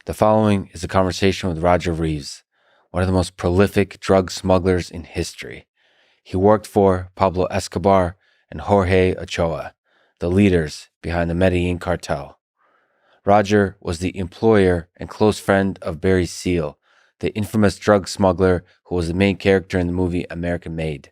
The following is a conversation with Roger Reaves, one of the most prolific drug smugglers in history. He worked for Pablo Escobar and Jorge Ochoa, the leaders behind the Medellin cartel. Roger was the employer and close friend of Barry Seal, the infamous drug smuggler who was the main character in the movie American Made.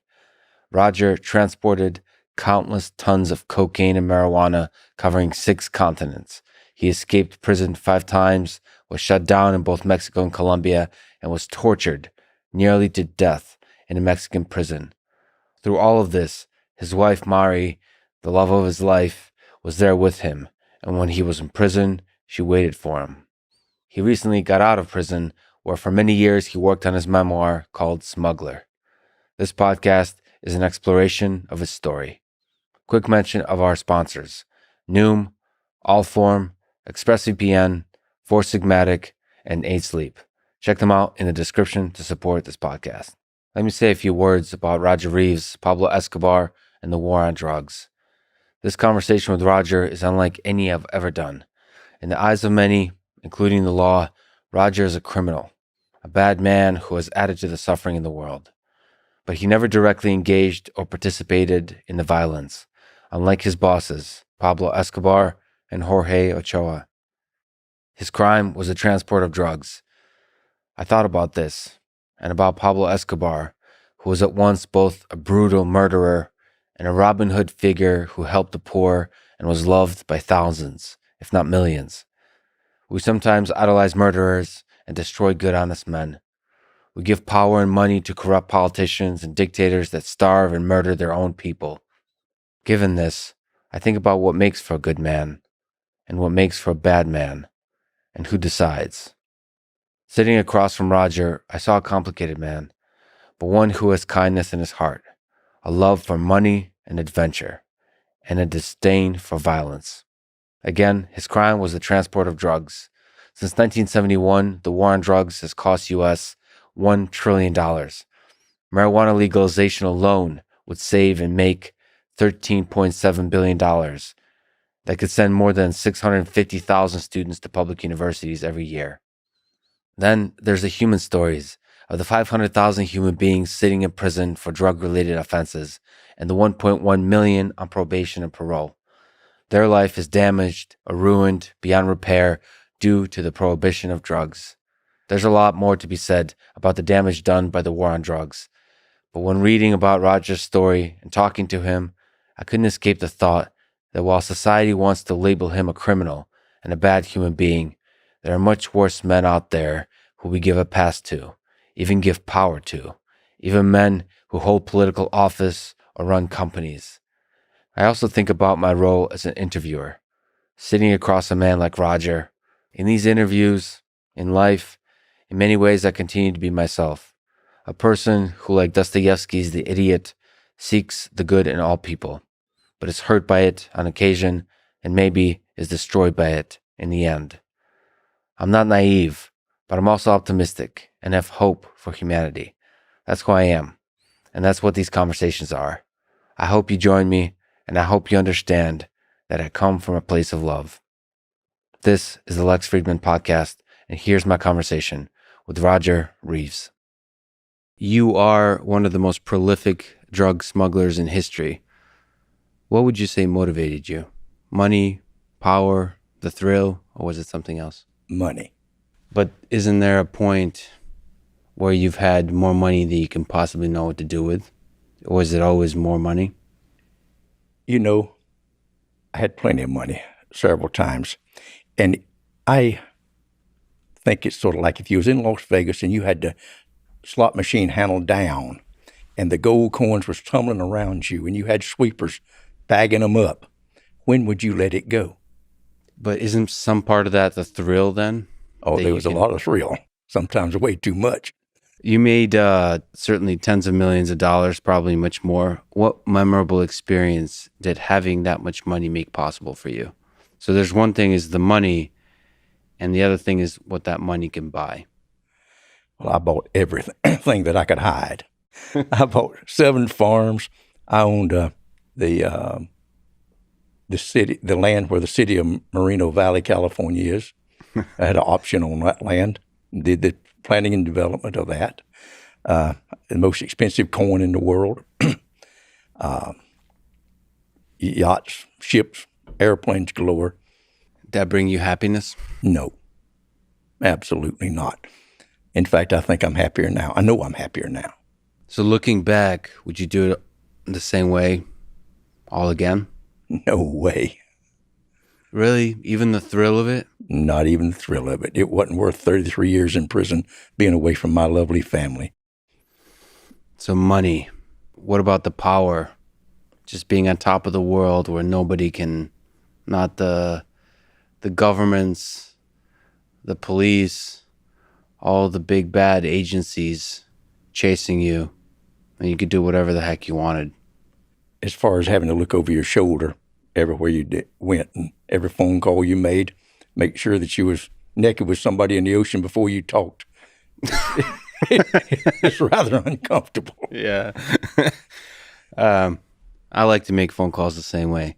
Roger transported countless tons of cocaine and marijuana covering 6 continents. He escaped prison 5 times, was shut down in both Mexico and Colombia, and was tortured nearly to death in a Mexican prison. Through all of this, his wife Mari, the love of his life, was there with him, and when he was in prison, she waited for him. He recently got out of prison, where for many years he worked on his memoir called Smuggler. This podcast is an exploration of his story. Quick mention of our sponsors: Noom, Allform, ExpressVPN, Four Sigmatic, and 8 Sleep. Check them out in the description to support this podcast. Let me say a few words about Roger Reaves, Pablo Escobar, and the war on drugs. This conversation with Roger is unlike any I've ever done. In the eyes of many, including the law, Roger is a criminal, a bad man who has added to the suffering in the world. But he never directly engaged or participated in the violence, unlike his bosses, Pablo Escobar and Jorge Ochoa. His crime was the transport of drugs. I thought about this, and about Pablo Escobar, who was at once both a brutal murderer and a Robin Hood figure who helped the poor and was loved by thousands, if not millions. We sometimes idolize murderers and destroy good, honest men. We give power and money to corrupt politicians and dictators that starve and murder their own people. Given this, I think about what makes for a good man and what makes for a bad man, and who decides. Sitting across from Roger, I saw a complicated man, but one who has kindness in his heart, a love for money and adventure, and a disdain for violence. Again, his crime was the transport of drugs. Since 1971, the war on drugs has cost U.S. $1 trillion. Marijuana legalization alone would save and make $13.7 billion. That could send more than 650,000 students to public universities every year. Then there's the human stories of the 500,000 human beings sitting in prison for drug-related offenses and the 1.1 million on probation and parole. Their life is damaged or ruined beyond repair due to the prohibition of drugs. There's a lot more to be said about the damage done by the war on drugs. But when reading about Roger's story and talking to him, I couldn't escape the thought that while society wants to label him a criminal and a bad human being, there are much worse men out there who we give a pass to, even give power to, even men who hold political office or run companies. I also think about my role as an interviewer, sitting across a man like Roger. In these interviews, in life, in many ways I continue to be myself, a person who, like Dostoevsky's The Idiot, seeks the good in all people, but is hurt by it on occasion and maybe is destroyed by it in the end. I'm not naive, but I'm also optimistic and have hope for humanity. That's who I am, and that's what these conversations are. I hope you join me, and I hope you understand that I come from a place of love. This is the Lex Fridman podcast, and here's my conversation with Roger Reaves. You are one of the most prolific drug smugglers in history. What would you say motivated you? Money, power, the thrill, or was it something else? Money. But isn't there a point where you've had more money than you can possibly know what to do with? Or is it always more money? You know, I had plenty of money several times. And I think it's sort of like if you was in Las Vegas and you had the slot machine handle down and the gold coins was tumbling around you and you had sweepers bagging them up, when would you let it go? But isn't some part of that the thrill then? Oh, there was a lot of thrill, sometimes way too much. You made certainly tens of millions of dollars, probably much more. What memorable experience did having that much money make possible for you? So there's one thing is the money, and the other thing is what that money can buy. Well, I bought everything that I could hide. I bought 7 farms. I owned the land where the city of Moreno Valley, California is. I had an option on that land, did the planning and development of that. The most expensive coin in the world. Yachts, ships, airplanes galore. Did that bring you happiness? No, absolutely not. In fact, I think I'm happier now. I know I'm happier now. So looking back, would you do it the same way all again? No way. Really? Even the thrill of it? Not even the thrill of it. It wasn't worth 33 years in prison being away from my lovely family. So money. What about the power? Just being on top of the world where nobody can, not the governments, the police, all the big bad agencies chasing you, and you could do whatever the heck you wanted. As far as having to look over your shoulder everywhere you went and every phone call you made, make sure that you was naked with somebody in the ocean before you talked. It's rather uncomfortable. Yeah. I like to make phone calls the same way.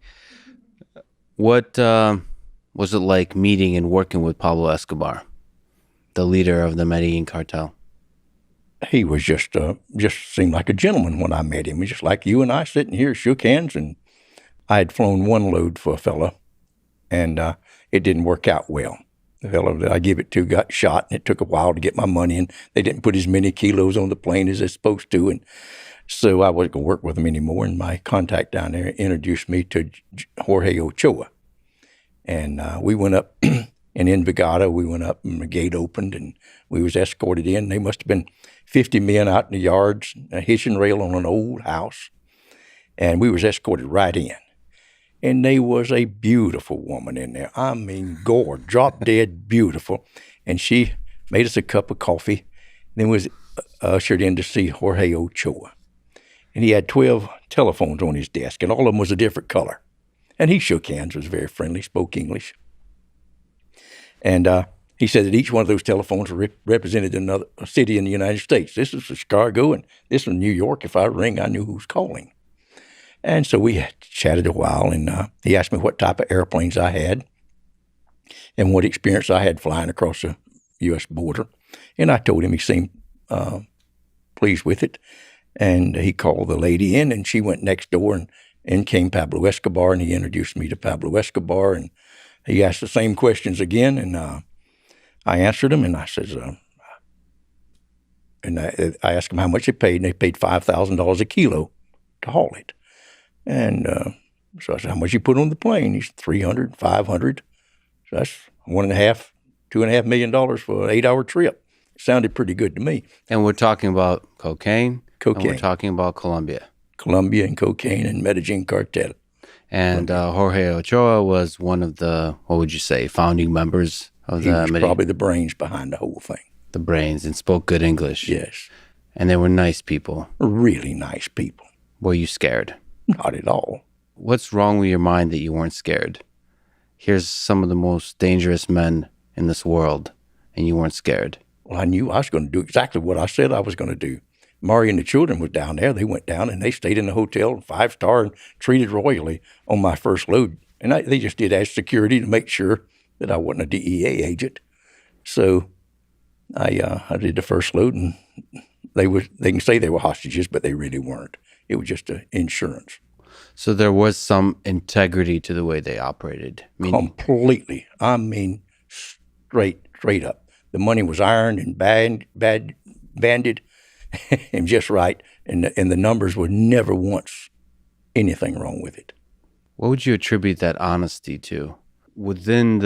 What was it like meeting and working with Pablo Escobar, the leader of the Medellin cartel? He was just seemed like a gentleman when I met him. Just like you and I sitting here, shook hands, and I had flown one load for a fella, and it didn't work out well. The fellow that I give it to got shot, and it took a while to get my money, and they didn't put as many kilos on the plane as they're supposed to, and so I wasn't going to work with him anymore. And my contact down there introduced me to Jorge Ochoa, and we went up in Envigado. We went up, and the gate opened, and we was escorted in. They must have been 50 men out in the yards, a hitching rail on an old house, and we was escorted right in. And there was a beautiful woman in there. I mean, gore, drop dead beautiful. And she made us a cup of coffee, then was ushered in to see Jorge Ochoa. And he had 12 telephones on his desk, and all of them was a different color. And he shook hands, was very friendly, spoke English. And he said that each one of those telephones represented a city in the United States. This is Chicago, and this is New York. If I ring, I knew who was calling. And so we chatted a while, and he asked me what type of airplanes I had and what experience I had flying across the U.S. border. And I told him. He seemed pleased with it. And he called the lady in, and she went next door, and in came Pablo Escobar, and he introduced me to Pablo Escobar, and he asked the same questions again, and I answered them, and I says, I asked him how much they paid, and they paid $5,000 a kilo to haul it. And so I said, how much you put on the plane? He's $300, $500. So that's $2.5 million for an 8-hour trip. Sounded pretty good to me. And we're talking about cocaine. Cocaine. And we're talking about Colombia. Colombia and cocaine and Medellin cartel. And Jorge Ochoa was one of the, what would you say, founding members of He the was Medellin. probably the brains behind the whole thing. The brains, and spoke good English. Yes. And they were nice people. Really nice people. Were you scared? Not at all. What's wrong with your mind that you weren't scared? Here's some of the most dangerous men in this world, and you weren't scared. Well, I knew I was going to do exactly what I said I was going to do. Mari and the children was down there. They went down, and they stayed in the hotel, 5-star, and treated royally on my first load. And they just did ask security to make sure that I wasn't a DEA agent. So I did the first load, and they can say they were hostages, but they really weren't. It was just an insurance. So there was some integrity to the way they operated. Completely. I mean, straight up. The money was ironed and banded and just right. And the numbers were never once anything wrong with it. What would you attribute that honesty to? Within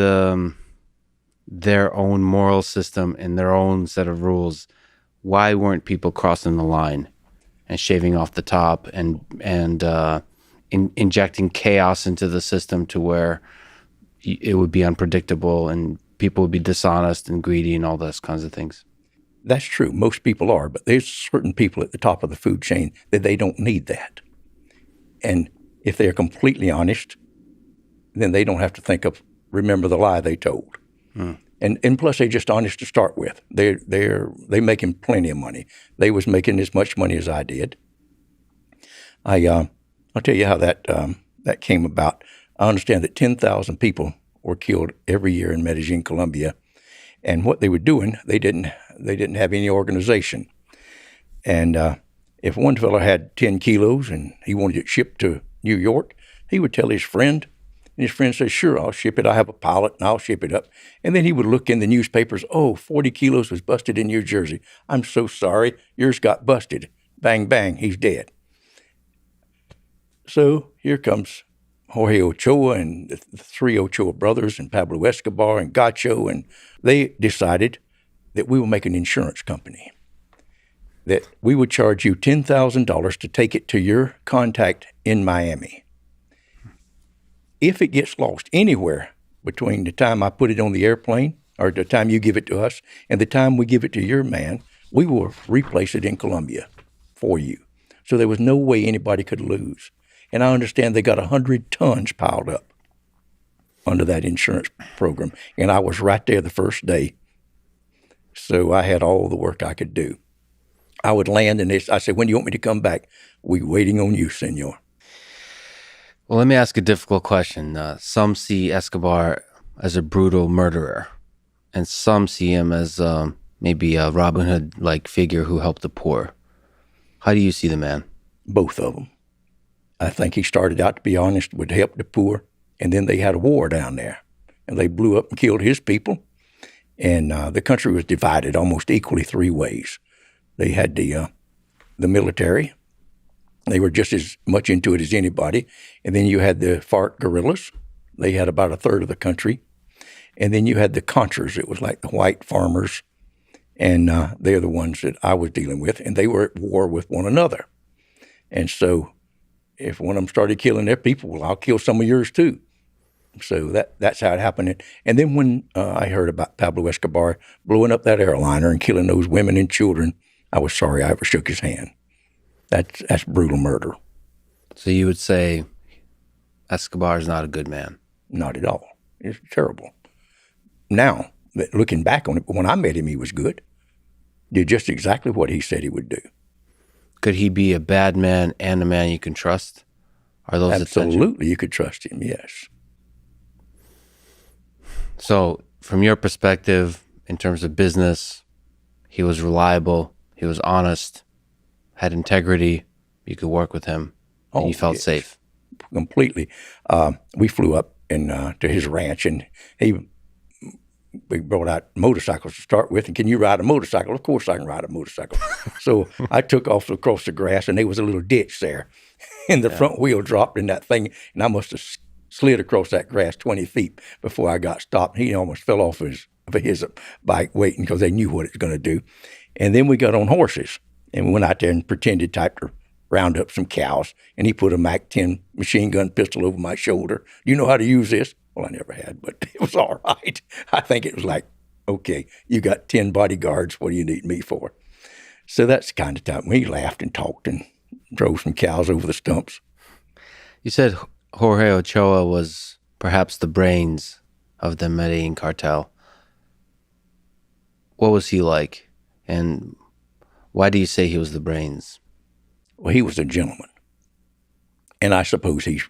their own moral system and their own set of rules, why weren't people crossing the line and shaving off the top and injecting chaos into the system to where it would be unpredictable and people would be dishonest and greedy and all those kinds of things? That's true. Most people are, but there's certain people at the top of the food chain that they don't need that. And if they're completely honest, then they don't have to remember the lie they told. And plus, they're just honest to start with. They making plenty of money. They was making as much money as I did. I'll tell you how that came about. I understand that 10,000 people were killed every year in Medellin, Colombia, And what they were doing, they didn't have any organization. And if one fellow had 10 kilos and he wanted it shipped to New York, he would tell his friend, and his friend says, sure, I'll ship it. I have a pallet and I'll ship it up. And then he would look in the newspapers, 40 kilos was busted in New Jersey. I'm so sorry, yours got busted. Bang, bang, he's dead. So here comes Jorge Ochoa and the three Ochoa brothers and Pablo Escobar and Gacho, and they decided that we will make an insurance company, that we would charge you $10,000 to take it to your contact in Miami. If it gets lost anywhere between the time I put it on the airplane or the time you give it to us and the time we give it to your man, we will replace it in Colombia for you. So there was no way anybody could lose. And I understand they got 100 tons piled up under that insurance program. And I was right there the first day. So I had all the work I could do. I would land and I said, when do you want me to come back? We're waiting on you, senor. Well, let me ask a difficult question. Some see Escobar as a brutal murderer, and some see him as maybe a Robin Hood-like figure who helped the poor. How do you see the man? Both of them. I think he started out, to be honest, would help the poor, and then they had a war down there, and they blew up and killed his people, and the country was divided almost equally three ways. They had the military. They were just as much into it as anybody. And then you had the FARC guerrillas. They had about a third of the country. And then you had the Contras. It was like the white farmers. And they're the ones that I was dealing with. And they were at war with one another. And so if one of them started killing their people, well, I'll kill some of yours too. So that's how it happened. And then when I heard about Pablo Escobar blowing up that airliner and killing those women and children, I was sorry I ever shook his hand. That's brutal murder. So you would say Escobar is not a good man? Not at all. It's terrible. Now, looking back on it, when I met him, he was good. Did just exactly what he said he would do. Could he be a bad man and a man you can trust? Are those absolutely you could trust him? Yes. So, from your perspective, in terms of business, he was reliable. He was honest. Had integrity, you could work with him, and you felt safe. Completely. We flew up to his ranch, and we brought out motorcycles to start with. And can you ride a motorcycle? Of course I can ride a motorcycle. So I took off across the grass, and there was a little ditch there, and the front wheel dropped in that thing, and I must have slid across that grass 20 feet before I got stopped. He almost fell off his bike waiting because they knew what it was going to do. And then we got on horses. And we went out there and pretended to round up some cows. And he put a MAC-10 machine gun pistol over my shoulder. Do you know how to use this? Well, I never had, but it was all right. I think it was like, okay, you got 10 bodyguards. What do you need me for? So that's the kind of time we laughed and talked and drove some cows over the stumps. You said Jorge Ochoa was perhaps the brains of the Medellin cartel. What was he like? And why do you say he was the brains? Well, he was a gentleman. And I suppose he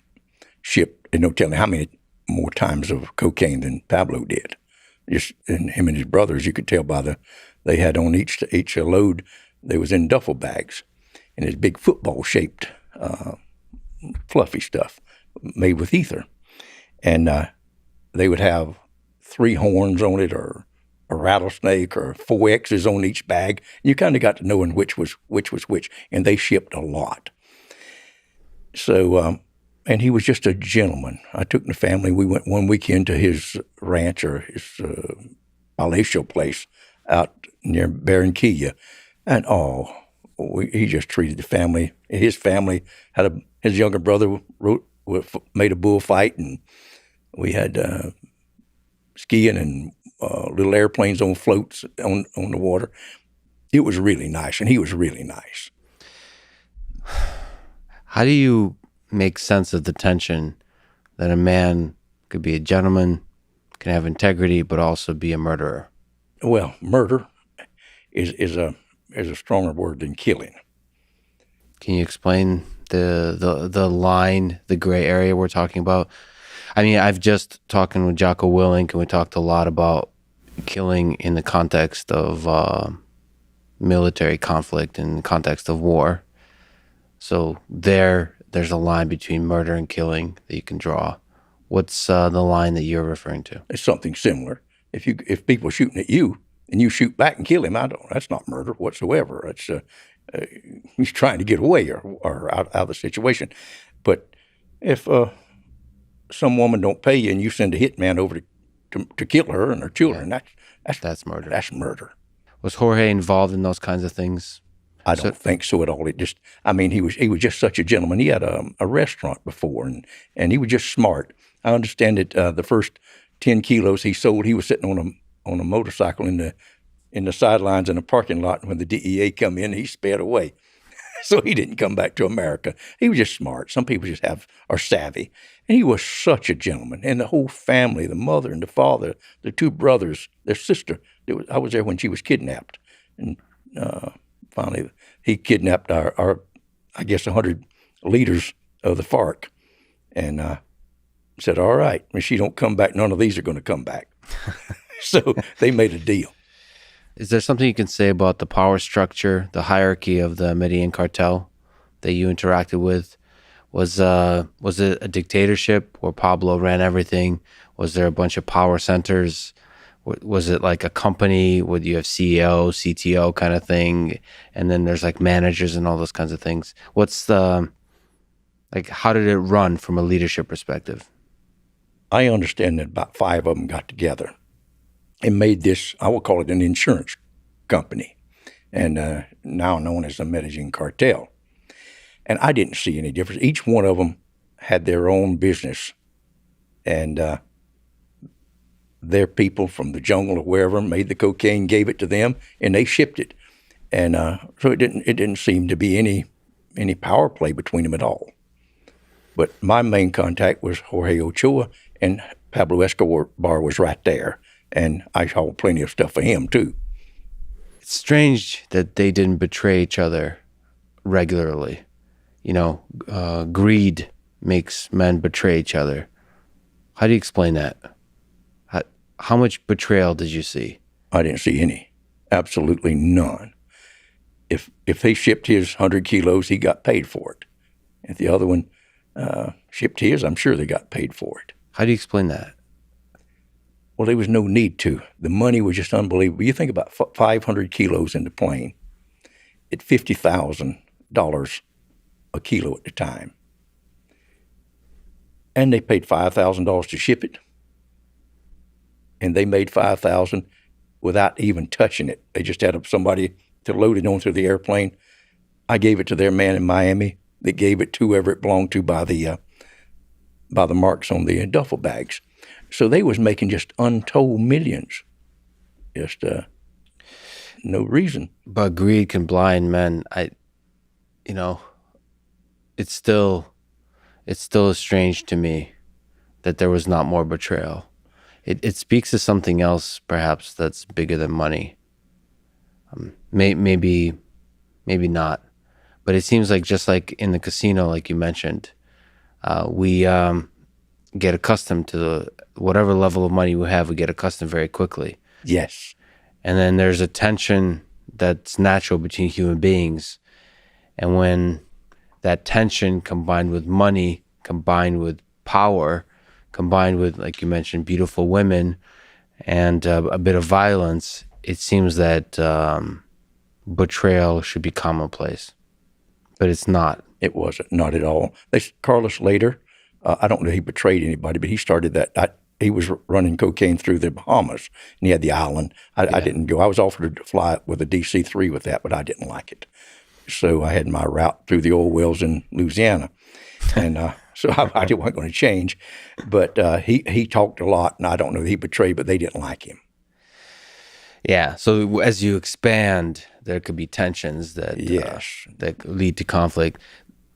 shipped, and no telling how many more times of cocaine than Pablo did. Just and him and his brothers, you could tell by they had on each load, they was in duffel bags. And it's big football-shaped, fluffy stuff made with ether. And they would have 3 horns on it or a rattlesnake or 4 X's on each bag. You kind of got to knowing which was which, and they shipped a lot. So, and he was just a gentleman. I took the family. We went one weekend to his ranch or his palatial place out near Barranquilla, and he just treated the family. His family had his younger brother made a bullfight, and we had skiing and little airplanes on floats on the water. It was really nice, and he was really nice. How do you make sense of the tension that a man could be a gentleman, can have integrity, but also be a murderer? Well, murder is a stronger word than killing. Can you explain the line, the gray area we're talking about? I mean, I've just talking with Jocko Willink, and we talked a lot about killing in the context of military conflict, in the context of war. So there's a line between murder and killing that you can draw. What's the line that you're referring to? It's something similar. If people are shooting at you and you shoot back and kill him, that's not murder whatsoever. It's he's trying to get away or out of the situation. But if some woman don't pay you and you send a hitman over to kill her and her children, That's murder. That's murder. Was Jorge involved in those kinds of things? I don't think so at all. He was just such a gentleman. He had a restaurant before, and he was just smart. I understand that the first 10 kilos he sold, he was sitting on a motorcycle in the sidelines in a parking lot. And when the DEA come in, he sped away. So he didn't come back to America. He was just smart. Some people just are savvy. And he was such a gentleman. And the whole family, the mother and the father, the two brothers, their sister. I was there when she was kidnapped. And finally, he kidnapped our I guess, 100 leaders of the FARC. And said, all right, when she don't come back, none of these are going to come back. So they made a deal. Is there something you can say about the power structure, the hierarchy of the Medellin cartel that you interacted with? Was it a dictatorship where Pablo ran everything? Was there a bunch of power centers? Was it like a company where you have CEO, CTO kind of thing, and then there's like managers and all those kinds of things? How did it run from a leadership perspective? I understand that about 5 of them got together and made this, I will call it an insurance company, and now known as the Medellin Cartel. And I didn't see any difference. Each one of them had their own business, and their people from the jungle or wherever made the cocaine, gave it to them, and they shipped it. And so it didn't seem to be any power play between them at all. But my main contact was Jorge Ochoa, and Pablo Escobar was right there. And I saw plenty of stuff for him, too. It's strange that they didn't betray each other regularly. Greed makes men betray each other. How do you explain that? How much betrayal did you see? I didn't see any. Absolutely none. If they shipped his 100 kilos, he got paid for it. If the other one shipped his, I'm sure they got paid for it. How do you explain that? Well, there was no need to. The money was just unbelievable. You think about 500 kilos in the plane at $50,000 a kilo at the time. And they paid $5,000 to ship it. And they made $5,000 without even touching it. They just had somebody to load it onto the airplane. I gave it to their man in Miami. They gave it to whoever it belonged to by the marks on the duffel bags. So they was making just untold millions. Just no reason. But greed can blind men. It's still strange to me that there was not more betrayal. It speaks to something else, perhaps, that's bigger than money. Maybe not. But it seems like just like in the casino, like you mentioned, we get accustomed to whatever level of money we have. We get accustomed very quickly. Yes. And then there's a tension that's natural between human beings. And when that tension combined with money, combined with power, combined with, like you mentioned, beautiful women and a bit of violence, it seems that betrayal should be commonplace. But it's not. It wasn't, not at all. Carlos later, I don't know if he betrayed anybody, but he started that. He was running cocaine through the Bahamas, and he had the island. I didn't go. I was offered to fly with a DC-3 with that, but I didn't like it. So I had my route through the oil wells in Louisiana. And so I wasn't going to change. But he talked a lot, and I don't know if he betrayed, but they didn't like him. Yeah. So as you expand, there could be tensions that that lead to conflict.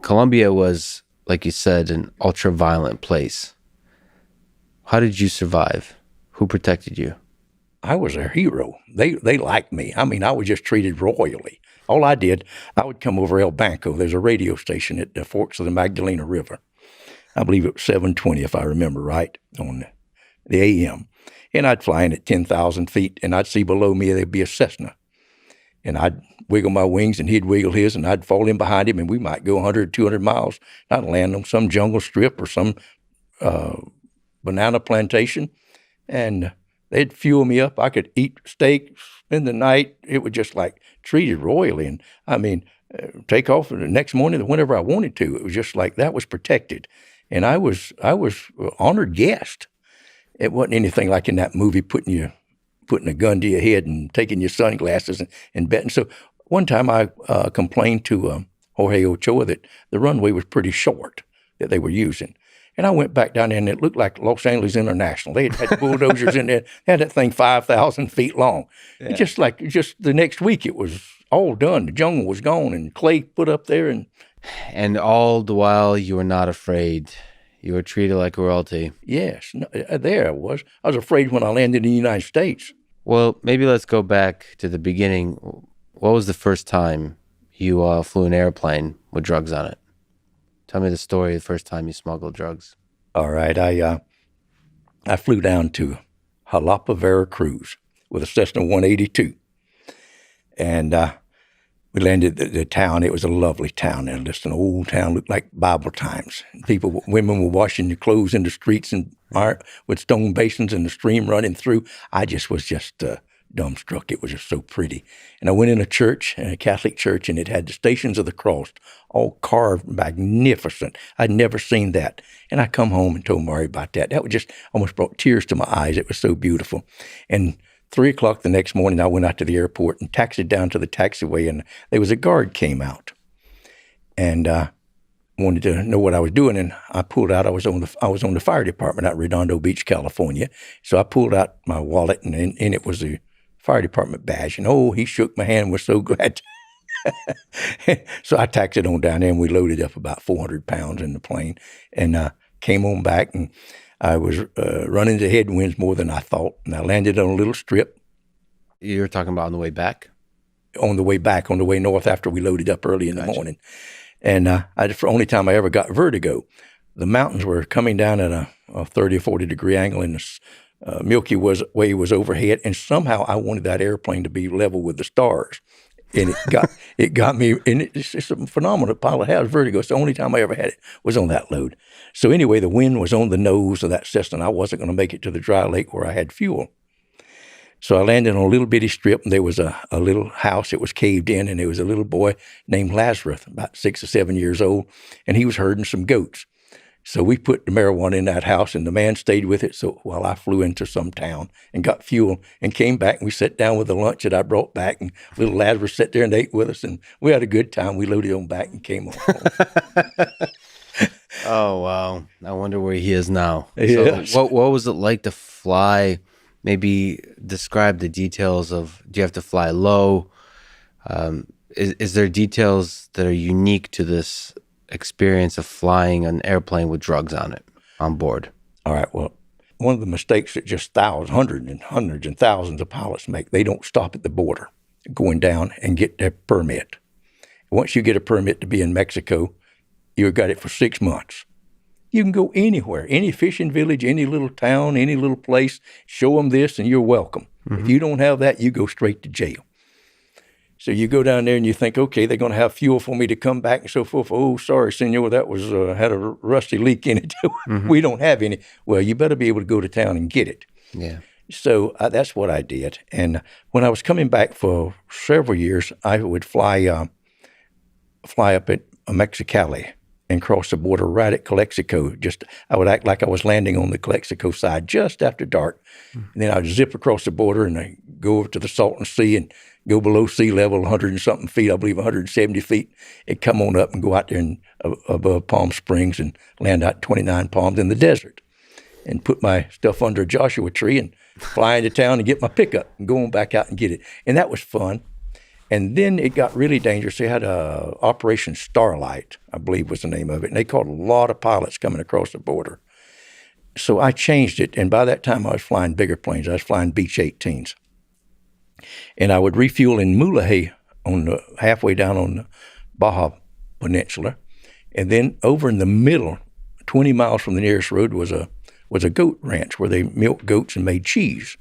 Colombia was, like you said, an ultra-violent place. How did you survive? Who protected you? I was their hero. They liked me. I mean, I was just treated royally. All I did, I would come over El Banco. There's a radio station at the forks of the Magdalena River. I believe it was 720, if I remember right, on the AM. And I'd fly in at 10,000 feet, and I'd see below me there'd be a Cessna. And I'd wiggle my wings, and he'd wiggle his, and I'd fall in behind him, and we might go 100, 200 miles. I'd land on some jungle strip or some banana plantation, and they'd fuel me up. I could eat steak, spend the night. It was just like treated royally. And I mean, take off the next morning whenever I wanted to. It was just like that was protected. And I was an honored guest. It wasn't anything like in that movie putting a gun to your head and taking your sunglasses and betting. So one time I complained to Jorge Ochoa that the runway was pretty short that they were using. And I went back down there, and it looked like Los Angeles International. They had bulldozers in there. They had that thing 5,000 feet long. Yeah. Just the next week, it was all done. The jungle was gone, and clay put up there. And all the while, you were not afraid. You were treated like royalty. Yes, there I was. I was afraid when I landed in the United States. Well, maybe let's go back to the beginning. What was the first time you flew an airplane with drugs on it? Tell me the story of the first time you smuggled drugs. All right. I flew down to Jalapa, Veracruz with a Cessna 182. And we landed at the town. It was a lovely town. There, just an old town, looked like Bible times. Women were washing their clothes in the streets and with stone basins and the stream running through. I was just dumbstruck. It was just so pretty. And I went in a church, a Catholic church, and it had the Stations of the Cross, all carved, magnificent. I'd never seen that. And I come home and told Mari about that. That was just almost brought tears to my eyes. It was so beautiful. And 3 o'clock the next morning, I went out to the airport and taxied down to the taxiway, and there was a guard came out and wanted to know what I was doing. And I pulled out. I was on the fire department at Redondo Beach, California. So I pulled out my wallet, and in it was the fire department badge. And he shook my hand. Was so glad. So I taxied on down there, and we loaded up about 400 pounds in the plane, and came on back. And I was running the headwinds more than I thought, and I landed on a little strip. You were talking about on the way back? On the way back, on the way north after we loaded up early in the morning. And for the only time I ever got vertigo. The mountains were coming down at a 30 or 40 degree angle, and the Milky Way was overhead, and somehow I wanted that airplane to be level with the stars. And it got me, and it's a phenomenal pilot has vertigo. It's the only time I ever had it was on that load. So anyway, the wind was on the nose of that Cessna, and I wasn't going to make it to the dry lake where I had fuel. So I landed on a little bitty strip, and there was a little house. It was caved in, and there was a little boy named Lazarus, about 6 or 7 years old, and he was herding some goats. So we put the marijuana in that house, and the man stayed with it. So while I flew into some town and got fuel and came back, and we sat down with the lunch that I brought back, and little Lazarus sat there and ate with us, and we had a good time. We loaded on back and came on. Oh, wow. I wonder where he is now. Yes. So what was it like to fly? Maybe describe the details of, do you have to fly low? Is there details that are unique to this experience of flying an airplane with drugs on it, on board? All right, well, one of the mistakes that just hundreds and thousands of pilots make, they don't stop at the border going down and get their permit. Once you get a permit to be in Mexico, you've got it for 6 months. You can go anywhere, any fishing village, any little town, any little place, show them this and you're welcome. Mm-hmm. If you don't have that, you go straight to jail. So you go down there and you think, okay, they're going to have fuel for me to come back and so forth. Oh, sorry, senor, that was had a rusty leak in it. Mm-hmm. We don't have any. Well, you better be able to go to town and get it. Yeah. So that's what I did. And when I was coming back for several years, I would fly up at Mexicali and cross the border right at Calexico. I would act like I was landing on the Calexico side just after dark. Mm-hmm. And then I would zip across the border and I go over to the Salton Sea and go below sea level, 100 and something feet, I believe 170 feet, and come on up and go out there above Palm Springs and land out 29 Palms in the desert and put my stuff under a Joshua tree and fly into town and get my pickup and go on back out and get it. And that was fun. And then it got really dangerous. They had Operation Starlight, I believe was the name of it, and they caught a lot of pilots coming across the border. So I changed it, and by that time I was flying bigger planes. I was flying Beech 18s. And I would refuel in Mulahey halfway down on the Baja Peninsula. And then over in the middle, 20 miles from the nearest road, was a was a goat ranch where they milked goats and made cheese.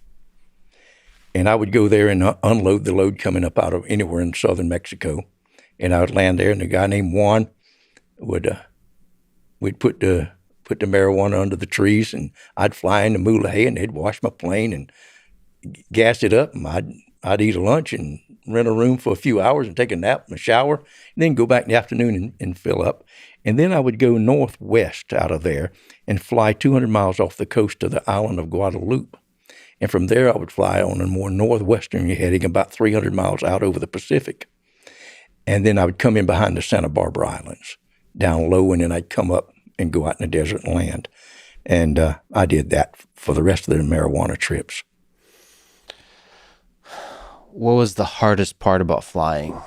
And I would go there and unload the load coming up out of anywhere in southern Mexico. And I would land there, and a guy named Juan we'd put the marijuana under the trees, and I'd fly in the mula hay, and they'd wash my plane and gas it up, and I'd eat a lunch and rent a room for a few hours and take a nap and a shower, and then go back in the afternoon and fill up. And then I would go northwest out of there and fly 200 miles off the coast to the island of Guadalupe. And from there, I would fly on a more northwestern heading about 300 miles out over the Pacific. And then I would come in behind the Santa Barbara Islands, down low, and then I'd come up and go out in the desert and land. And I did that for the rest of the marijuana trips. What was the hardest part about flying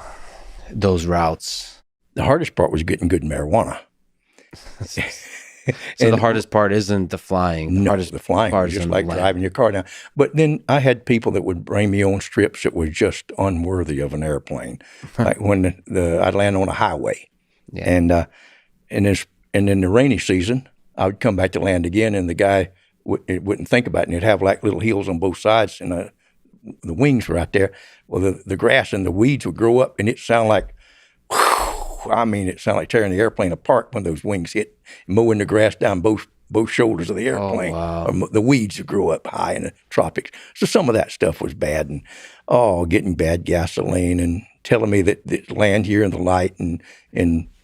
those routes? The hardest part was getting good marijuana. So the hardest part isn't the flying. The flying was just like driving your car down. But then I had people that would bring me on trips that were just unworthy of an airplane. Like when I'd land on a highway, and in the rainy season, I would come back to land again, and the guy wouldn't think about it, and he'd have like little hills on both sides, and the wings were out there. Well, the grass and the weeds would grow up, and it sounded like, it sounded like tearing the airplane apart when those wings hit, mowing the grass down both shoulders of the airplane. Oh, wow. Or the weeds would grow up high in the tropics. So some of that stuff was bad, and getting bad gasoline and telling me that land here in the light and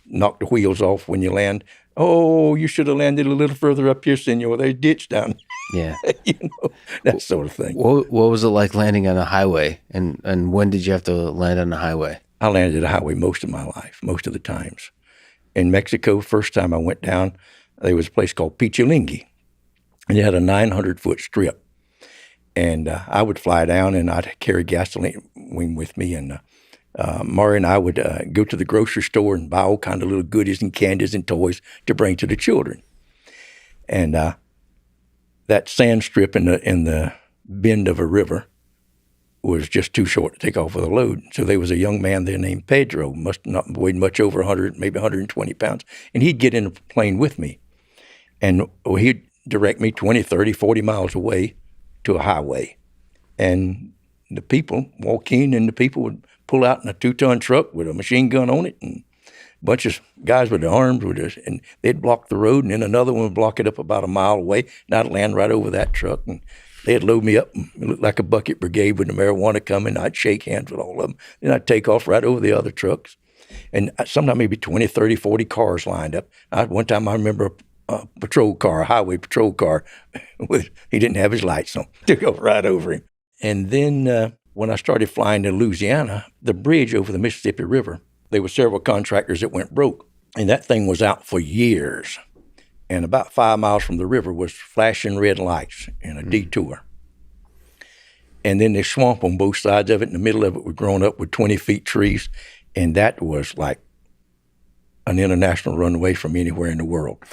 knock the wheels off when you land. Oh, you should have landed a little further up here, senor. There's a ditch down. Yeah. That sort of thing. What was it like landing on a highway? And when did you have to land on a highway? I landed at a highway most of my life, most of the times. In Mexico, first time I went down, there was a place called Pichilingui, and it had a 900-foot strip. And I would fly down, and I'd carry gasoline with me, and Mari and I would go to the grocery store and buy all kind of little goodies and candies and toys to bring to the children. And that sand strip in the bend of a river was just too short to take off with a load. So there was a young man there named Pedro, must not weighed much over 100, maybe 120 pounds, and he'd get in a plane with me. And he'd direct me 20, 30, 40 miles away to a highway. And the people walk in, and the people would pull out in a 2-ton truck with a machine gun on it, and a bunch of guys with their arms and they'd block the road, and then another one would block it up about a mile away, and I'd land right over that truck, and they'd load me up, and it looked like a bucket brigade with the marijuana coming. I'd shake hands with all of them. Then I'd take off right over the other trucks. And sometimes maybe 20, 30, 40 cars lined up. One time I remember a patrol car, a highway patrol car, he didn't have his lights on. Took off right over him. And then when I started flying to Louisiana, the bridge over the Mississippi River, there were several contractors that went broke. And that thing was out for years. And about 5 miles from the river was flashing red lights in a detour. And then the swamp on both sides of it, in the middle of it was grown up with 20 feet trees. And that was like an international runway from anywhere in the world.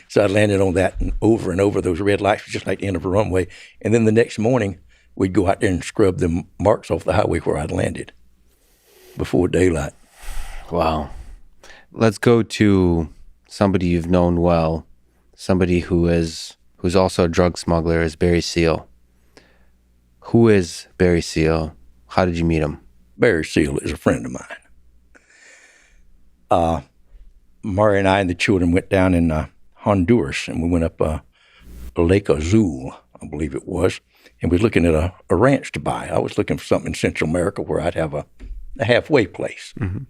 So I landed on that, and over those red lights, just like the end of a runway. And then the next morning, we'd go out there and scrub the marks off the highway where I'd landed before daylight. Wow. Let's go to somebody you've known well, somebody who's also a drug smuggler, is Barry Seal. Who is Barry Seal? How did you meet him? Barry Seal is a friend of mine. Mari and I and the children went down in Honduras, and we went up Lake Azul, I believe it was, and we were looking at a ranch to buy. I was looking for something in Central America where I'd have a halfway place. Mm-hmm.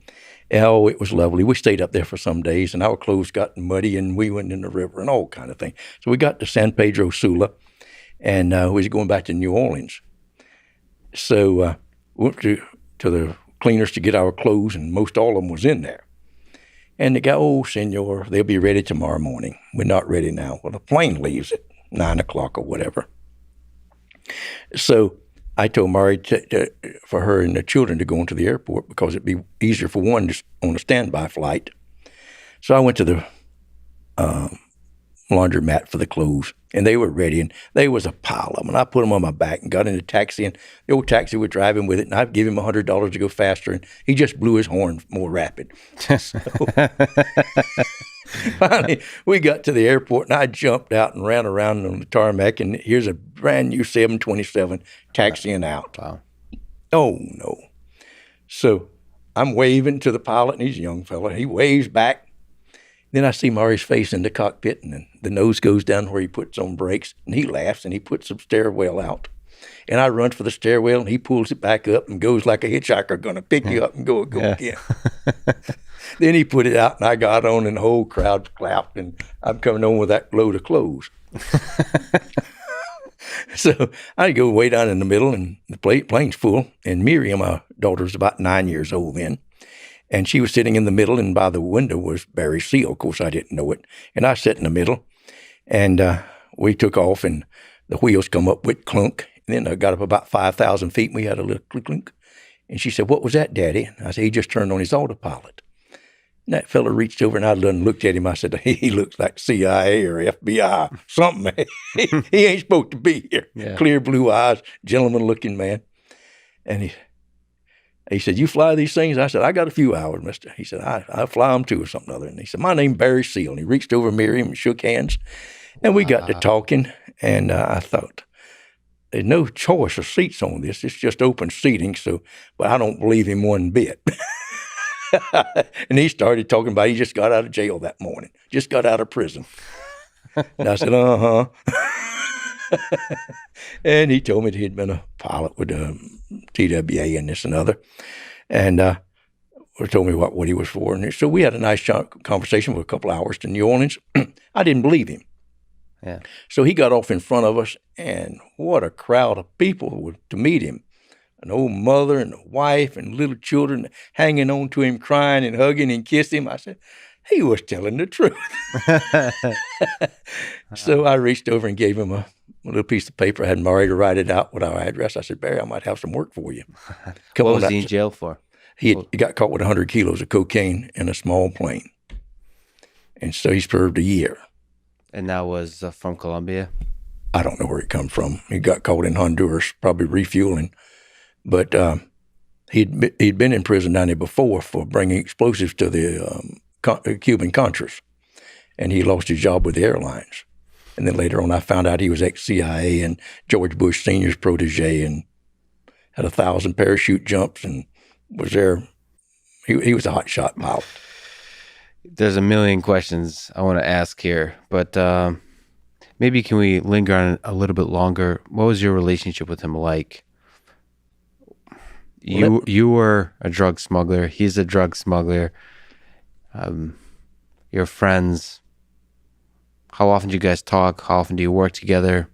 Oh, it was lovely. We stayed up there for some days, and our clothes got muddy, and we went in the river and all kind of things. So we got to San Pedro Sula, and we was going back to New Orleans. So we went to the cleaners to get our clothes, and most all of them was in there. And the guy, oh, senor, they'll be ready tomorrow morning. We're not ready now. Well, the plane leaves at 9 o'clock or whatever. So I told Mari for her and the children to go into the airport because it'd be easier for one just on a standby flight. So I went to the laundromat for the clothes, And they were ready, and there was a pile of them. And I put them on my back and got in a taxi, and the old taxi was driving with it, and I'd give him $100 to go faster, and he just blew his horn more rapid. So finally, we got to the airport, and I jumped out and ran around on the tarmac, and here's a brand new 727 taxiing out. Wow. Oh, no. So I'm waving to the pilot, and he's a young fella. He waves back. Then I see Murray's face in the cockpit, and the nose goes down where he puts on brakes, and he laughs, and he puts the stairwell out. And I run for the stairwell, and he pulls it back up and goes like a hitchhiker, going to pick you up and go again. Then he put it out, and I got on, and the whole crowd clapped, and I'm coming on with that load of clothes. So I go way down in the middle, and the plane's full, and Miriam, my daughter, was about 9 years old then. And she was sitting in the middle, and by the window was Barry Seal. Of course, I didn't know it. And I sat in the middle, and we took off, and the wheels come up with clunk. And then I got up about 5,000 feet, and we had a little clunk, clunk. And she said, "What was that, Daddy?" And I said, "He just turned on his autopilot." And that fella reached over, and I looked at him. I said, "He looks like CIA or FBI, something. He ain't supposed to be here." Yeah. Clear blue eyes, gentleman-looking man. And he said, "You fly these things?" I said, "I got a few hours, mister." He said, I fly them too or something other. And he said, "My name's Barry Seal." And he reached over Miriam and shook hands. And we got to talking. And I thought, there's no choice of seats on this. It's just open seating. But I don't believe him one bit. And he started talking about he just got out of jail that morning. Just got out of prison. And I said, "Uh-huh." And he told me that he'd been a pilot with TWA and this and other, and told me what he was for. And so we had a nice conversation for a couple hours to New Orleans. I didn't believe him. Yeah. So he got off in front of us, and what a crowd of people were to meet him. An old mother and a wife and little children hanging on to him, crying and hugging and kissing him. I said, he was telling the truth. So I reached over and gave him a little piece of paper. I had Murray to write it out with our address. I said, "Barry, I might have some work for you." What was he in jail for? He got caught with 100 kilos of cocaine in a small plane. And so he served a year. And that was from Colombia? I don't know where it come from. He got caught in Honduras, probably refueling. But he'd been in prison down there before for bringing explosives to the Cuban Contras. And he lost his job with the airlines. And then later on, I found out he was ex-CIA and George Bush Sr.'s protege and had 1,000 parachute jumps and was there. He was a hotshot pilot. There's a million questions I want to ask here, but maybe can we linger on it a little bit longer? What was your relationship with him like? You were a drug smuggler. He's a drug smuggler. Your friends. How often do you guys talk? How often do you work together?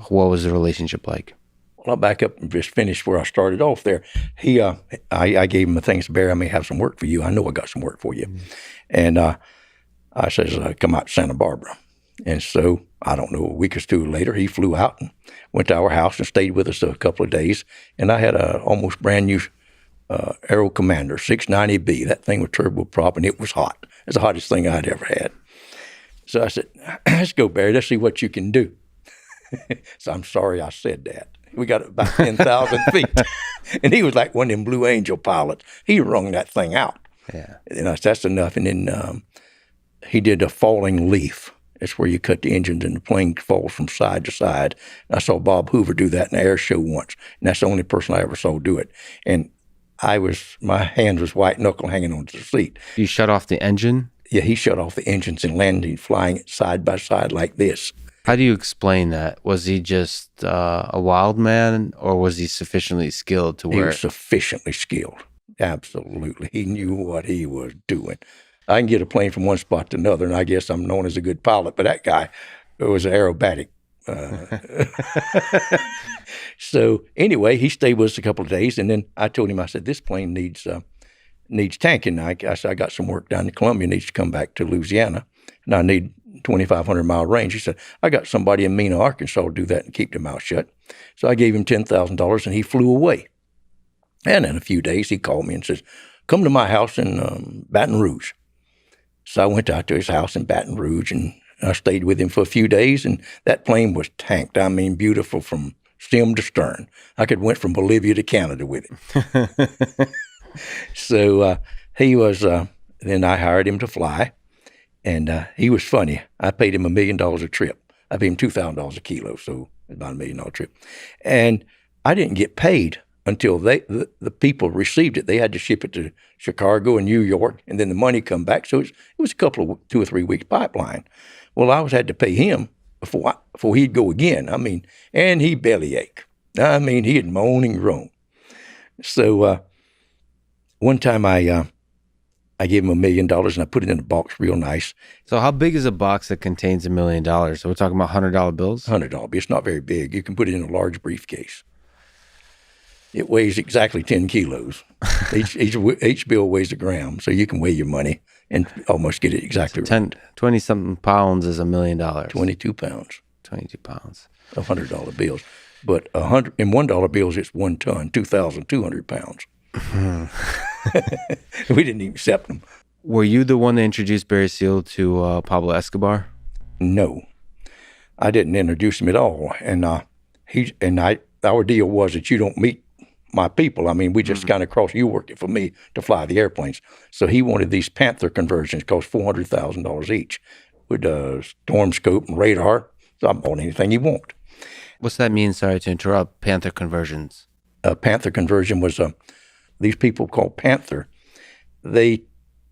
What was the relationship like? Well, I'll back up and just finish where I started off there. I gave him a thing. Said, "Barry, I may have some work for you. I know I got some work for you." Mm-hmm. And I says, "Come out to Santa Barbara." And so, I don't know, a week or two later, he flew out and went to our house and stayed with us a couple of days. And I had a almost brand new Aero Commander, 690B. That thing was turboprop, and it was hot. It's the hottest thing I'd ever had. So I said, "Let's go, Barry. Let's see what you can do." So I'm sorry I said that. We got about 10,000 feet. And he was like one of them Blue Angel pilots. He wrung that thing out. Yeah. And I said, "That's enough." And then he did a falling leaf. It's where you cut the engines and the plane falls from side to side. And I saw Bob Hoover do that in an air show once. And that's the only person I ever saw do it. And my hand was white knuckle hanging onto the seat. You shut off the engine? Yeah, he shut off the engines and landed, flying it side by side like this. How do you explain that? Was he just a wild man, or was he sufficiently skilled to where? He was sufficiently skilled. Absolutely. He knew what he was doing. I can get a plane from one spot to another, and I guess I'm known as a good pilot, but that guy was aerobatic. So anyway, he stayed with us a couple of days, and then I told him, I said, "This plane needs tanking." I said, "I got some work down in Columbia, needs to come back to Louisiana, and I need 2,500 mile range." He said, "I got somebody in Mena, Arkansas to do that and keep their mouth shut." So I gave him $10,000, and he flew away. And in a few days, he called me and says, "Come to my house in Baton Rouge." So I went out to his house in Baton Rouge, and I stayed with him for a few days, and that plane was tanked. I mean, beautiful from stem to stern. I could went from Bolivia to Canada with it. So he was. Then I hired him to fly, and he was funny. I paid him $1 million a trip. I paid him $2,000 a kilo, so about $1 million trip. And I didn't get paid until the people received it. They had to ship it to Chicago and New York, and then the money come back. So it was a couple of 2 or 3 weeks pipeline. Well, I had to pay him before he'd go again. I mean, and he bellyache. I mean, he'd moan and groan. So one time I gave him $1 million and I put it in a box real nice. So how big is a box that contains $1 million? So we're talking about $100 bills? $100 bills. It's not very big. You can put it in a large briefcase. It weighs exactly 10 kilos. Each bill weighs a gram, so you can weigh your money and almost get it exactly right. 20-something pounds is $1 million. 22 pounds. 22 pounds. Of $100 bills. But in $1 bills, it's 1 ton, 2,200 pounds. We didn't even accept them. Were you the one that introduced Barry Seal to Pablo Escobar? No, I didn't introduce him at all. And our deal was that you don't meet my people. I mean, we just kind of crossed. You worked it for me to fly the airplanes. So he wanted these Panther conversions, cost $400,000 each, with storm scope and radar. So I bought anything you want. What's that mean? Sorry to interrupt. Panther conversions. A Panther conversion was these people called Panther. They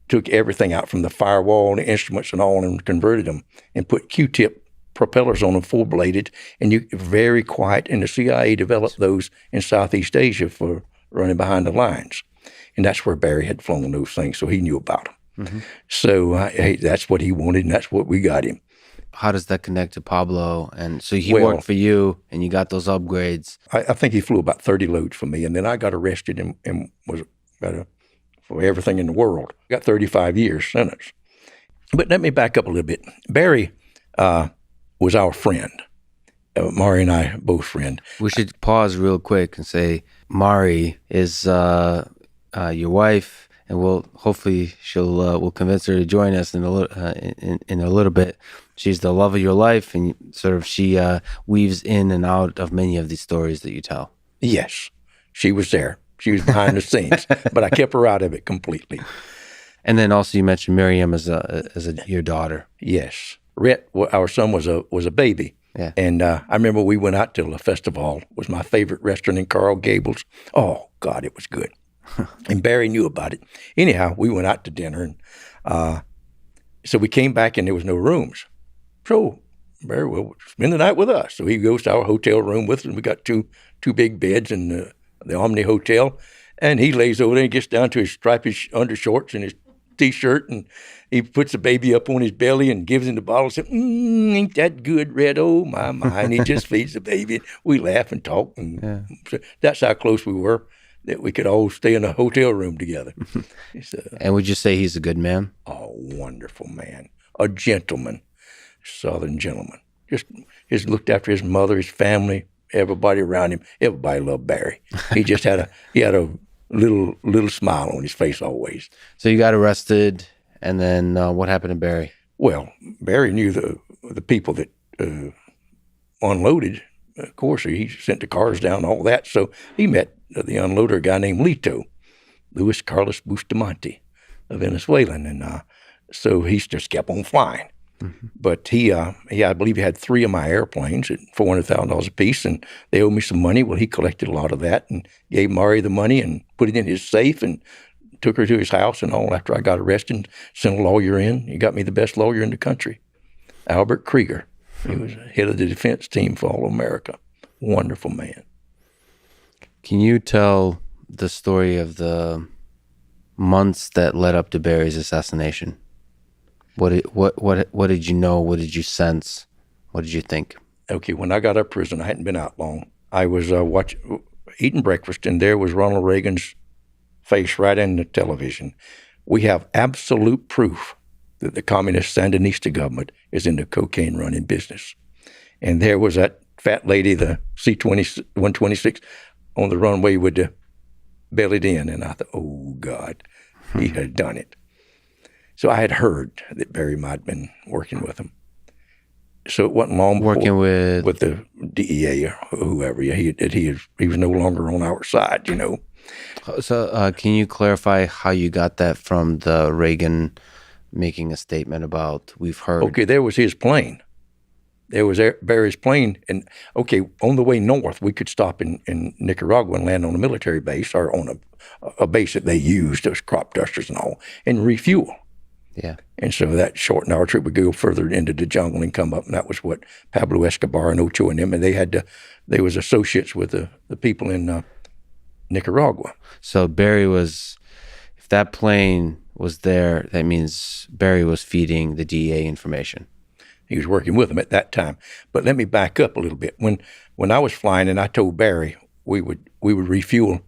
took everything out from the firewall and the instruments and all and converted them and put Q-tip propellers on them, full-bladed, and very quiet. And the CIA developed those in Southeast Asia for running behind the lines. And that's where Barry had flown those things, so he knew about them. Mm-hmm. So that's what he wanted, and that's what we got him. How does that connect to Pablo? And so he worked for you, and you got those upgrades. I think he flew about 30 loads for me, and then I got arrested and for everything in the world. Got 35 years sentence. But let me back up a little bit. Barry was our friend. Mari and I both friend. We should pause real quick and say Mari is your wife, and hopefully we'll convince her to join us in a little bit. She's the love of your life, and sort of she weaves in and out of many of these stories that you tell. Yes, she was there. She was behind the scenes, but I kept her out of it completely. And then also you mentioned Miriam as your daughter. Yes, Rhett, our son, was a baby. Yeah. And I remember we went out to La Festival. It was my favorite restaurant in Coral Gables. Oh God, it was good. And Barry knew about it. Anyhow, we went out to dinner, and so we came back and there was no rooms. So Barry will spend the night with us. So he goes to our hotel room with us, and we got two big beds in the Omni Hotel, and he lays over there and gets down to his striped undershorts and his T-shirt, and he puts the baby up on his belly and gives him the bottle and says, ain't that good, Red? Oh, my. And he just feeds the baby. We laugh and talk. And so that's how close we were, that we could all stay in a hotel room together. And would you say he's a good man? Oh, wonderful man. A gentleman. Southern gentleman. Just looked after his mother, his family, everybody around him. Everybody loved Barry. He just had a little smile on his face always. So you got arrested, and then what happened to Barry? Well, Barry knew the people that unloaded. Of course, he sent the cars down, all that. So he met the unloader, a guy named Lito, Luis Carlos Bustamante, a Venezuelan, and so he just kept on flying. Mm-hmm. But I believe he had 3 of my airplanes at $400,000 a piece, and they owed me some money. Well, he collected a lot of that and gave Mari the money and put it in his safe and took her to his house and all after I got arrested, sent a lawyer in. He got me the best lawyer in the country, Albert Krieger. He was head of the defense team for all of America. Wonderful man. Can you tell the story of the months that led up to Barry's assassination? What did you know? What did you sense? What did you think? Okay, when I got out of prison, I hadn't been out long. I was eating breakfast, and there was Ronald Reagan's face right in the television. We have absolute proof that the communist Sandinista government is in the cocaine running business. And there was that fat lady, the C-126, on the runway with the bellied in, and I thought, oh, God, he had done it. So I had heard that Barry might have been working with him. So it wasn't long before working with the DEA or whoever. Yeah, he was no longer on our side, you know. So, can you clarify how you got that from the Reagan making a statement about we've heard? Okay, there was his plane. There was Barry's plane, and okay, on the way north, we could stop in Nicaragua and land on a military base or on a base that they used as crop dusters and all, and refuel. Yeah. And so that shortened our trip. We go further into the jungle and come up, and that was what Pablo Escobar and Ocho and them, and they was associates with the people in Nicaragua. So Barry was, if that plane was there, that means Barry was feeding the DEA information. He was working with them at that time. But let me back up a little bit. When I was flying, and I told Barry we would refuel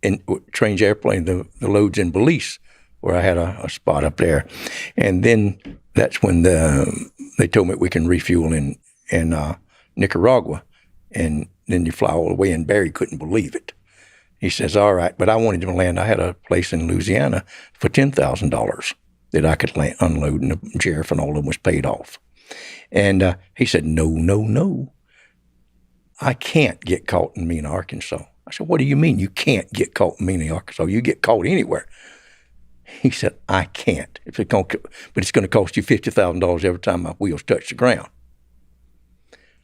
and change airplane the loads in Belize, where I had a spot up there, and then that's when they told me we can refuel in Nicaragua, and then you fly all the way. And Barry couldn't believe it. He says, "All right," but I wanted to land. I had a place in Louisiana for $10,000 that I could unload, and the sheriff and all of them was paid off. And he said, no, I can't get caught in Mena, Arkansas. I said, "What do you mean you can't get caught in Mena, Arkansas? You get caught anywhere." He said, "I can't. But it's going to cost you $50,000 every time my wheels touch the ground."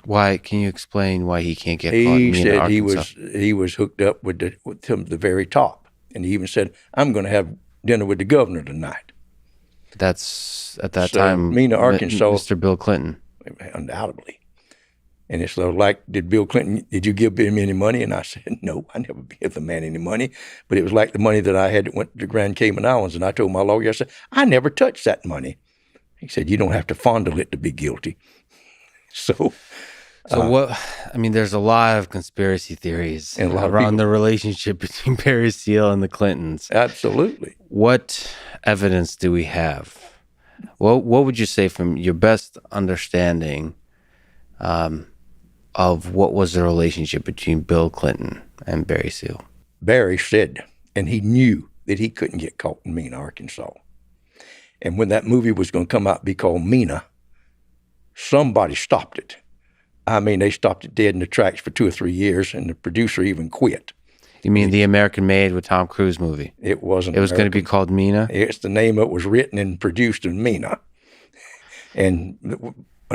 Why? Can you explain why he can't get caught in Mena, Arkansas? He said he was hooked up with the very top. And he even said, "I'm going to have dinner with the governor tonight." That's at that time, Mena, Arkansas, Mr. Bill Clinton. Undoubtedly. And it's like, did you give him any money? And I said, "No, I never gave the man any money." But it was like the money that I had that went to the Grand Cayman Islands. And I told my lawyer, I said, "I never touched that money." He said, "You don't have to fondle it to be guilty." So what? I mean, there's a lot of conspiracy theories and around the relationship between Barry Seal and the Clintons. Absolutely. What evidence do we have? What would you say, from your best understanding, of what was the relationship between Bill Clinton and Barry Seal? Barry said, and he knew that he couldn't get caught in Mena, Arkansas. And when that movie was going to come out, be called Mena, somebody stopped it. I mean, they stopped it dead in the tracks for 2 or 3 years, and the producer even quit. You mean the American Made with Tom Cruise movie? It wasn't. It was going to be called Mena? It's the name that was written and produced in Mena. And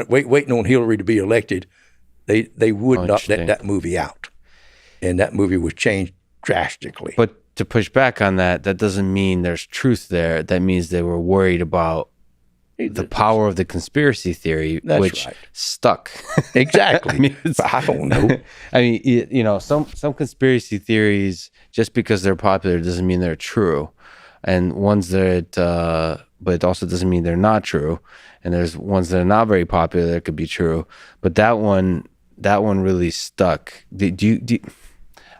waiting on Hillary to be elected, they would not let that movie out. And that movie was changed drastically. But to push back on that, that doesn't mean there's truth there. That means they were worried about the power of the conspiracy theory, which stuck. Exactly. I mean, I don't know. I mean, you know, some conspiracy theories, just because they're popular, doesn't mean they're true, and ones that, but it also doesn't mean they're not true. And there's ones that are not very popular that could be true, but that one really stuck. I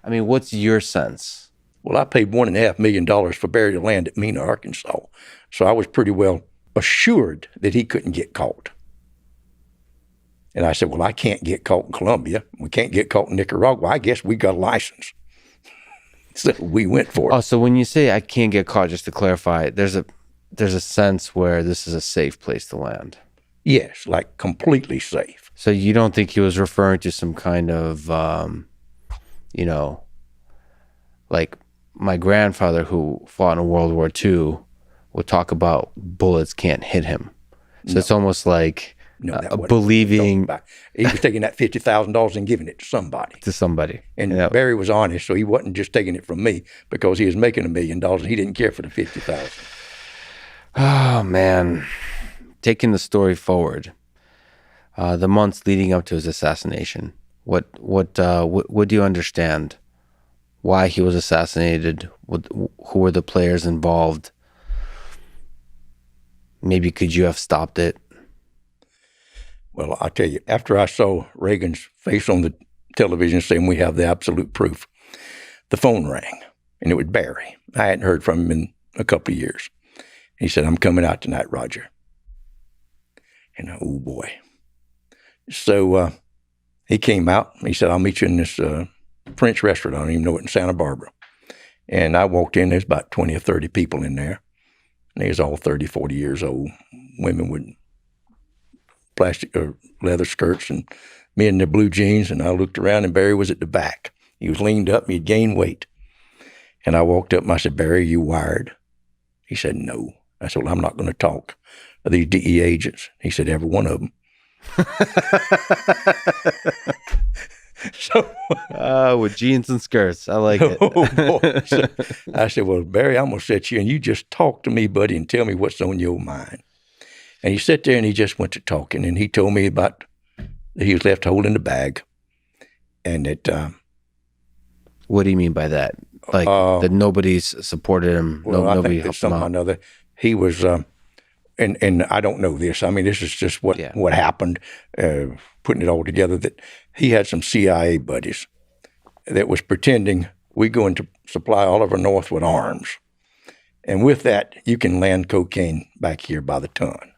mean, what's your sense? Well, I paid $1.5 million for Barry to land at Mena, Arkansas, so I was pretty well assured that he couldn't get caught. And I said, "Well, I can't get caught in Colombia. We can't get caught in Nicaragua. I guess we got a license." So we went for it. Oh, so when you say I can't get caught, just to clarify, there's a sense where this is a safe place to land. Yes, like completely safe. So you don't think he was referring to some kind of, like my grandfather who fought in World War II would talk about bullets can't hit him. So it's almost like believing he was taking that $50,000 and giving it to somebody. And Barry was honest, so he wasn't just taking it from me because he was making $1 million and he didn't care for the $50,000. Oh man, taking the story forward, the months leading up to his assassination. What do you understand? Why he was assassinated? Who were the players involved? Maybe could you have stopped it? Well, I'll tell you, after I saw Reagan's face on the television saying we have the absolute proof, the phone rang, and it was Barry. I hadn't heard from him in a couple of years. He said, "I'm coming out tonight, Roger." And oh boy. So he came out. He said, "I'll meet you in this French restaurant. I don't even know it, in Santa Barbara." And I walked in. There's about 20 or 30 people in there. And they was all 30, 40 years old. Women with plastic or leather skirts, and me in the blue jeans. And I looked around, and Barry was at the back. He was leaned up, and he'd gained weight. And I walked up, and I said, "Barry, you wired?" He said, "No." I said, "Well, I'm not going to talk to these DEA agents." He said, "Every one of them." So with jeans and skirts, I like it. Oh, boy. So I said, "Well, Barry, I'm going to sit you, and you just talk to me, buddy, and tell me what's on your mind." And he sat there, and he just went to talking, and he told me about that he was left holding the bag, and that. What do you mean by that? Like that nobody's supported him. Well, Nobody I think helped that him out. another. He was, and I don't know this. I mean, this is just what happened. Putting it all together, that he had some CIA buddies that was pretending we going to supply Oliver North with arms, and with that, you can land cocaine back here by the ton.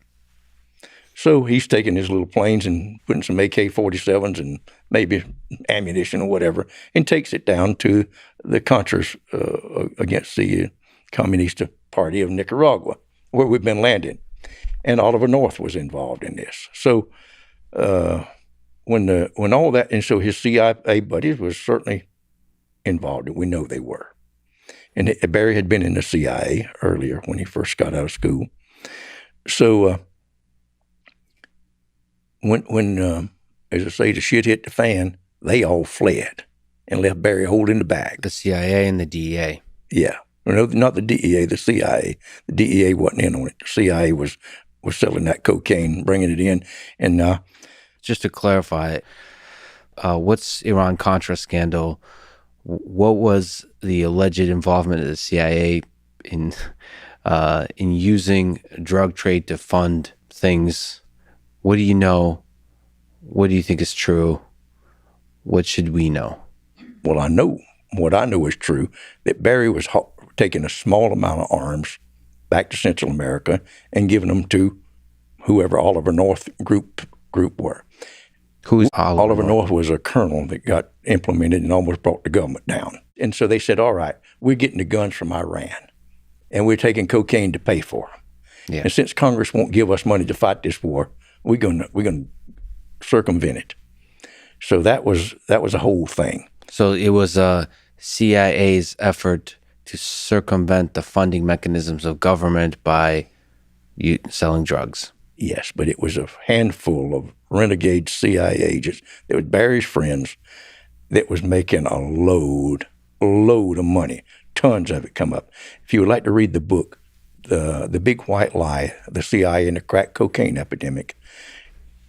So he's taking his little planes and putting some AK-47s and maybe ammunition or whatever, and takes it down to the Contras against the Communist Party of Nicaragua, where we've been landing. And Oliver North was involved in this. So when all that, and so his CIA buddies was certainly involved. We know they were. And Barry had been in the CIA earlier when he first got out of school. So when as I say, the shit hit the fan, they all fled and left Barry holding the bag. The CIA and the DEA. Yeah. No, not the DEA, the CIA. The DEA wasn't in on it. The CIA was selling that cocaine, bringing it in. And just to clarify, what's Iran-Contra scandal? What was the alleged involvement of the CIA in using drug trade to fund things? What do you know? What do you think is true? What should we know? Well, I know what I know is true, that Barry was taking a small amount of arms back to Central America and giving them to whoever Oliver North group were. Who's Oliver North was a colonel that got implemented and almost brought the government down. And so they said, all right, we're getting the guns from Iran, and we're taking cocaine to pay for them. Yeah. And since Congress won't give us money to fight this war, we're going to circumvent it. So that was a whole thing. So it was CIA's effort to circumvent the funding mechanisms of government by selling drugs. Yes, but it was a handful of renegade CIA agents that was Barry's friends that was making a load of money. Tons of it come up. If you would like to read the book, The Big White Lie, the CIA and the crack cocaine epidemic,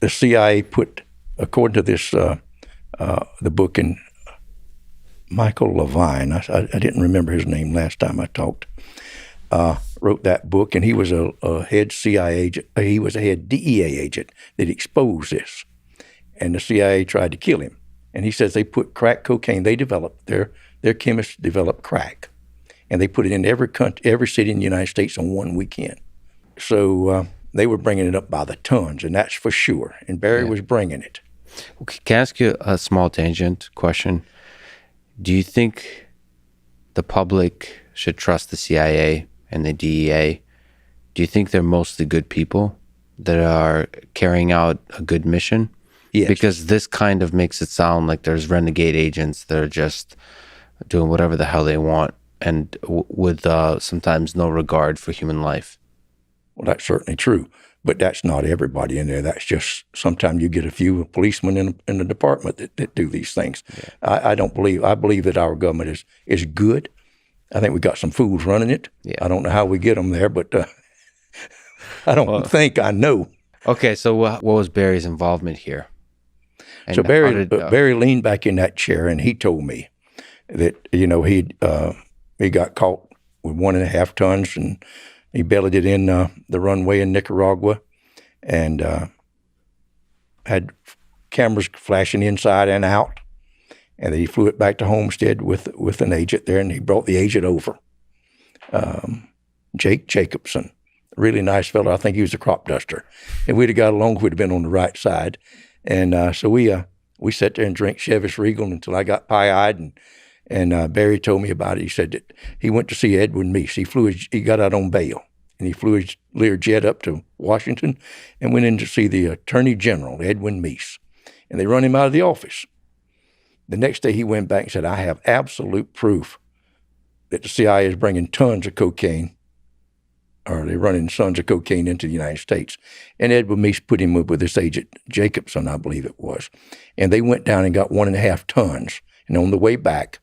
the CIA put, according to this, the book in Michael Levine, I didn't remember his name last time I talked, wrote that book, and he was a head CIA agent. He was a head DEA agent that exposed this, and the CIA tried to kill him. And he says they put crack cocaine. They developed their chemists developed crack, and they put it in every city in the United States on one weekend. So they were bringing it up by the tons, and that's for sure. And Barry was bringing it. Okay, can I ask you a small tangent question? Do you think the public should trust the CIA and the DEA? Do you think they're mostly good people that are carrying out a good mission? Yes. Because this kind of makes it sound like there's renegade agents that are just doing whatever the hell they want and with sometimes no regard for human life. Well, that's certainly true, but that's not everybody in there. That's just sometimes you get a few policemen in the department that do these things. Yeah. I believe that our government is good. I think we got some fools running it. Yeah. I don't know how we get them there, but I don't think I know. Okay, so what was Barry's involvement here? And so Barry leaned back in that chair, and he told me that he got caught with 1.5 tons, and he bellied it in the runway in Nicaragua, and had cameras flashing inside and out. And then he flew it back to Homestead with an agent there, and he brought the agent over, Jake Jacobson, a really nice fellow. I think he was a crop duster, and we'd have got along if we'd have been on the right side. And so we sat there and drank Chivas Regal until I got pie-eyed, and Barry told me about it. He said that he went to see Edwin Meese. He got out on bail, and he flew his Learjet up to Washington and went in to see the Attorney General, Edwin Meese, and they run him out of the office. The next day he went back and said, I have absolute proof that the CIA is bringing tons of cocaine, or they're running tons of cocaine into the United States. And Edwin Meese put him up with this agent, Jacobson, I believe it was. And they went down and got 1.5 tons. And on the way back,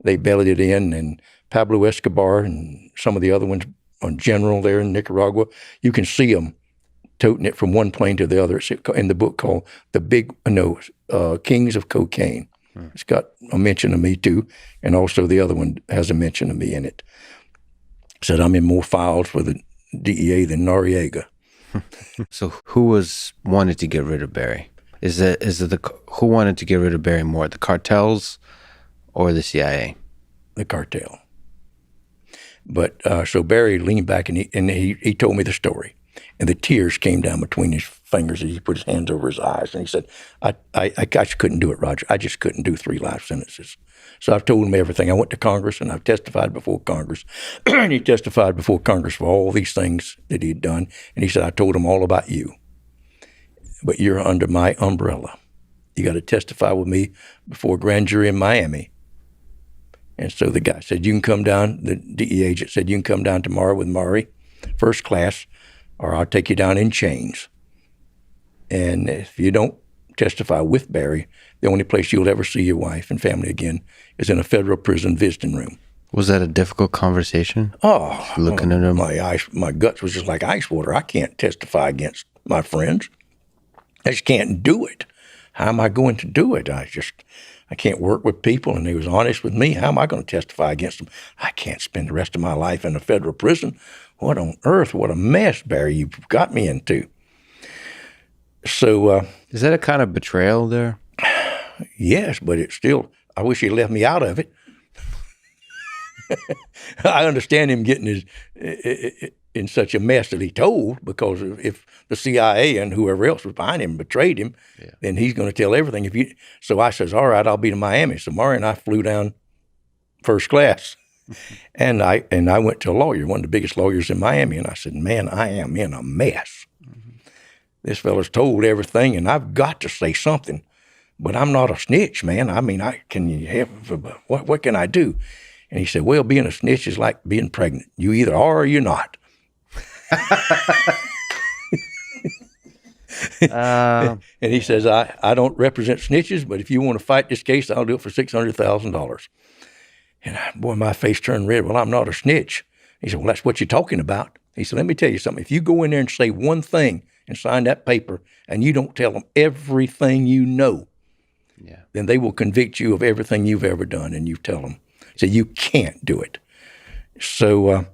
they bellied it in, and Pablo Escobar and some of the other ones on General there in Nicaragua, you can see them toting it from one plane to the other. It's in the book called Kings of Cocaine. It's got a mention of me too, and also the other one has a mention of me in it. Said I'm in more files for the DEA than Noriega. So who wanted to get rid of Barry? Is it who wanted to get rid of Barry more, the cartels or the CIA? The cartel. But so Barry leaned back and he told me the story, and the tears came down between his fingers as he put his hands over his eyes, and he said, I just couldn't do it, Roger. I just couldn't do 3 life sentences. So I've told him everything. I went to Congress, and I've testified before Congress. And he testified before Congress for all these things that he'd done. And he said, I told him all about you. But you're under my umbrella. You got to testify with me before a grand jury in Miami. And so the guy said, you can come down, the DEA agent said, you can come down tomorrow with Maury, first class, or I'll take you down in chains. And if you don't testify with Barry, the only place you'll ever see your wife and family again is in a federal prison visiting room. Was that a difficult conversation? Oh, looking at him, my guts was just like ice water. I can't testify against my friends. I just can't do it. How am I going to do it? I can't work with people, and they was honest with me. How am I going to testify against them? I can't spend the rest of my life in a federal prison. What on earth? What a mess, Barry, you've got me into. So, is that a kind of betrayal there? Yes, but it's still, I wish he left me out of it. I understand him getting in such a mess that he told, because if the CIA and whoever else was behind him betrayed him, then he's going to tell everything. So I says, all right, I'll be to Miami. So Maury and I flew down first class, and I went to a lawyer, one of the biggest lawyers in Miami, and I said, man, I am in a mess. This fella's told everything, and I've got to say something, but I'm not a snitch, man. I mean, what can I do? And he said, well, being a snitch is like being pregnant. You either are or you're not. And he says, I don't represent snitches, but if you want to fight this case, I'll do it for $600,000. And boy, my face turned red. Well, I'm not a snitch. He said, well, that's what you're talking about. He said, let me tell you something. If you go in there and say one thing and sign that paper, and you don't tell them everything you know, then they will convict you of everything you've ever done, and you tell them. So you can't do it. So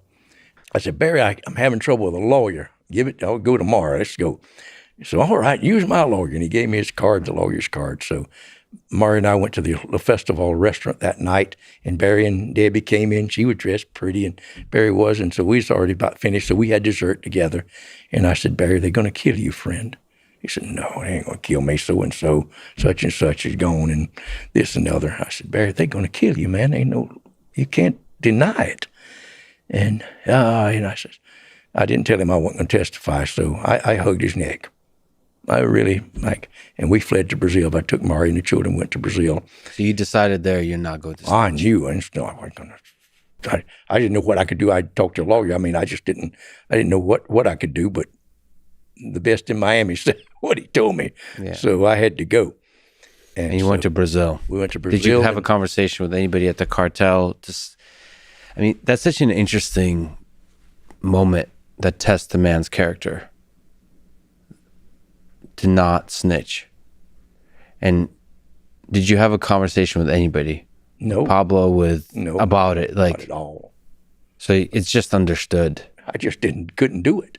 I said, Barry, I'm having trouble with a lawyer. I'll go tomorrow. Let's go. So, all right, use my lawyer. And he gave me his card, the lawyer's card. So Maury and I went to the Festival restaurant that night, and Barry and Debbie came in. She was dressed pretty, and Barry was, and so we was already about finished. So we had dessert together. And I said, Barry, they're going to kill you, friend. He said, no, they ain't going to kill me. So-and-so, such and such is gone, and this and the other. I said, Barry, they're going to kill you, man. You can't deny it. And I said, I didn't tell him I wasn't going to testify, so I hugged his neck. I really, and we fled to Brazil. I took Maury and the children, went to Brazil. So you decided there you're not going to. I knew. I wasn't going to. I didn't know what I could do. I talked to a lawyer. I mean, I didn't know what I could do, but the best in Miami said what he told me. Yeah. So I had to go. And you went to Brazil. We went to Brazil. Did you have a conversation with anybody at the cartel? That's such an interesting moment that tests a man's character. To not snitch. And did you have a conversation with anybody? No. Pablo about it? Not at all. So it's just understood. I just couldn't do it.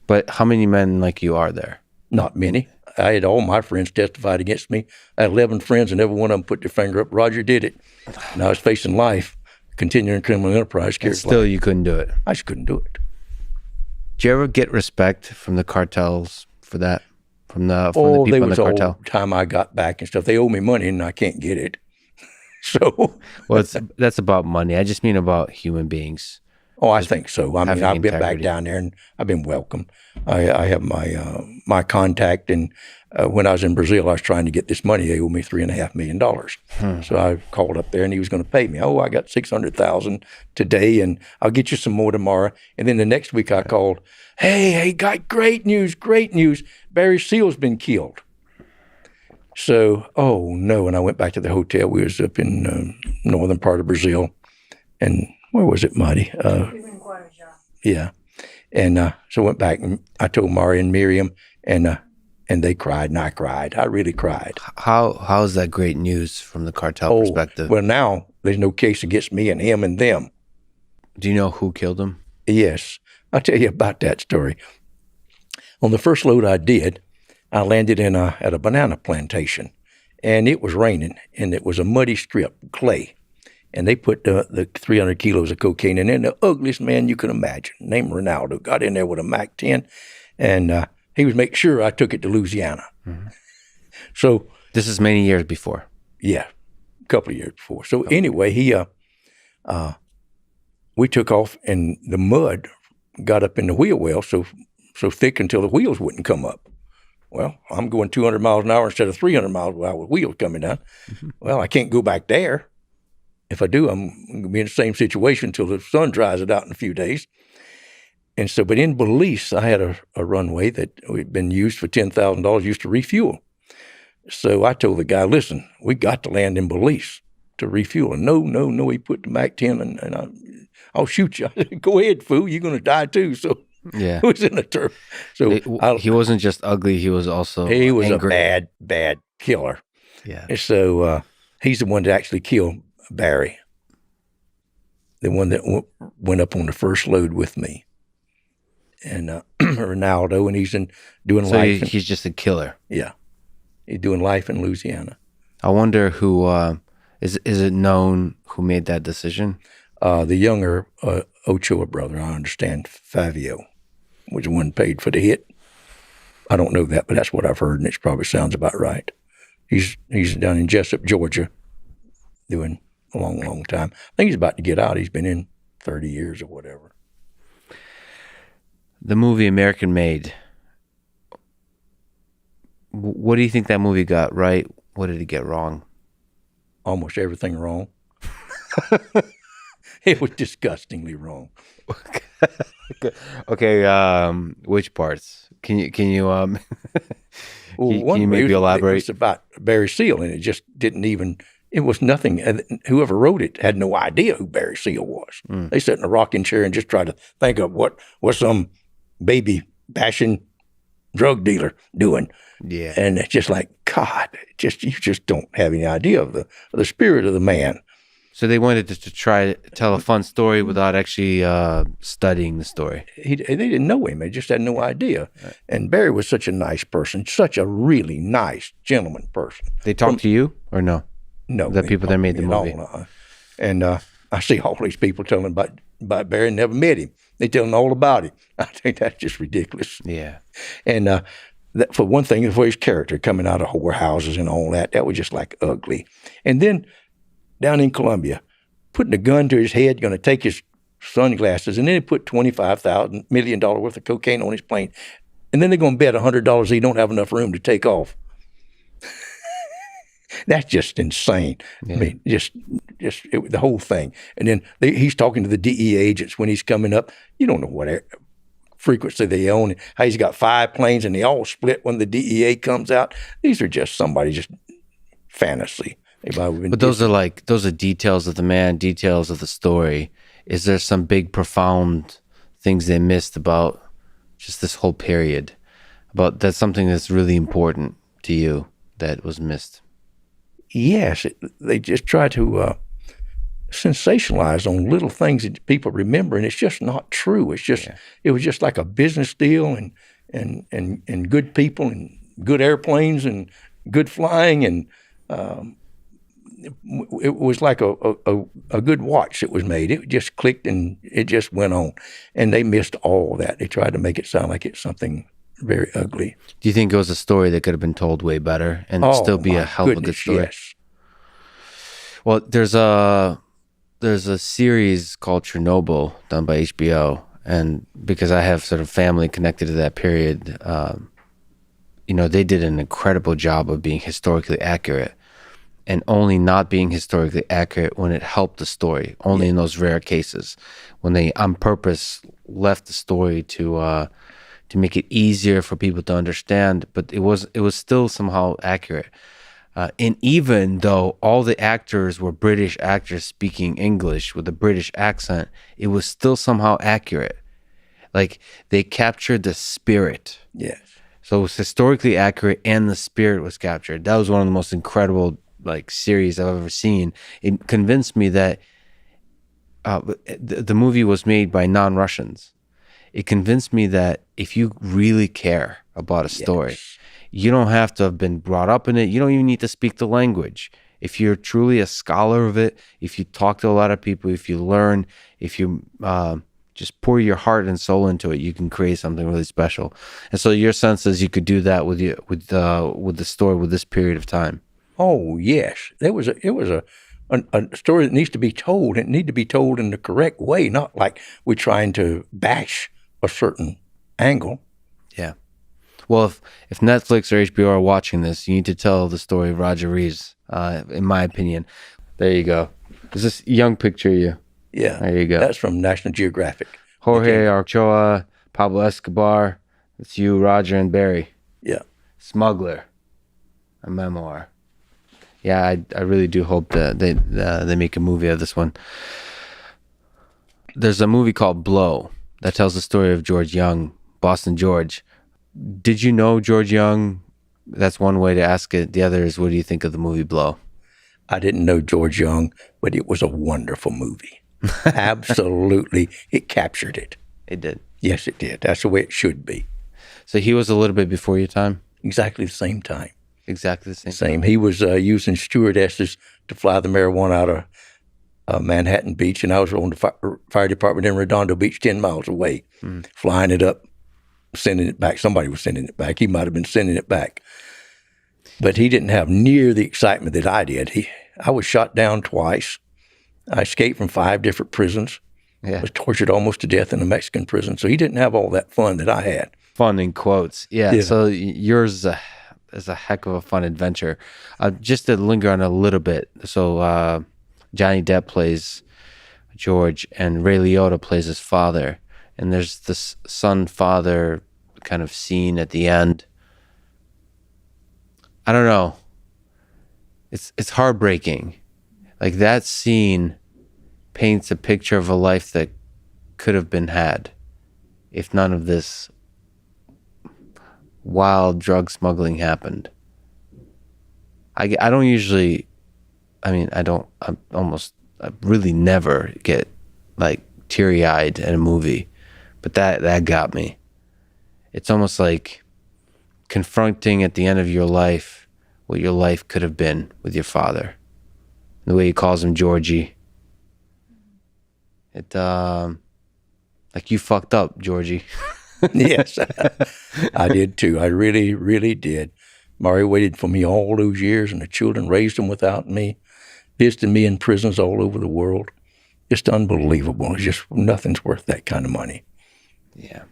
But how many men like you are there? Not many. I had all my friends testified against me. I had 11 friends, and every one of them put their finger up. Roger did it. And I was facing life, continuing criminal enterprise. And still you couldn't do it? I just couldn't do it. Did you ever get respect from the cartels for that? From the people in the cartel? Time I got back and stuff. They owe me money, and I can't get it. So. Well, that's about money. I just mean about human beings. Oh, I think so. I mean, having I've been back integrity. down there, and I've been welcome. I have my contact, and when I was in Brazil, I was trying to get this money. They owe me $3.5 million. So I called up there, and he was going to pay me. Oh, I got 600,000 today, and I'll get you some more tomorrow. And then the next week, I called. Hey, got great news! Great news! Barry Seal's been killed. So, oh no! And I went back to the hotel. We was up in northern part of Brazil, and where was it, Marty? Yeah. And so I went back and I told Mari and Miriam, and they cried, and I cried. I really cried. How is that great news from the cartel perspective? Well, now there's no case against me and him and them. Do you know who killed him? Yes. I'll tell you about that story. On the first load I did, I landed at a banana plantation, and it was raining, and it was a muddy strip, clay. And they put the 300 kilos of cocaine in there. And the ugliest man you can imagine, named Ronaldo, got in there with a MAC-10, and he was making sure I took it to Louisiana. Mm-hmm. So this is many years before. Yeah, a couple of years before. So anyway, we took off, and the mud got up in the wheel well so thick until the wheels wouldn't come up. Well, I'm going 200 miles an hour instead of 300 miles an hour with wheels coming down. Mm-hmm. Well, I can't go back there. If I do, I'm going to be in the same situation until the sun dries it out in a few days. And so, but in Belize, I had a runway that had been used for $10,000 used to refuel. So I told the guy, listen, we got to land in Belize to refuel. And no, he put the MAC-10 and I'll shoot you. I said, go ahead, fool, you're going to die too. So yeah, it was in the turf. So he wasn't just ugly, he was also angry. A bad killer. Yeah. And so he's the one that actually killed Barry, the one that went up on the first load with me, and Ronaldo, and he's doing life. So he's just a killer. Yeah, he's doing life in Louisiana. I wonder who is it known who made that decision? The younger Ochoa brother, I understand, Favio, was the one paid for the hit. I don't know that, but that's what I've heard, and it probably sounds about right. He's down in Jessup, Georgia, doing a long time. I think he's about to get out. He's been in 30 years or whatever. The movie American Made. What do you think that movie got right? What did it get wrong? Almost everything wrong. It was disgustingly wrong. Okay, which parts? Can you well, can you maybe elaborate? It was about Barry Seal, and it just didn't even. It was nothing. Whoever wrote it had no idea who Barry Seal was. Mm. They sat in a rocking chair and just tried to think of what was some baby bashing drug dealer doing. Yeah, and it's just like, God, you just don't have any idea of the spirit of the man. So they wanted to try to tell a fun story without actually studying the story. They didn't know him. They just had no idea. Right. And Barry was such a nice person, such a really nice gentleman person. They talked to you or no? No. The people that made the movie. And I see all these people telling about Barry, never met him. They telling all about him. I think that's just ridiculous. Yeah. And that, for one thing, for his character coming out of whorehouses and all that was just like ugly. And then down in Colombia, putting a gun to his head, going to take his sunglasses, and then he put $25 million worth of cocaine on his plane. And then they're going to bet $100 he don't have enough room to take off. That's just insane. Yeah. I mean, the whole thing. And then he's talking to the DEA agents when he's coming up. You don't know what frequency they own, how he's got 5 planes and they all split when the DEA comes out. These are just just fantasy. But those are details of the man, details of the story. Is there some big, profound things they missed about just this whole period? About that's something that's really important to you that was missed? Yes, they just try to sensationalize on little things that people remember, and it's just not true. It's just It was just like a business deal, and good people, and good airplanes, and good flying, and it was like a good watch that was made. It just clicked and it just went on, and they missed all that. They tried to make it sound like it's something very ugly. Do you think it was a story that could have been told way better and still be a hell of a good story? Yes. Well, there's a there's a series called Chernobyl done by HBO, and because I have sort of family connected to that period, they did an incredible job of being historically accurate, and only not being historically accurate when it helped the story. Only in those rare cases, when they on purpose left the story to make it easier for people to understand, but it was still somehow accurate. And even though all the actors were British actors speaking English with a British accent, it was still somehow accurate. Like they captured the spirit. Yes. So it was historically accurate and the spirit was captured. That was one of the most incredible series I've ever seen. It convinced me that the movie was made by non-Russians. It convinced me that if you really care about a story, Yes. you don't have to have been brought up in it. You don't even need to speak the language. If you're truly a scholar of it, if you talk to a lot of people, if you learn, if you just pour your heart and soul into it, you can create something really special. And so your sense is you could do that with the story with this period of time. Oh yes, it was a story that needs to be told. It needs to be told in the correct way, not like we're trying to bash a certain angle. Yeah. Well, if Netflix or HBO are watching this, you need to tell the story of Roger Reaves, in my opinion. There you go. There's this young picture of you. Yeah, There you go. That's from National Geographic. Jorge Ochoa, Pablo Escobar. It's you, Roger, and Barry. Yeah. Smuggler, a memoir. Yeah, I really do hope that they make a movie of this one. There's a movie called Blow that tells the story of George Young, Boston George. Did you know George Young? That's one way to ask it. The other is, what do you think of the movie Blow? I didn't know George Young, but it was a wonderful movie. Absolutely, it captured it. It did. Yes, it did. That's the way it should be. So he was a little bit before your time? Exactly the same time. Exactly the same. Same. He was using stewardesses to fly the marijuana out of Manhattan Beach, and I was on the fire department in Redondo Beach, 10 miles away, flying it up, sending it back. Somebody was sending it back. He might have been sending it back. But he didn't have near the excitement that I did. I was shot down twice. I escaped from 5 different prisons. Yeah. Was tortured almost to death in a Mexican prison. So he didn't have all that fun that I had. Fun in quotes. Yeah. So yours is a heck of a fun adventure. Just to linger on a little bit. So Johnny Depp plays George, and Ray Liotta plays his father. And there's this son-father kind of scene at the end. I don't know. It's heartbreaking. Like that scene paints a picture of a life that could have been had if none of this wild drug smuggling happened. I don't usually, I really never get teary-eyed in a movie, but that got me. It's almost like confronting at the end of your life what your life could have been with your father. The way he calls him Georgie. It, you fucked up, Georgie. Yes, I did too. I really, really did. Mari waited for me all those years, and the children raised them without me, visited me in prisons all over the world. Just unbelievable. It's just nothing's worth that kind of money. Yeah.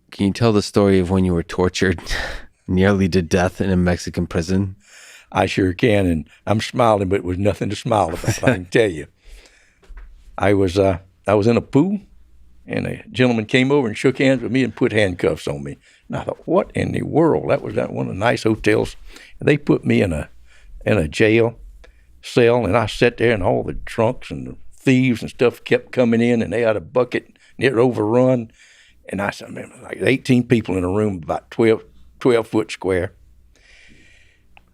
Can you tell the story of when you were tortured nearly to death in a Mexican prison? I sure can, and I'm smiling, but it was nothing to smile about, I can tell you. I was in a pool, and a gentleman came over and shook hands with me and put handcuffs on me. And I thought, what in the world? That was at one of the nice hotels. And they put me in a jail cell, and I sat there, and all the drunks and the thieves and stuff kept coming in, and they had a bucket, and it overrun. And I said, man, like 18 people in a room, about 12 foot square.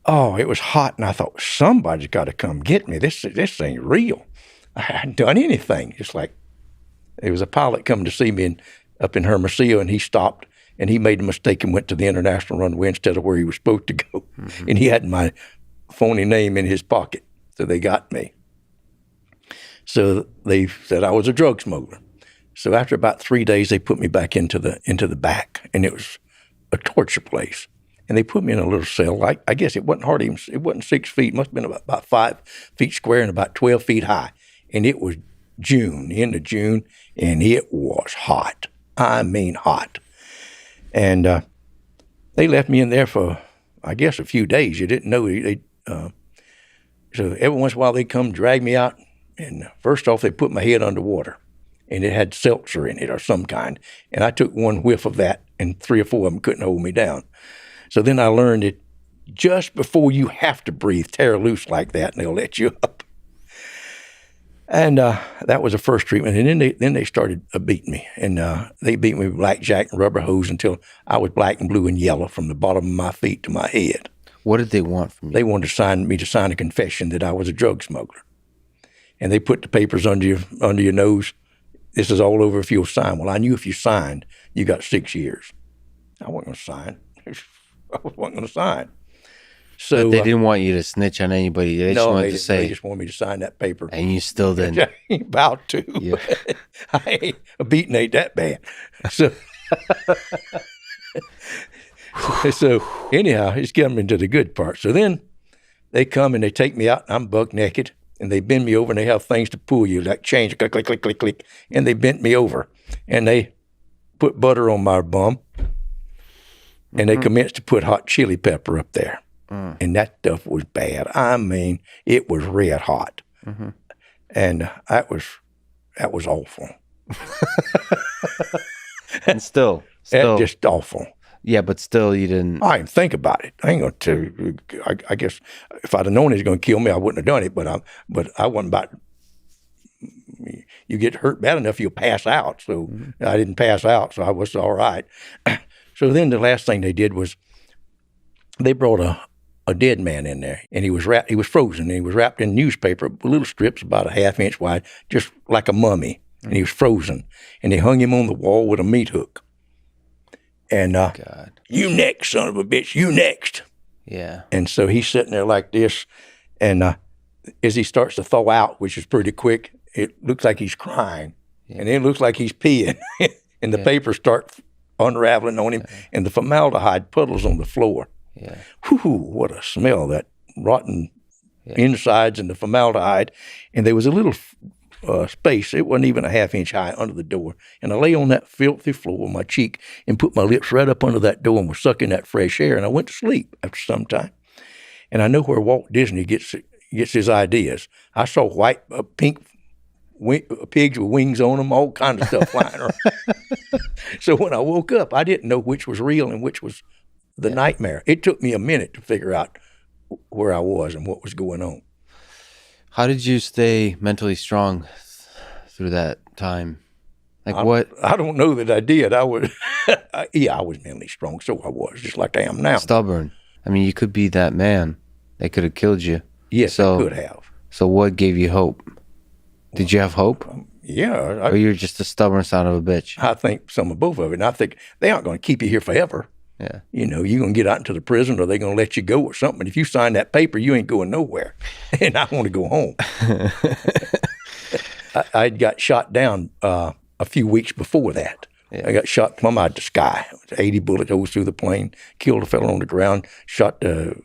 Oh, it was hot, and I thought, somebody's got to come get me. This ain't real. I hadn't done anything. Just like there was a pilot coming to see me up in Hermosillo, and he stopped, and he made a mistake and went to the international runway instead of where he was supposed to go. Mm-hmm. And he had my phony name in his pocket, so they got me. So they said I was a drug smuggler. So after about 3 days, they put me back into the back, and it was a torture place. And they put me in a little cell. I guess it wasn't 6 feet. It must have been about 5 feet square and about 12 feet high. And it was June, the end of June, and it was hot. I mean hot. And they left me in there for, I guess, a few days. You didn't know. So every once in a while they'd come drag me out. And first off, they put my head underwater. And it had seltzer in it or some kind. And I took one whiff of that, and 3 or 4 of them couldn't hold me down. So then I learned it just before you have to breathe, tear loose like that, and they'll let you up. And that was the first treatment. And then they started beating me. And they beat me with blackjack and rubber hose until I was black and blue and yellow from the bottom of my feet to my head. What did they want from you? They wanted me to sign a confession that I was a drug smuggler. And they put the papers under your nose. This is all over if you'll sign. Well, I knew if you signed, you got 6 years. I wasn't going to sign. I wasn't going to sign. So but they didn't want you to snitch on anybody. They just wanted to say. They just wanted me to sign that paper. And you still didn't. I ain't about to. Yeah. A beating ain't that bad. So, so anyhow, it's getting into the good part. So then they come and they take me out, and I'm buck naked, and they bend me over, and they have things to pull you, like change, click, click, click, click, click, and they bent me over, and they put butter on my bum, and they commenced to put hot chili pepper up there. And that stuff was bad. I mean, it was red hot. And that was awful. And still. That's just awful. Yeah, but still you didn't. I didn't think about it. I ain't going to. I guess if I'd have known he was going to kill me, I wouldn't have done it. But I wasn't about. You get hurt bad enough, you'll pass out. So I didn't pass out, so I was all right. So then the last thing they did was they brought a dead man in there, and he was frozen, and he was wrapped in newspaper, little strips about a ½ inch wide, just like a mummy, and he was frozen, and they hung him on the wall with a meat hook. And God. You next, son of a bitch, you next. Yeah. And so he's sitting there like this, and as he starts to thaw out, which is pretty quick, it looks like he's crying, and then it looks like he's peeing, and the paper starts unraveling on him, and the formaldehyde puddles on the floor. Yeah. Whew, what a smell, that rotten insides and the formaldehyde. And there was a little space, it wasn't even a ½ inch high, under the door. And I lay on that filthy floor with my cheek and put my lips right up under that door and was sucking that fresh air. And I went to sleep after some time. And I know where Walt Disney gets his ideas. I saw pink pigs with wings on them, all kinds of stuff flying around. So when I woke up, I didn't know which was real and which was the nightmare. It took me a minute to figure out where I was and what was going on. How did you stay mentally strong through that time? What? I don't know that I did. I was, I was mentally strong, so I was, just like I am now. Stubborn. I mean, you could be that man. They could have killed you. Yes, I could have. So what gave you hope? Did you have hope? Yeah. Or you're just a stubborn son of a bitch? I think some of both of it. And I think they aren't going to keep you here forever. Yeah. You know, you're going to get out into the prison or they're going to let you go or something. But if you sign that paper, you ain't going nowhere. And I want to go home. I got shot down a few weeks before that. Yeah. I got shot plumb out of the sky. 80 bullet holes through the plane, killed a fellow on the ground, shot the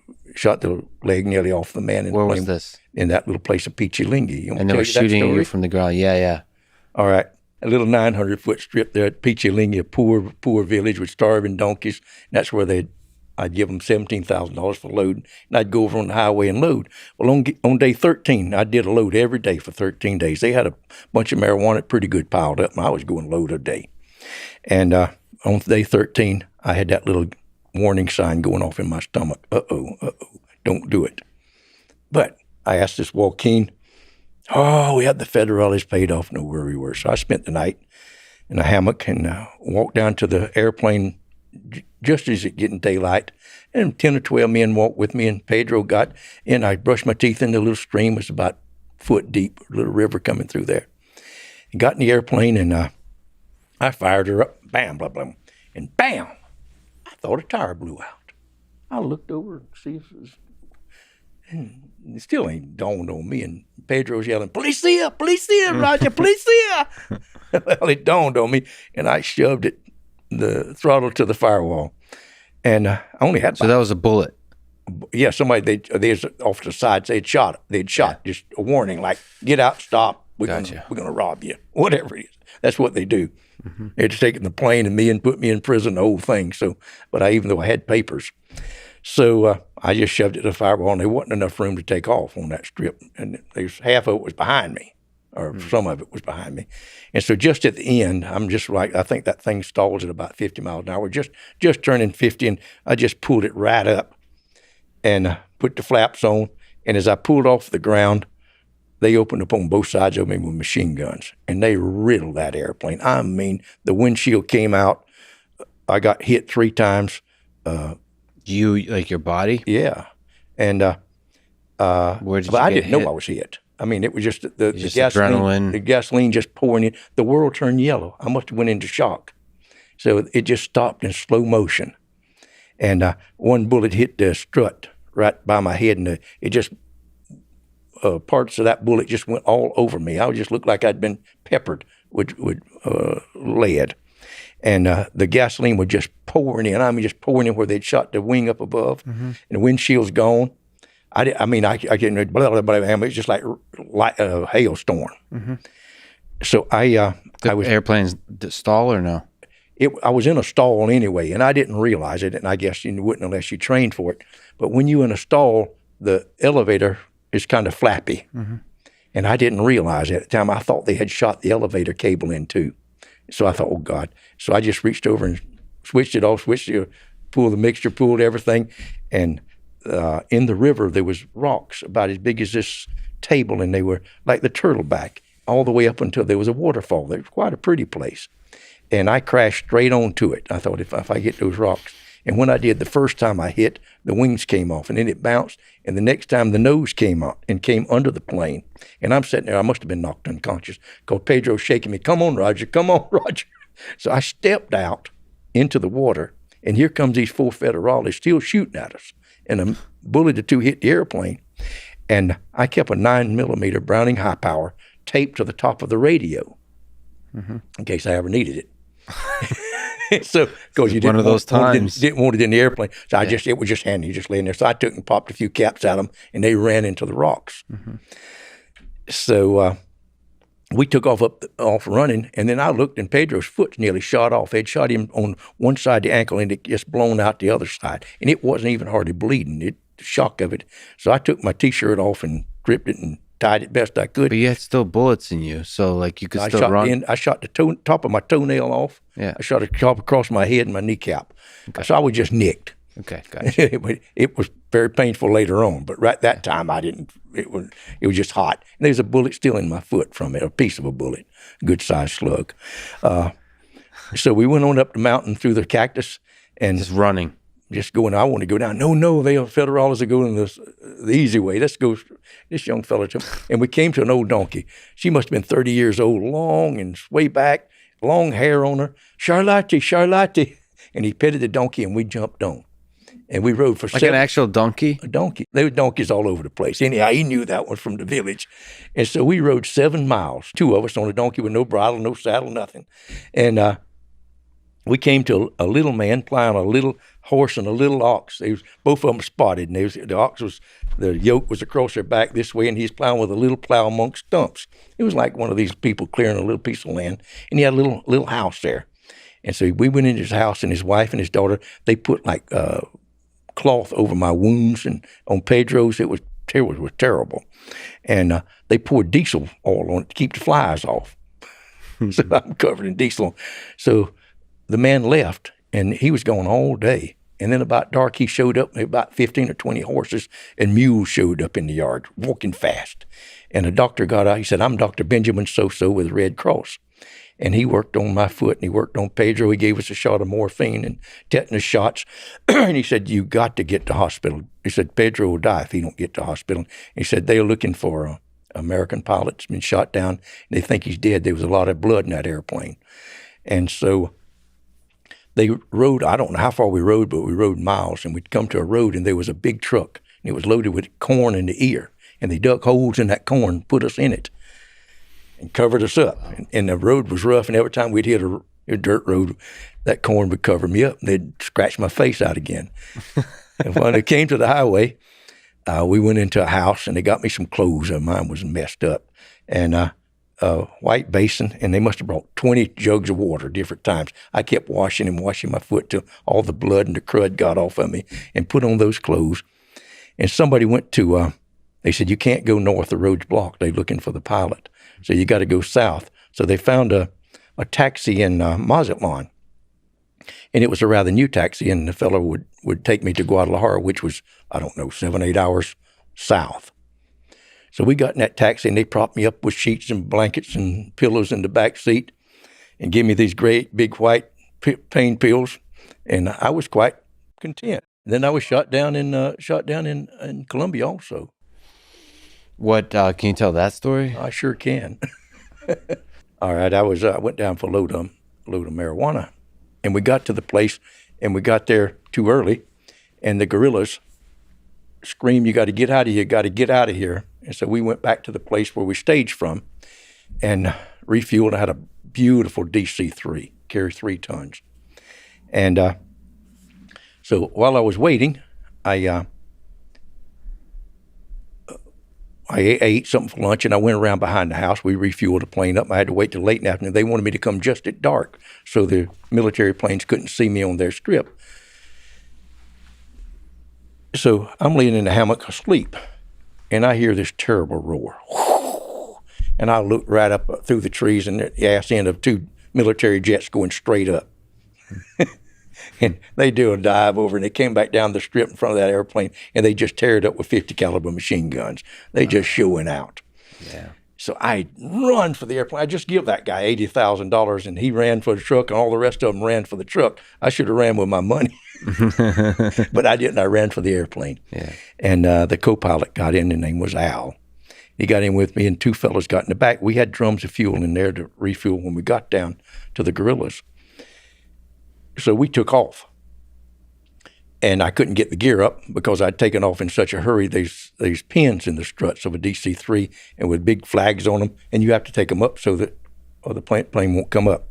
leg nearly off the man in Where the plane. was this? In that little place of Pichilingui. And they were shooting you from the ground. Yeah. All right. A little 900-foot strip there at Pichilingui, a poor village with starving donkeys. And that's where I'd give them $17,000 for loading, and I'd go over on the highway and load. Well, on day 13, I did a load every day for 13 days. They had a bunch of marijuana pretty good piled up, and I was going load a day. And on day 13, I had that little warning sign going off in my stomach. Uh-oh, don't do it. But I asked this Joaquin, we had the federales paid off, know where we were. So I spent the night in a hammock and walked down to the airplane just as it getting daylight. And 10 or 12 men walked with me, and Pedro got in. I brushed my teeth in the little stream. It was about a foot deep, a little river coming through there. And got in the airplane, and I fired her up. Bam, blah, blah. And bam, I thought a tire blew out. I looked over and see if it was... And it still ain't dawned on me. And Pedro's yelling, "Policia, policia, Roger, policia!" Well, it dawned on me, and I shoved the throttle to the firewall. And I only had So that was a bullet. yeah, somebody they was off to the side. They'd shot just a warning, like get out, stop. We're gonna rob you, whatever it is. That's what they do. They had taken the plane and put me in prison, the whole thing. So, but even though I had papers, so I just shoved it in the fireball, and there wasn't enough room to take off on that strip, and half of it was behind me, or some of it was behind me, and so just at the end, I'm just like, I think that thing stalls at about 50 miles an hour, just turning 50, and I just pulled it right up and put the flaps on, and as I pulled off the ground, they opened up on both sides of me with machine guns, and they riddled that airplane. I mean, the windshield came out. I got hit 3 times. You, like your body? Yeah. And where did you I get didn't hit? know I was hit. I mean, it was just the gasoline. Adrenaline. The gasoline just pouring in. The world turned yellow. I must have went into shock. So it just stopped in slow motion. And one bullet hit the strut right by my head, and it just parts of that bullet just went all over me. I just looked like I'd been peppered with lead. And the gasoline was just pouring in. I mean, just pouring in where they'd shot the wing up above, and the windshield's gone. I can't, blah, blah, blah, it's just like a hailstorm. So I was... Airplanes stall or no? I was in a stall anyway, and I didn't realize it, and I guess you wouldn't unless you trained for it. But when you're in a stall, the elevator is kind of flappy. And I didn't realize it at the time. I thought they had shot the elevator cable in too. So I thought, oh God. So I just reached over and switched it off, pulled the mixture, pulled everything. And in the river, there was rocks about as big as this table, and they were like the turtle back all the way up until there was a waterfall. It was quite a pretty place. And I crashed straight onto it. I thought, if I get those rocks. And when I did, the first time I hit, the wings came off, and then it bounced. And the next time, the nose came out and came under the plane. And I'm sitting there. I must have been knocked unconscious because Pedro's shaking me. Come on, Roger. Come on, Roger. So I stepped out into the water, and here comes these 4 federales still shooting at us. And a bullet or 2 hit the airplane. And I kept a 9mm Browning high power taped to the top of the radio in case I ever needed it. So, because you didn't one of those times didn't want it in the airplane, so it was just handy, just laying there. So I took and popped a few caps at them, and they ran into the rocks. So we took off running, and then I looked, and Pedro's foot nearly shot off. They'd shot him on one side of the ankle, and it just blown out the other side, and it wasn't even hardly bleeding. The shock of it. So I took my T-shirt off and stripped it and tied it best I could. But you had still bullets in you, so like you could still run. I shot the top of my toenail off. Yeah. I shot a top across my head and my kneecap. Okay. So I was just nicked. Okay, gotcha. It was very painful later on, but right that time I didn't. It was just hot. And there's a bullet still in my foot from it, a piece of a bullet, good sized slug. So we went on up the mountain through the cactus and just running. Just going, I want to go down. No, they federales are going the easy way. Let's go. This young fella, and we came to an old donkey. She must have been 30 years old, long and way back, long hair on her. Charlotte. And he petted the donkey, and we jumped on. And we rode for an actual donkey? A donkey. There were donkeys all over the place. Anyhow, he knew that one from the village. And so we rode 7 miles, 2 of us on a donkey with no bridle, no saddle, nothing. And we came to a little man plowing a little horse and a little ox. Both of them spotted, and the yoke was across their back this way, and he's plowing with a little plow amongst stumps. It was like one of these people clearing a little piece of land, and he had a little house there. And so we went into his house, and his wife and his daughter, they put like cloth over my wounds, and on Pedro's, it was terrible. And they poured diesel oil on it to keep the flies off. So I'm covered in diesel. So the man left, and he was gone all day. And then about dark, he showed up, about 15 or 20 horses and mules showed up in the yard, walking fast. And a doctor got out. He said, I'm Dr. Benjamin So-So with Red Cross. And he worked on my foot, and he worked on Pedro. He gave us a shot of morphine and tetanus shots. And he said, you got to get to hospital. He said, Pedro will die if he don't get to hospital. He said, they're looking for an American pilot that's been shot down. They think he's dead. There was a lot of blood in that airplane. And so they rode, I don't know how far we rode, but we rode miles, and we'd come to a road, and there was a big truck, and it was loaded with corn in the ear, and they dug holes in that corn, put us in it, and covered us up. And the road was rough, and every time we'd hit a dirt road. That corn would cover me up, and they'd scratch my face out again. And when it came to the highway, we went into a house, and they got me some clothes. Mine was messed up. And a white basin, and they must have brought 20 jugs of water different times. I kept washing and washing my foot till all the blood and the crud got off of me, and put on those clothes. And somebody went to, they said, you can't go north, the road's blocked. They're looking for the pilot. So you got to go south. So they found a taxi in Mazatlan. And it was a rather new taxi, and the fellow would take me to Guadalajara, which was, 7, 8 hours south. So we got in that taxi, and they propped me up with sheets and blankets and pillows in the back seat and gave me these great big white pain pills, and I was quite content. Then I was shot down in Colombia also. What can you tell that story? I sure can. All right, I went down for a load of marijuana, and we got to the place, and we got there too early, and the guerrillas screamed, "You got to get out of here! You got to get out of here!" And so we went back to the place where we staged from, and refueled. I had a beautiful DC-3, carry 3 tons, and so while I was waiting, I ate something for lunch, and I went around behind the house. We refueled the plane up. I had to wait till late in the afternoon. They wanted me to come just at dark so the military planes couldn't see me on their strip. So I'm laying in the hammock asleep, and I hear this terrible roar. And I look right up through the trees, and the ass end of 2 military jets going straight up. And they do a dive over, and they came back down the strip in front of that airplane, and they just tear it up with 50 caliber machine guns. They just showing out. Yeah. So I run for the airplane. I just give that guy $80,000, and he ran for the truck, and all the rest of them ran for the truck. I should have ran with my money, but I didn't. I ran for the airplane. Yeah. And the co-pilot got in. His name was Al. He got in with me, and 2 fellows got in the back. We had drums of fuel in there to refuel when we got down to the guerrillas. So we took off, and I couldn't get the gear up because I'd taken off in such a hurry. There's pins in the struts of a DC-3 and with big flags on them, and you have to take them up so that or the plane won't come up.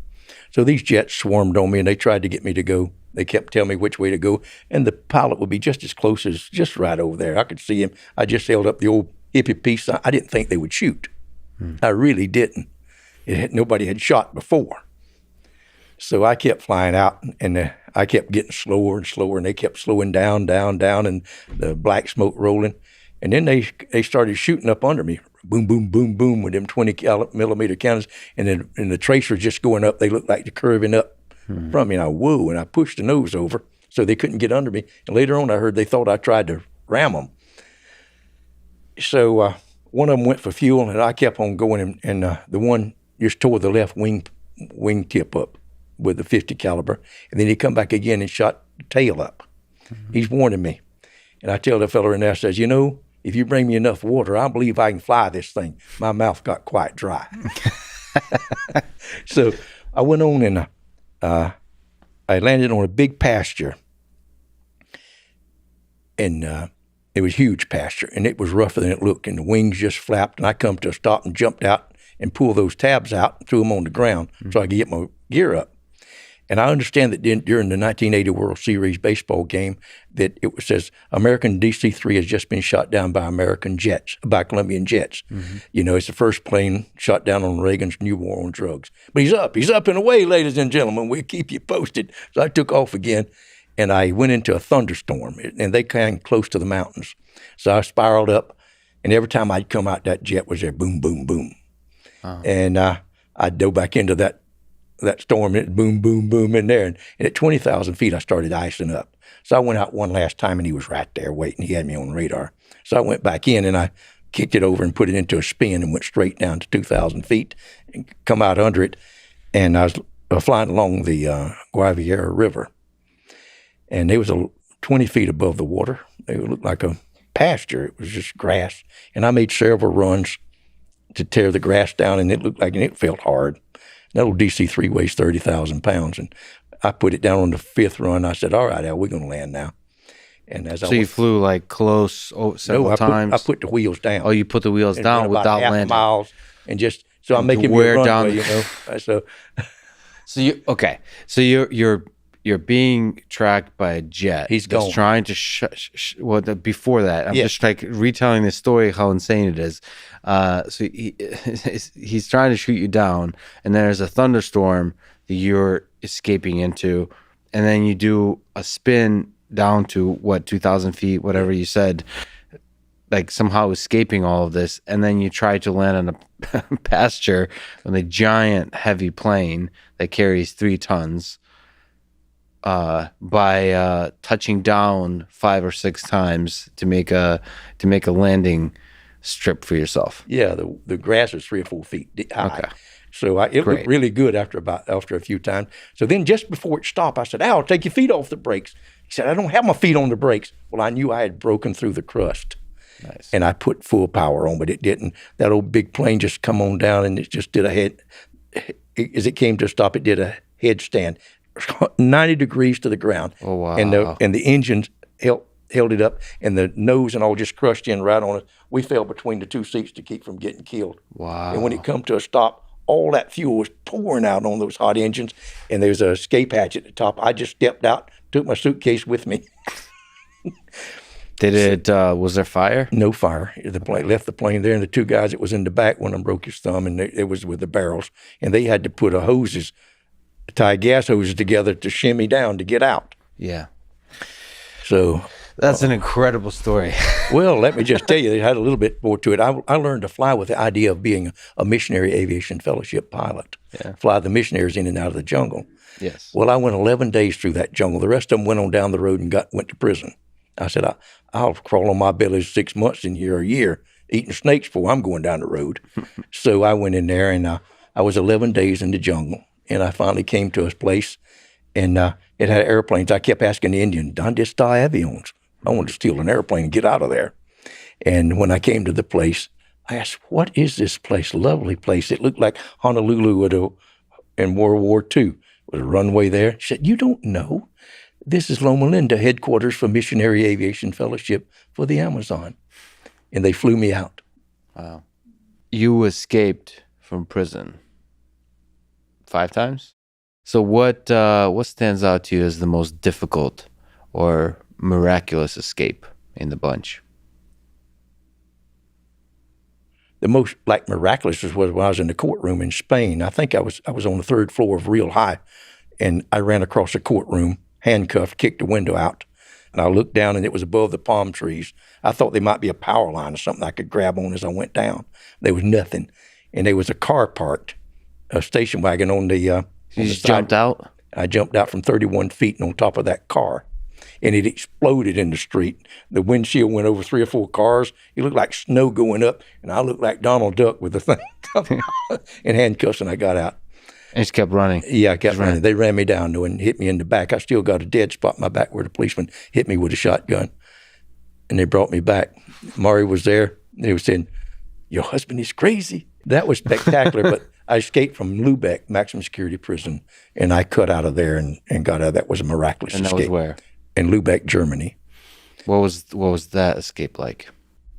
So these jets swarmed on me, and they tried to get me to go. They kept telling me which way to go, and the pilot would be just as close as just right over there. I could see him. I just held up the old hippie peace sign. I didn't think they would shoot. I really didn't. Nobody had shot before. So I kept flying out, and I kept getting slower and slower, and they kept slowing down, and the black smoke rolling. And then they started shooting up under me, boom, boom, boom, boom, with them 20 millimeter cannons, and the tracers just going up. They looked like they're curving up from me, and whoa, and I pushed the nose over so they couldn't get under me. And later on, I heard they thought I tried to ram them. So one of them went for fuel, and I kept on going, and the one just tore the left wing tip up with the 50 caliber, and then he come back again and shot the tail up. He's warning me. And I tell the fella in there, I says, if you bring me enough water, I believe I can fly this thing. My mouth got quite dry. So I went on, and I landed on a big pasture, and it was huge pasture, and it was rougher than it looked, and the wings just flapped, and I come to a stop and jumped out and pulled those tabs out and threw them on the ground so I could get my gear up. And I understand that during the 1980 World Series baseball game that it says American DC-3 has just been shot down by Colombian jets. It's the first plane shot down on Reagan's new war on drugs. But he's up and away, ladies and gentlemen. We'll keep you posted. So I took off again, and I went into a thunderstorm, and they came close to the mountains. So I spiraled up, and every time I'd come out, that jet was there, boom, boom, boom. Oh. And I dove back into that storm, and it boom, boom, boom in there. And at 20,000 feet, I started icing up. So I went out one last time, and he was right there waiting. He had me on radar. So I went back in, and I kicked it over and put it into a spin and went straight down to 2,000 feet and come out under it. And I was flying along the Guaviare River. And it was 20 feet above the water. It looked like a pasture. It was just grass. And I made several runs to tear the grass down, and it looked like, and it felt hard. That old DC-3 weighs 30,000 pounds, and I put it down on the 5th run. I said, all right, Al, we're going to land now. And you flew like close several times? I put the wheels down. Oh, you put the wheels down without landing? Miles, and just, so I'm making me a runway, So you're being tracked by a jet. He's that's gone. trying to before that, I'm just like retelling this story how insane it is. So he's trying to shoot you down, and then there's a thunderstorm that you're escaping into, and then you do a spin down to 2,000 feet, whatever you said, like somehow escaping all of this, and then you try to land on a pasture on a giant heavy plane that carries 3 tons by touching down 5 or 6 times to make a landing strip for yourself. Yeah, the grass is 3 or 4 feet high. Okay. So it looked really good after a few times. So then just before it stopped, I said, Al, take your feet off the brakes. He said, I don't have my feet on the brakes. Well, I knew I had broken through the crust. Nice. And I put full power on, but it didn't. That old big plane just come on down, and it just did a head. As it came to a stop, it did a headstand, 90 degrees to the ground. Oh, wow. And the engine held it up, and the nose and all just crushed in right on us. We fell between the 2 seats to keep from getting killed. Wow. And when it come to a stop, all that fuel was pouring out on those hot engines, and there was a escape hatch at the top. I just stepped out, took my suitcase with me. Was there fire? No fire. The plane left the plane there, and the 2 guys that was in the back, one of them broke his thumb, and it was with the barrels, and they had to put tie gas hoses together to shimmy down to get out. Yeah. So that's an incredible story. Well, let me just tell you, it had a little bit more to it. I learned to fly with the idea of being a missionary aviation fellowship pilot. Yeah. Fly the missionaries in and out of the jungle. Yes. Well, I went 11 days through that jungle. The rest of them went on down the road and went to prison. I said, I'll crawl on my belly 6 months in here, a year, eating snakes before I'm going down the road. So I went in there, and I was 11 days in the jungle, and I finally came to a place, and it had airplanes. I kept asking the Indian, ¿Dónde está aviones? I wanted to steal an airplane and get out of there. And when I came to the place, I asked, what is this place? Lovely place. It looked like Honolulu in World War II. With a runway there. She said, you don't know. This is Loma Linda, headquarters for Missionary Aviation Fellowship for the Amazon. And they flew me out. Wow. You escaped from prison 5 times? So what stands out to you as the most difficult or miraculous escape in the bunch? The most miraculous was when I was in the courtroom in Spain. I think I was on the 3rd floor of Real High, and I ran across the courtroom, handcuffed, kicked the window out, and I looked down, and it was above the palm trees. I thought there might be a power line or something I could grab on as I went down. There was nothing, and there was a car parked, a station wagon on the. You just jumped out? I jumped out from 31 feet and on top of that car. And it exploded in the street. The windshield went over 3 or 4 cars. It looked like snow going up, and I looked like Donald Duck with the thing in handcuffs, and I got out. And just kept running. Yeah, I kept running. They ran me down, though, and hit me in the back. I still got a dead spot in my back where the policeman hit me with a shotgun, and they brought me back. Maury was there. They were saying, your husband is crazy. That was spectacular, but I escaped from Lubeck, maximum security prison, and I cut out of there and got out. That was a miraculous escape. And that was where? In Lubeck, Germany. What was that escape like?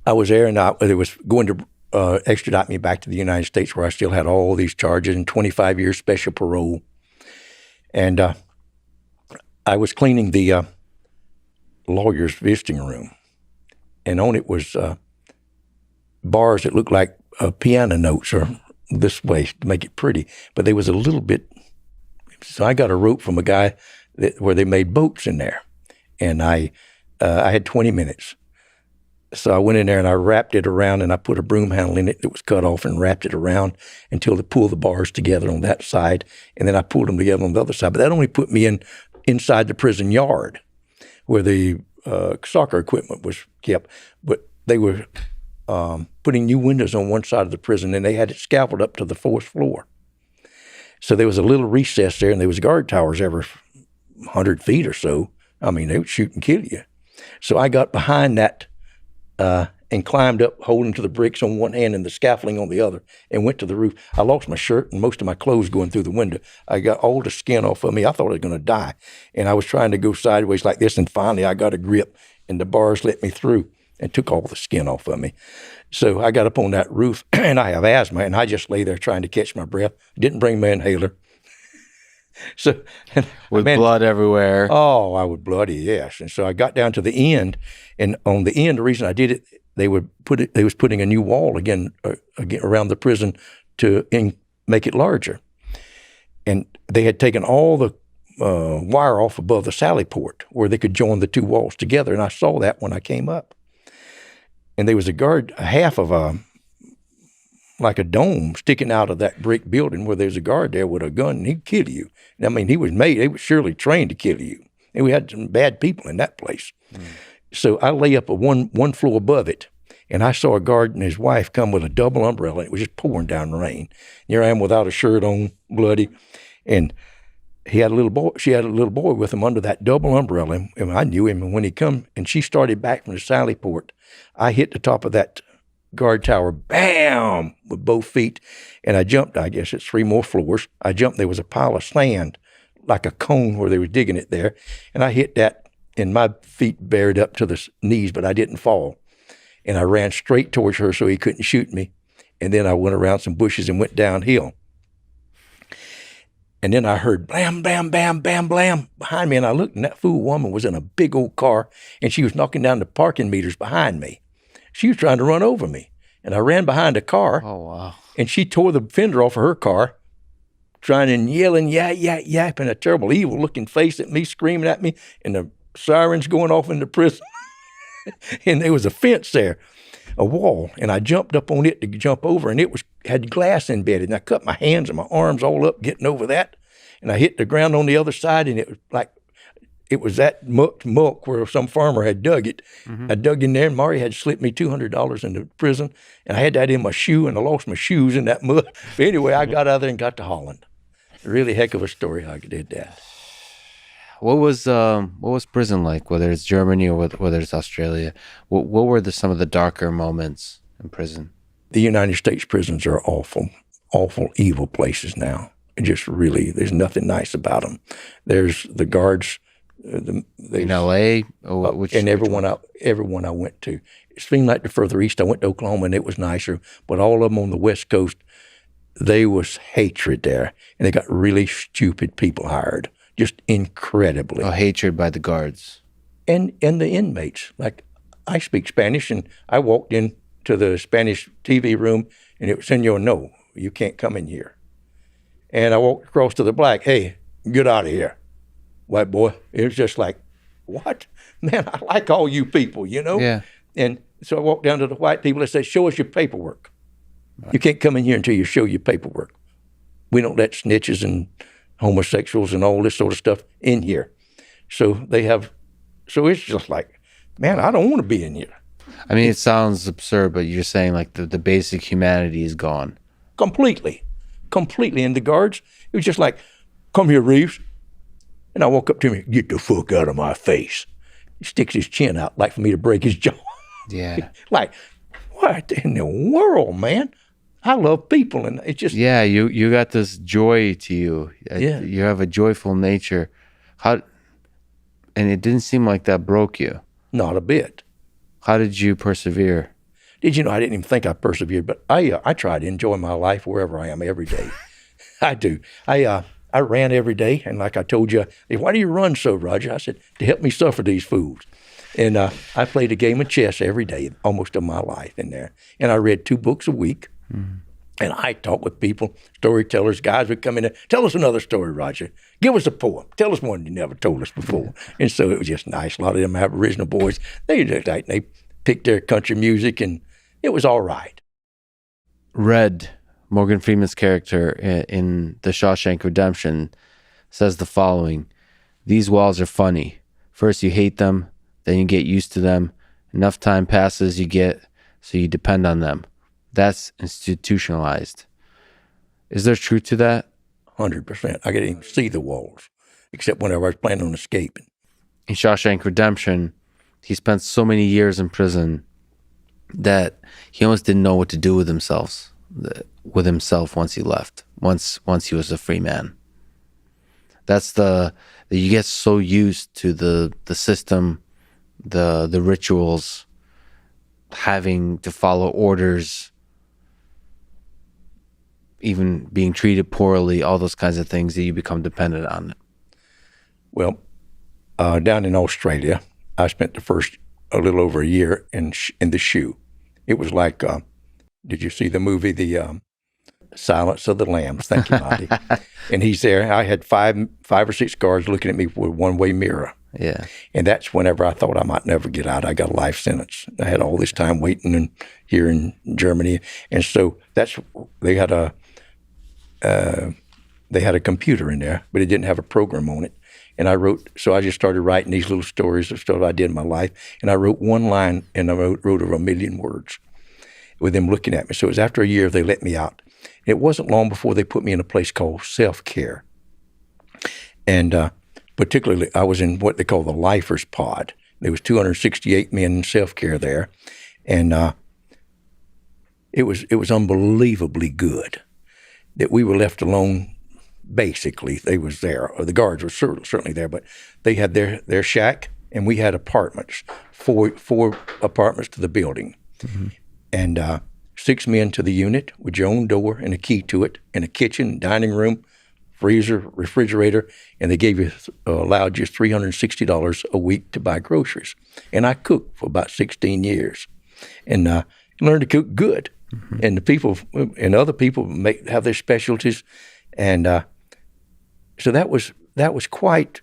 I was there, and it was going to extradite me back to the United States, where I still had all these charges and 25 years special parole. And I was cleaning the lawyer's visiting room, and on it was bars that looked like piano notes, or this way to make it pretty, but there was a little bit. So I got a rope from a guy where they made boats in there. And I had 20 minutes. So I went in there and I wrapped it around, and I put a broom handle in it that was cut off and wrapped it around until they pulled the bars together on that side. And then I pulled them together on the other side. But that only put me inside the prison yard where the soccer equipment was kept. But they were putting new windows on one side of the prison, and they had it scaffolded up to the 4th floor. So there was a little recess there, and there was guard towers every 100 feet or so. I mean, they would shoot and kill you. So I got behind that and climbed up, holding to the bricks on one hand and the scaffolding on the other, and went to the roof. I lost my shirt and most of my clothes going through the window. I got all the skin off of me. I thought I was going to die. And I was trying to go sideways like this, and finally I got a grip, and the bars let me through and took all the skin off of me. So I got up on that roof, and I have asthma, and I just lay there trying to catch my breath. Didn't bring my inhaler. So, and, With man, blood everywhere. oh, I would bloody yes. And so I got down to the end, and on the end, the reason I did it, they was putting a new wall again around the prison to make it larger, and they had taken all the wire off above the sally port where they could join the two walls together, and I saw that when I came up, and there was a guard, a half of a like a dome sticking out of that brick building where there's a guard there with a gun, and he'd kill you. I mean, he was surely trained to kill you. And we had some bad people in that place. So I lay up one floor above it, and I saw a guard and his wife come with a double umbrella, and it was just pouring down the rain. Here I am without a shirt on, bloody, and she had a little boy with him under that double umbrella, and I knew him. And when he come, and she started back from the sally port, I hit the top of that guard tower, bam, with both feet, and I jumped. I guess it's 3 more floors. I jumped. There was a pile of sand, like a cone where they were digging it there, and I hit that, and my feet bared up to the knees, but I didn't fall. And I ran straight towards her so he couldn't shoot me, and then I went around some bushes and went downhill. And then I heard blam, blam, bam, bam, blam behind me, and I looked, and that fool woman was in a big old car, and she was knocking down the parking meters behind me. She was trying to run over me, and I ran behind a car. Oh, wow. And she tore the fender off of her car, trying and yelling, yapping a terrible, evil-looking face at me, screaming at me, and the sirens going off into prison. And there was a fence there, a wall, and I jumped up on it to jump over, and it had glass embedded, and I cut my hands and my arms all up getting over that, and I hit the ground on the other side, and it was like, it was that muck where some farmer had dug it. I dug in there, and Mari had slipped me $200 into prison, and I had that in my shoe, and I lost my shoes in that mud. But anyway, I got out of there and got to Holland. Really heck of a story how I did that. What was prison like, whether it's Germany or whether it's Australia? What were some of the darker moments in prison? The United States prisons are awful, evil places now. Just really, there's nothing nice about them. There's the guards. In L.A.? And everyone I went to. It seemed like the further east I went to Oklahoma, and it was nicer. But all of them on the West Coast, there was hatred there. And they got really stupid people hired, just incredibly. Oh, hatred by the guards. And the inmates. Like, I speak Spanish, and I walked into the Spanish TV room, and it was, Senor, no, you can't come in here. And I walked across to the black, hey, get out of here. White boy, it was just like, what? Man, I like all you people, you know? Yeah. And so I walked down to the white people and said, show us your paperwork. Right. You can't come in here until you show your paperwork. We don't let snitches and homosexuals and all this sort of stuff in here. So it's just like, man, I don't want to be in here. I mean, it sounds absurd, but you're saying like the basic humanity is gone. Completely. And the guards, it was just like, come here, Reaves. And I walk up to him, get the fuck out of my face. He sticks his chin out like for me to break his jaw. Yeah. Like, what in the world, man? I love people, and it's just... Yeah, you got this joy to you. Yeah. You have a joyful nature. And it didn't seem like that broke you. Not a bit. How did you persevere? Did you know, I didn't even think I persevered, but I try to enjoy my life wherever I am every day. I do. I ran every day, and like I told you, why do you run so, Roger? I said, to help me suffer these fools. And I played a game of chess every day, almost of my life in there. And I read 2 books a week, and I talked with people, storytellers, guys would come in and tell us another story, Roger. Give us a poem. Tell us one you never told us before. And so it was just nice. A lot of them Aboriginal boys, they picked their country music, and it was all right. Red, Morgan Freeman's character in The Shawshank Redemption, says the following: "These walls are funny. First you hate them, then you get used to them. Enough time passes, so you depend on them. That's institutionalized." Is there truth to that? 100%. I couldn't even see the walls, except whenever I was planning on escaping. In Shawshank Redemption, he spent so many years in prison that he almost didn't know what to do with himself once he left, once he was a free man. That's you get so used to the system, the rituals, having to follow orders. even being treated poorly, all those kinds of things that you become dependent on it? Well, down in Australia, I spent the first a little over a year in the shoe. It was like, did you see the movie, The Silence of the Lambs? Thank you, Monty. And he's there. I had five or six guards looking at me with a one-way mirror. Yeah. And that's whenever I thought I might never get out. I got a life sentence. I had all this time waiting here in Germany. And so they had a computer in there, but it didn't have a program on it. And I just started writing these little stories of stuff I did in my life. And I wrote one line, and I wrote over 1 million words with them looking at me. So it was after a year they let me out. It wasn't long before they put me in a place called self-care. And particularly, I was in what they call the Lifers Pod. There was 268 men in self-care there. And it was unbelievably good that we were left alone. Basically, they was there, or the guards were certainly there, but they had their shack, and we had apartments, four apartments to the building, and 6 men to the unit with your own door and a key to it, and a kitchen, dining room, freezer, refrigerator, and they allowed you $360 a week to buy groceries. And I cooked for about 16 years, and learned to cook good. And the people and other people have their specialties, and so that was quite.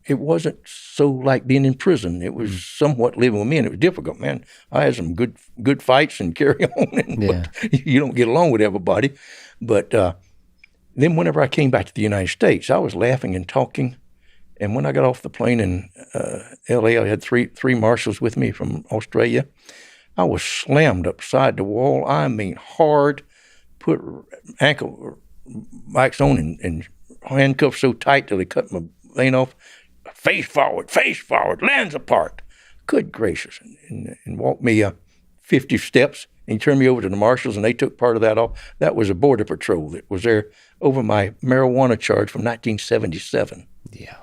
It wasn't so like being in prison. It was somewhat living with me, and it was difficult, man. I had some good fights and carry on, but you don't get along with everybody. But then whenever I came back to the United States, I was laughing and talking. And when I got off the plane in L.A., I had three marshals with me from Australia. I was slammed upside the wall. I mean, hard, put ankle bikes on and handcuffed so tight till they cut my vein off. Face forward, lands apart. Good gracious. And walked me 50 steps, and he turned me over to the marshals, and they took part of that off. That was a border patrol that was there over my marijuana charge from 1977. Yeah.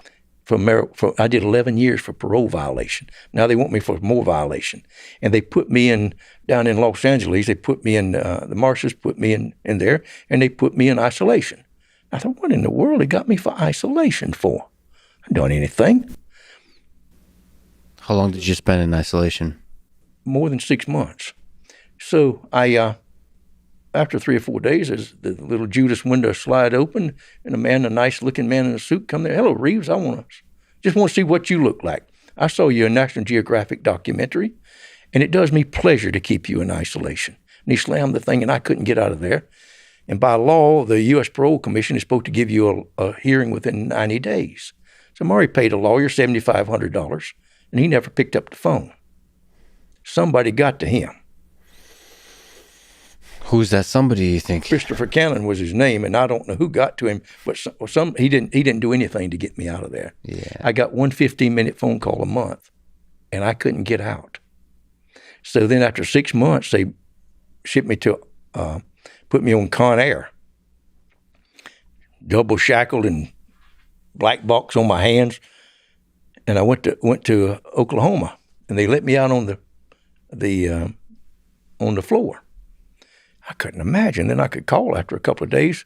I did 11 years for parole violation. Now they want me for more violation. And they put me down in Los Angeles, they put me in, the marshals put me in there, and they put me in isolation. I thought, what in the world they got me for isolation for? I haven't done anything. How long did you spend in isolation? More than 6 months. So I, after 3 or 4 days, as the little Judas window slide open, and a nice-looking man in a suit come there. Hello, Reaves, just want to see what you look like. I saw you in a National Geographic documentary, and it does me pleasure to keep you in isolation. And he slammed the thing, and I couldn't get out of there. And by law, the U.S. Parole Commission is supposed to give you a hearing within 90 days. So Murray paid a lawyer $7,500, and he never picked up the phone. Somebody got to him. Who's that somebody, you think? Christopher Cannon was his name, and I don't know who got to him, but he didn't do anything to get me out of there. Yeah. I got one 15-minute phone call a month, and I couldn't get out. So then after 6 months, they shipped me to, put me on Con Air, double shackled and black box on my hands, and I went to Oklahoma, and they let me out on the floor. I couldn't imagine. Then I could call after a couple of days,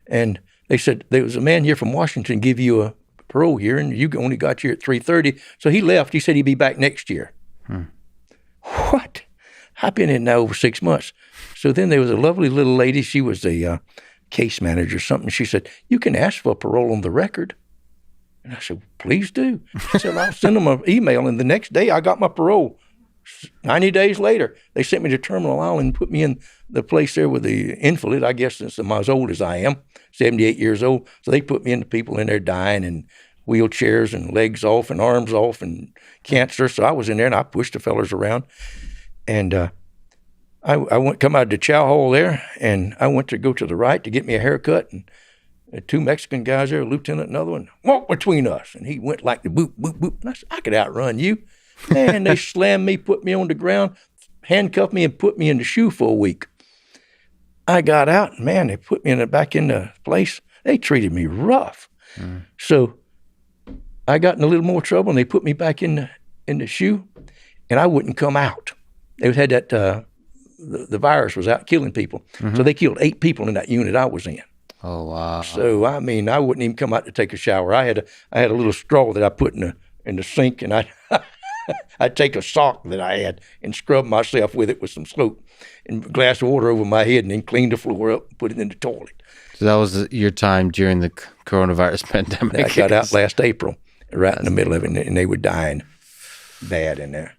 and they said there was a man here from Washington give you a parole hearing. You only got here at 3:30, so he left. He said he'd be back next year. What? I've been in now over 6 months. So then there was a lovely little lady. She was a case manager or something. She said, you can ask for parole on the record. And I said, please do. She said, I'll send them an email. And the next day I got my parole. 90 days later, they sent me to Terminal Island and put me in the place there with the invalid, I guess, since I'm as old as I am, 78 years old. So they put me in the people in there dying in wheelchairs and legs off and arms off and cancer. So I was in there and I pushed the fellers around. And I come out of the chow hall there, and I went to go to the right to get me a haircut, and 2 Mexican guys there, a lieutenant, another one, walked between us, and he went like the boop, boop, boop. And I said, I could outrun you. And they slammed me, put me on the ground, handcuffed me, and put me in the shoe for a week. I got out, and man, they put me back in the place. They treated me rough. So I got in a little more trouble, and they put me back in the shoe, and I wouldn't come out. They had that the virus was out killing people. So they killed 8 people in that unit I was in. Oh, wow. So I mean, I wouldn't even come out to take a shower. I had a little straw that I put in the sink, and I'd take a sock that I had and scrub myself with it with some soap and a glass of water over my head, and then clean the floor up and put it in the toilet. So that was your time during the coronavirus pandemic. I got out last April, right in the middle of it, and they were dying bad in there.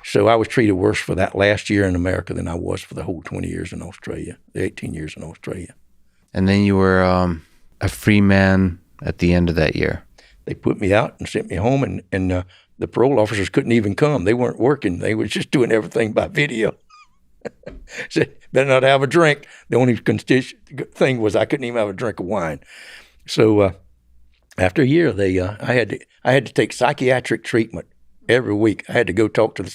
So I was treated worse for that last year in America than I was for the whole 20 years in Australia, the 18 years in Australia. And then you were a free man at the end of that year. They put me out and sent me home, and the parole officers couldn't even come. They weren't working. They were just doing everything by video. Said, better not have a drink. The only thing was I couldn't even have a drink of wine. So after a year, I had to take psychiatric treatment every week. I had to go talk to the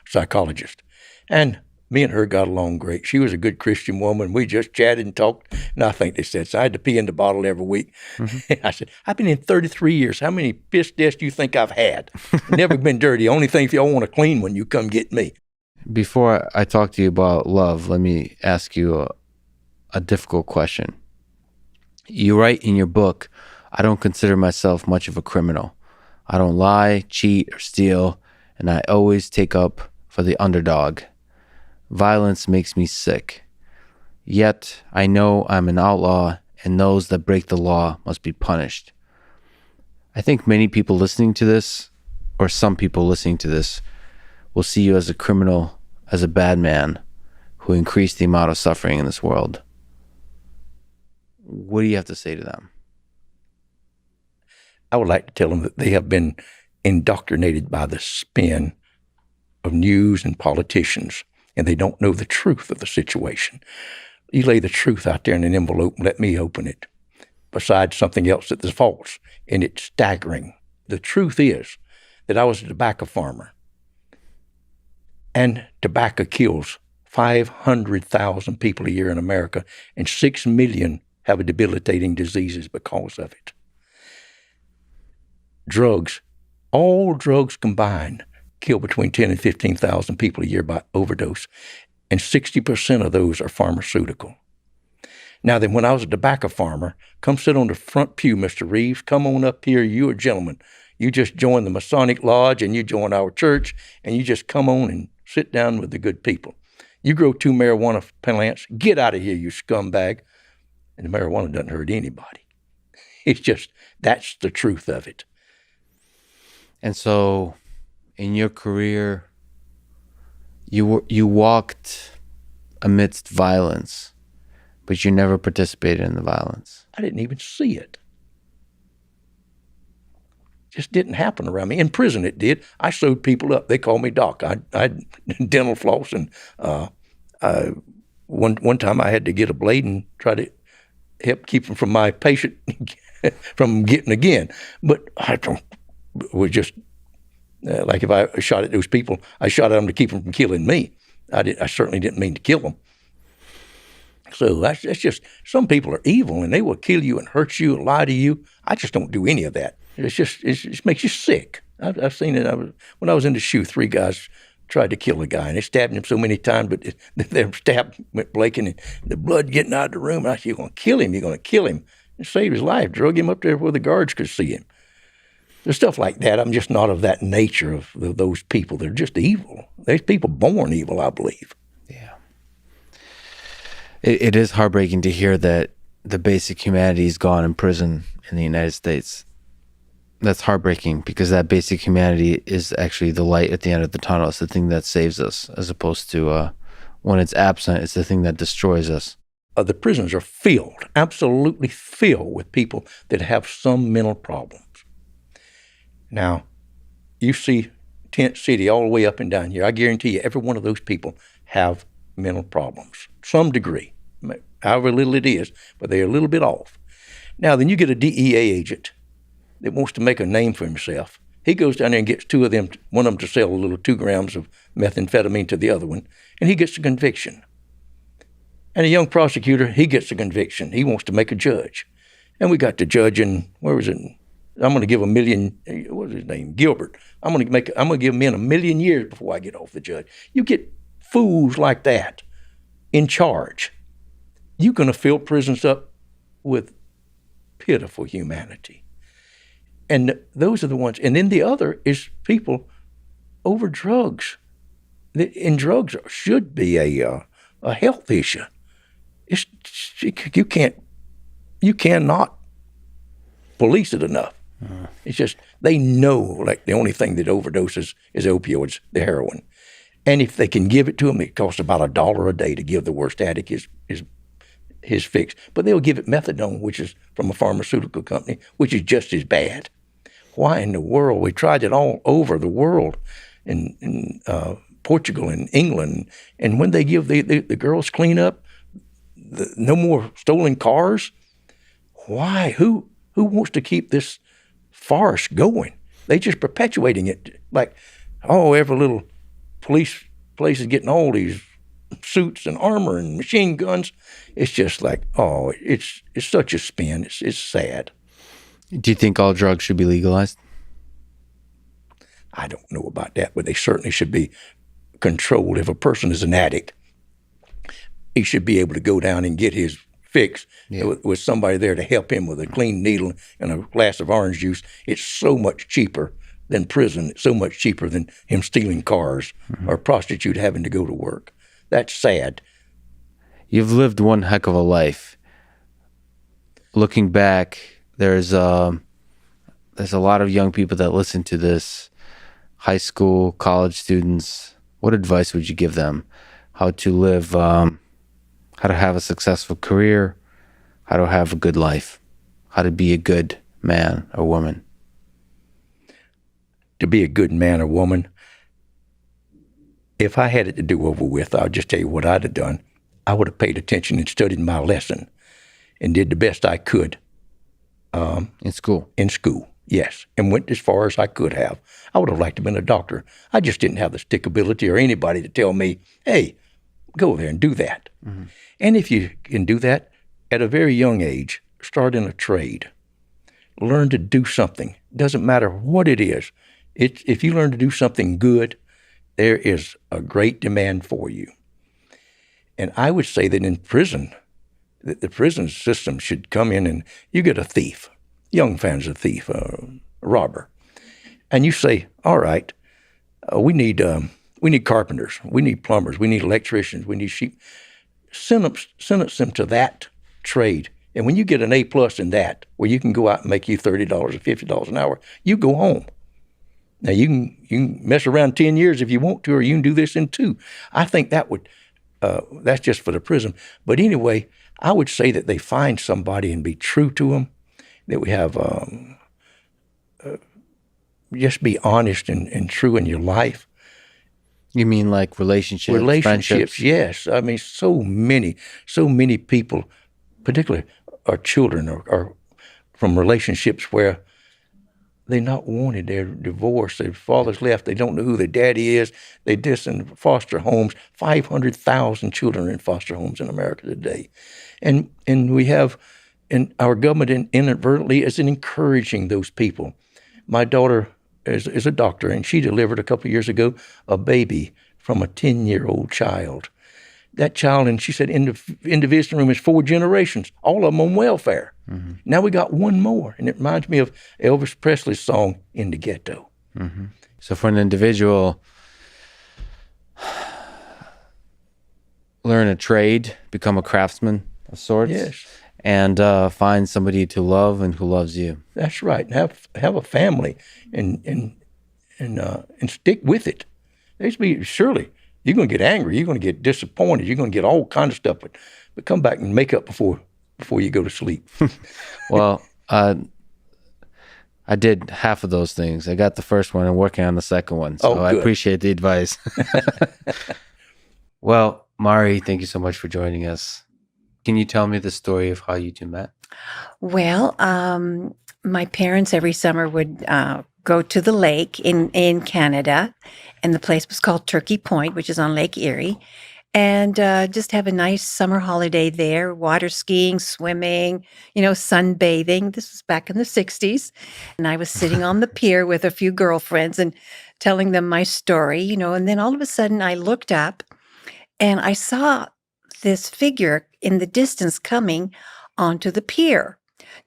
psychologist. And me and her got along great. She was a good Christian woman. We just chatted and talked. And I think they said, so I had to pee in the bottle every week. I said, I've been in 33 years. How many piss tests do you think I've had? Never been dirty. Only thing, if y'all want a clean one, you come get me. Before I talk to you about love, let me ask you a difficult question. You write in your book, I don't consider myself much of a criminal. I don't lie, cheat, or steal, and I always take up for the underdog. Violence makes me sick. Yet I know I'm an outlaw, and those that break the law must be punished. I think many people listening to this, or some people listening to this, will see you as a criminal, as a bad man who increased the amount of suffering in this world. What do you have to say to them? I would like to tell them that they have been indoctrinated by the spin of news and politicians, and they don't know the truth of the situation. You lay the truth out there in an envelope and let me open it, besides something else that is false, and it's staggering. The truth is that I was a tobacco farmer, and tobacco kills 500,000 people a year in America, and 6 million have debilitating diseases because of it. Drugs, all drugs combined, kill between 10 and 15,000 people a year by overdose, and 60% of those are pharmaceutical. Now then, when I was a tobacco farmer, come sit on the front pew, Mr. Reaves, come on up here, you're a gentleman. You just join the Masonic Lodge and you join our church, and you just come on and sit down with the good people. You grow 2 marijuana plants, get out of here, you scumbag. And the marijuana doesn't hurt anybody. It's just, that's the truth of it. And so, in your career, you walked amidst violence, but you never participated in the violence. I didn't even see it. Just didn't happen around me. In prison, it did. I sewed people up. They called me Doc. I had dental floss, and one time I had to get a blade and try to help keep them from my patient from getting again. But I was just like if I shot at those people, I shot at them to keep them from killing me. I certainly didn't mean to kill them. So that's just, some people are evil and they will kill you and hurt you and lie to you. I just don't do any of that. It just makes you sick. I've seen it. When I was in the SHU, 3 guys tried to kill a guy, and they stabbed him so many times, but their stab went blanking, and the blood getting out of the room. And I said, you're going to kill him. You're going to kill him. And saved his life, drug him up there where the guards could see him. There's stuff like that. I'm just not of that nature of those people. They're just evil. There's people born evil, I believe. Yeah. It is heartbreaking to hear that the basic humanity is gone in prison in the United States. That's heartbreaking because that basic humanity is actually the light at the end of the tunnel. It's the thing that saves us, as opposed to when it's absent, it's the thing that destroys us. The prisons are filled, absolutely filled with people that have some mental problems. Now, you see Tent City all the way up and down here. I guarantee you every one of those people have mental problems, some degree, however little it is, but they're a little bit off. Now, then you get a DEA agent that wants to make a name for himself. He goes down there and gets 2 of them, one of them to sell a little 2 grams of methamphetamine to the other one, and he gets a conviction. And a young prosecutor, he gets a conviction. He wants to make a judge. And we got the judge in, where was it? I'm going to give $1 million, what was his name? Gilbert. I'm going to give men $1 million years before I get off the judge. You get fools like that in charge, you're going to fill prisons up with pitiful humanity. And those are the ones. And then the other is people over drugs. And drugs should be a health issue. It's, you cannot police it enough. It's just, they know like the only thing that overdoses is opioids, the heroin. And if they can give it to them, it costs about $1 a day to give the worst addict his fix. But they'll give it methadone, which is from a pharmaceutical company, which is just as bad. Why in the world? We tried it all over the world, in Portugal and England. And when they give the girls clean up, no more stolen cars. Why? Who wants to keep this farce going? They just perpetuating it. Like, every little police place is getting all these suits and armor and machine guns. It's just like, it's such a spin. It's sad. Do you think all drugs should be legalized? I don't know about that, but they certainly should be controlled. If a person is an addict, he should be able to go down and get his fix with somebody there to help him with a clean needle and a glass of orange juice. It's so much cheaper than prison. It's so much cheaper than him stealing cars or a prostitute having to go to work. That's sad. You've lived one heck of a life. Looking back, there's a lot of young people that listen to this, high school, college students. What advice would you give them? How to live, how to have a successful career, how to have a good life, how to be a good man or woman? To be a good man or woman, if I had it to do over with, I'll just tell you what I'd have done. I would have paid attention and studied my lesson and did the best I could. In school? In school, yes, and went as far as I could have. I would have liked to have been a doctor. I just didn't have the stickability or anybody to tell me, hey, go there and do that. Mm-hmm. And if you can do that at a very young age, start in a trade. Learn to do something. Doesn't matter what it is. If you learn to do something good, there is a great demand for you. And I would say that in prison, that the prison system should come in and you get a thief, young fan's a thief, a robber, and you say, all right, we need carpenters, we need plumbers, we need electricians, we need sheep. Sentence them to that trade. And when you get an A+ in that, where you can go out and make you $30 or $50 an hour, you go home. Now, you can mess around 10 years if you want to, or you can do this in 2. I think that would, that's just for the prison. But anyway, I would say that they find somebody and be true to them, that we have, just be honest and true in your life. You mean like relationships, friendships? Yes. I mean, so many people, particularly our children, are from relationships where they're not wanted. They're divorced. Their father's left. They don't know who their daddy is. They just in foster homes. 500,000 children are in foster homes in America today. And we have, and our government inadvertently is encouraging those people. My daughter is a doctor, and she delivered a couple of years ago a baby from a 10-year-old child. That child, and she said, in the visiting room is 4 generations, all of them on welfare. Mm-hmm. Now we got one more, and it reminds me of Elvis Presley's song, In the Ghetto. Mm-hmm. So for an individual, learn a trade, become a craftsman of sorts. Yes. And find somebody to love and who loves you. That's right. And have a family and stick with it. Surely you're going to get angry. You're going to get disappointed. You're going to get all kinds of stuff. But come back and make up before you go to sleep. Well, I did half of those things. I got the first one and working on the second one. So I appreciate the advice. Well, Mari, thank you so much for joining us. Can you tell me the story of how you two met? Well, my parents every summer would go to the lake in Canada, and the place was called Turkey Point, which is on Lake Erie, and just have a nice summer holiday there, water skiing, swimming, sunbathing. This was back in the 60s, and I was sitting on the pier with a few girlfriends and telling them my story, and then all of a sudden I looked up, And I saw this figure in the distance coming onto the pier.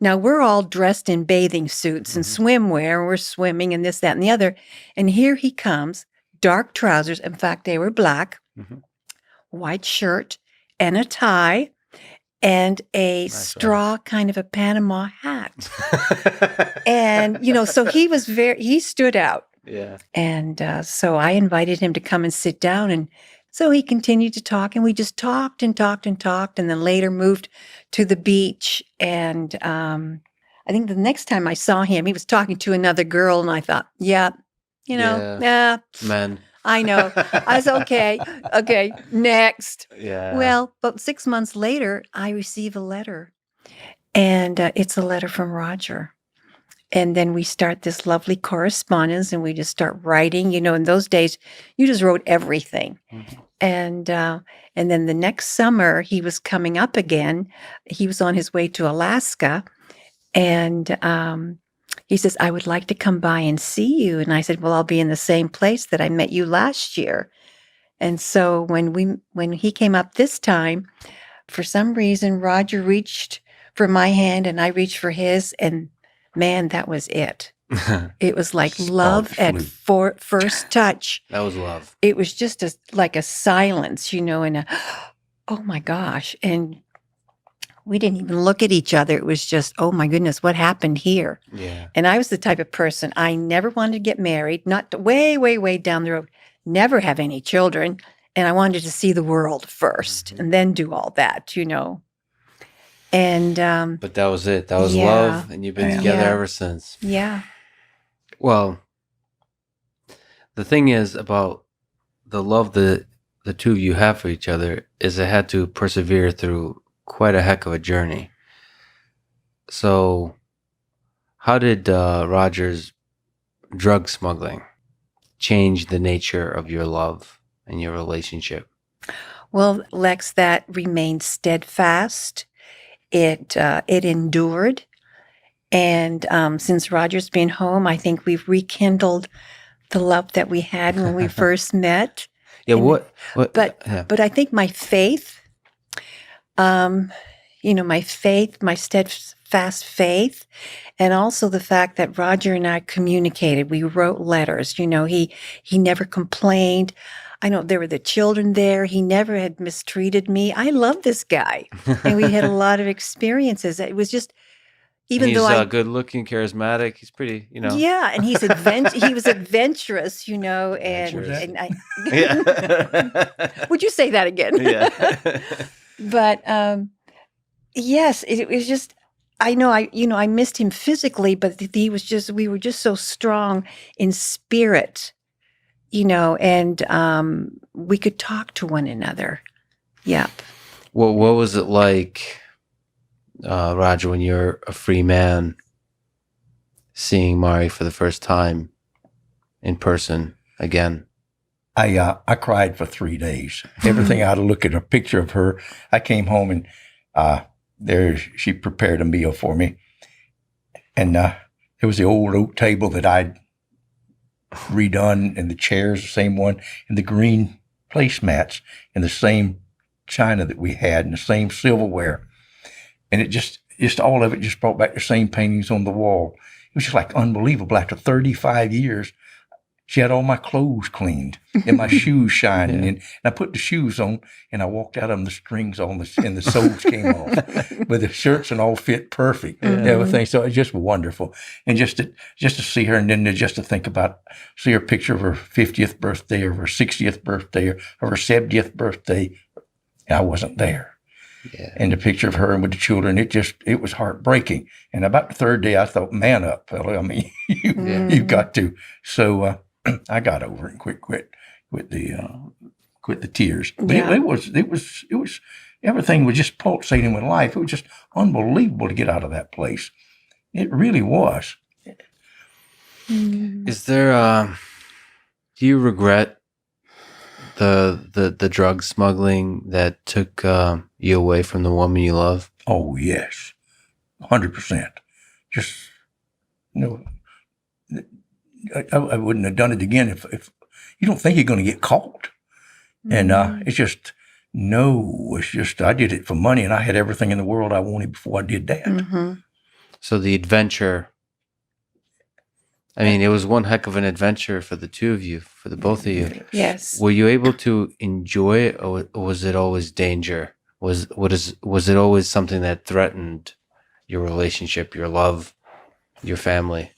Now we're all dressed in bathing suits and swimwear, and we're swimming and this, that, and the other. And here he comes, dark trousers. In fact, they were black, white shirt, and a tie, and a straw kind of a Panama hat. And, so he stood out. Yeah. And so I invited him to come and sit down. And so he continued to talk, and we just talked and talked and talked, and then later moved to the beach. And I think the next time I saw him, he was talking to another girl, and I thought, Men. I know. I was okay, next. Yeah. Well, but 6 months later, I receive a letter, and it's a letter from Roger. And then we start this lovely correspondence, and we just start writing. In those days, you just wrote everything. And then the next summer, he was coming up again. He was on his way to Alaska, and he says, "I would like to come by and see you." And I said, "Well, I'll be in the same place that I met you last year." And so when he came up this time, for some reason, Roger reached for my hand, and I reached for his, and man, that was it. It was like love at first touch. That was love. It was just like a silence, and oh my gosh. And we didn't even look at each other. It was just, oh my goodness, what happened here? Yeah. And I was the type of person, I never wanted to get married, not way, way, way down the road, never have any children. And I wanted to see the world first and then do all that, And but that was it. That was love, and you've been together ever since. Yeah. Well, the thing is about the love that the two of you have for each other is it had to persevere through quite a heck of a journey. So, how did Roger's drug smuggling change the nature of your love and your relationship? Well, Lex, that remained steadfast. It endured. And since Roger's been home, I think we've rekindled the love that we had when we first met. Yeah, And- what But I think my faith, my steadfast faith, and also the fact that Roger and I communicated. We wrote letters. He never complained. I know there were the children there. He never had mistreated me. I love this guy, and we had a lot of experiences. It was just, even he's though good looking, charismatic. He's pretty, yeah, and he was adventurous, and Adventurous. and I Yeah. would you say that again? Yeah. But yes, it was just, I know I missed him physically, but we were just so strong in spirit, and we could talk to one another. Yep. What was it like, Roger, when you're a free man, seeing Mari for the first time in person again? I cried for 3 days. Everything I had to look at a picture of her. I came home and there she prepared a meal for me. And there was the old oak table that I'd redone, and the chairs, the same one, and the green placemats, and the same china that we had, and the same silverware. And it just all of it just brought back the same paintings on the wall. It was just like unbelievable. After 35 years, she had all my clothes cleaned and my shoes shining. And I put the shoes on, and I walked out of them, the strings on, and the soles came off. But the shirts and all fit perfect, everything. So it's just wonderful. And just to see her, and then just to see her picture of her 50th birthday, or her 60th birthday, or her 70th birthday. I wasn't there. Yeah. And the picture of her with the children, it was heartbreaking. And about the third day, I thought, man up, fella. I mean, you've got to. So I got over it and quit the tears. But it was everything was just pulsating with life. It was just unbelievable to get out of that place. It really was. Is there? Do you regret the drug smuggling that took you away from the woman you love? Oh yes, 100%. Just I wouldn't have done it again if you don't think you're going to get caught. And it's just No, it's just I did it for money, and I had everything in the world I wanted before I did that. Mm-hmm. So the adventure, I mean, it was one heck of an adventure for the two of you, for the both of you. Yes. Were you able to enjoy it, or was it always danger? Was it always something that threatened your relationship, your love, your family?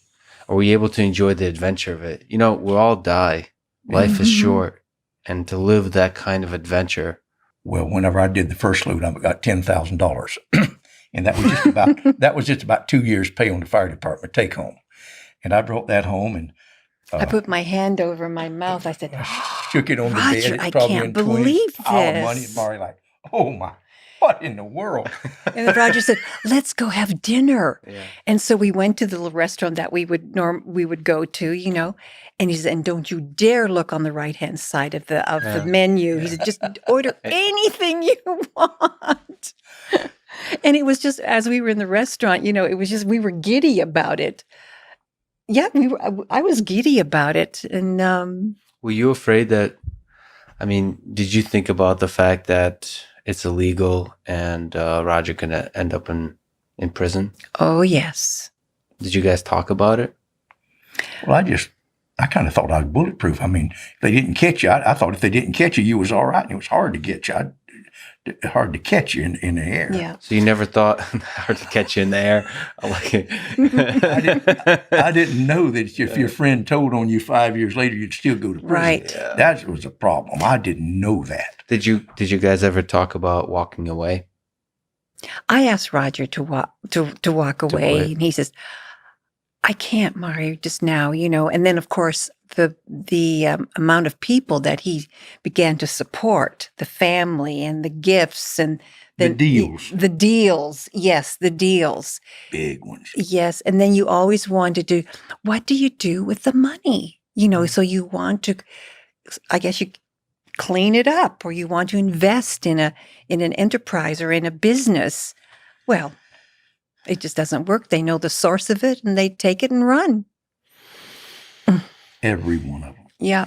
Or were you able to enjoy the adventure of it? You know, we'll all die. Life is Mhm. short, and to live that kind of adventure. Well, whenever I did the first load, I got $10,000, and that was just about 2 years' pay on the fire department take home. And I brought that home and I put my hand over my mouth. I said, shook it on the Roger, bed. It's I probably can't in 20 believe pile of money. this. And Mari like, oh my, what in the world? And then Roger said, let's go have dinner. Yeah. And so we went to the little restaurant that we would go to, you know. And he said, and don't you dare look on the right-hand side of the Yeah. menu. He said, just order anything you want. And it was just, as we were in the restaurant, you know, it was just, we were giddy about it. Yeah, I was giddy about it. And Were you afraid that, I mean, did you think about the fact that it's illegal and Roger can end up in prison? oh, yes. Did you guys talk about it? Well, I kind of thought I was bulletproof. I mean, if they didn't catch you, I thought if they didn't catch you, you was all right. And it was hard to get you. Hard to catch you in the air. Yeah. So you never thought hard to catch you in the air? Like I didn't know that if your friend told on you 5 years later, you'd still go to prison. Right. Yeah. That was a problem. I didn't know that. Did you guys ever talk about walking away? I asked Roger to walk away, quit. and he says, "I can't, Mario, just now, you know." And then, of course, the amount of people that he began to support, the family and the gifts and The deals. the deals, yes, the deals, Big ones. yes. And then you always wanted to, what do you do with the money? You know, so you want to, I guess you clean it up, or you want to invest in an enterprise or in a business. Well, it just doesn't work. They know the source of it and they take it and run. Every one of them. Yeah.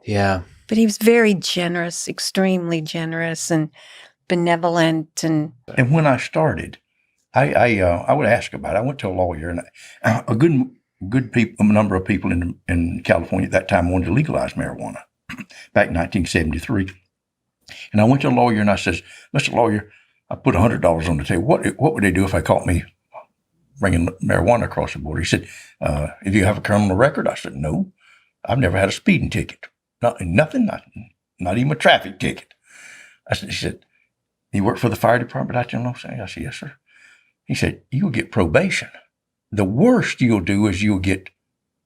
Yeah. But he was very generous, extremely generous and benevolent. And And when I started, I would ask about it. I went to a lawyer, and a number of people in California at that time wanted to legalize marijuana back in 1973. And I went to a lawyer and I says, Mr. Lawyer, I put $100 on the table. What would they do if I caught me bringing marijuana across the border? He said, if you have a criminal record? I said, no, I've never had a speeding ticket. Nothing, not even a traffic ticket. He said, you work for the fire department out there in Los Angeles? I said, yes, sir. He said, you'll get probation. The worst you'll do is you'll get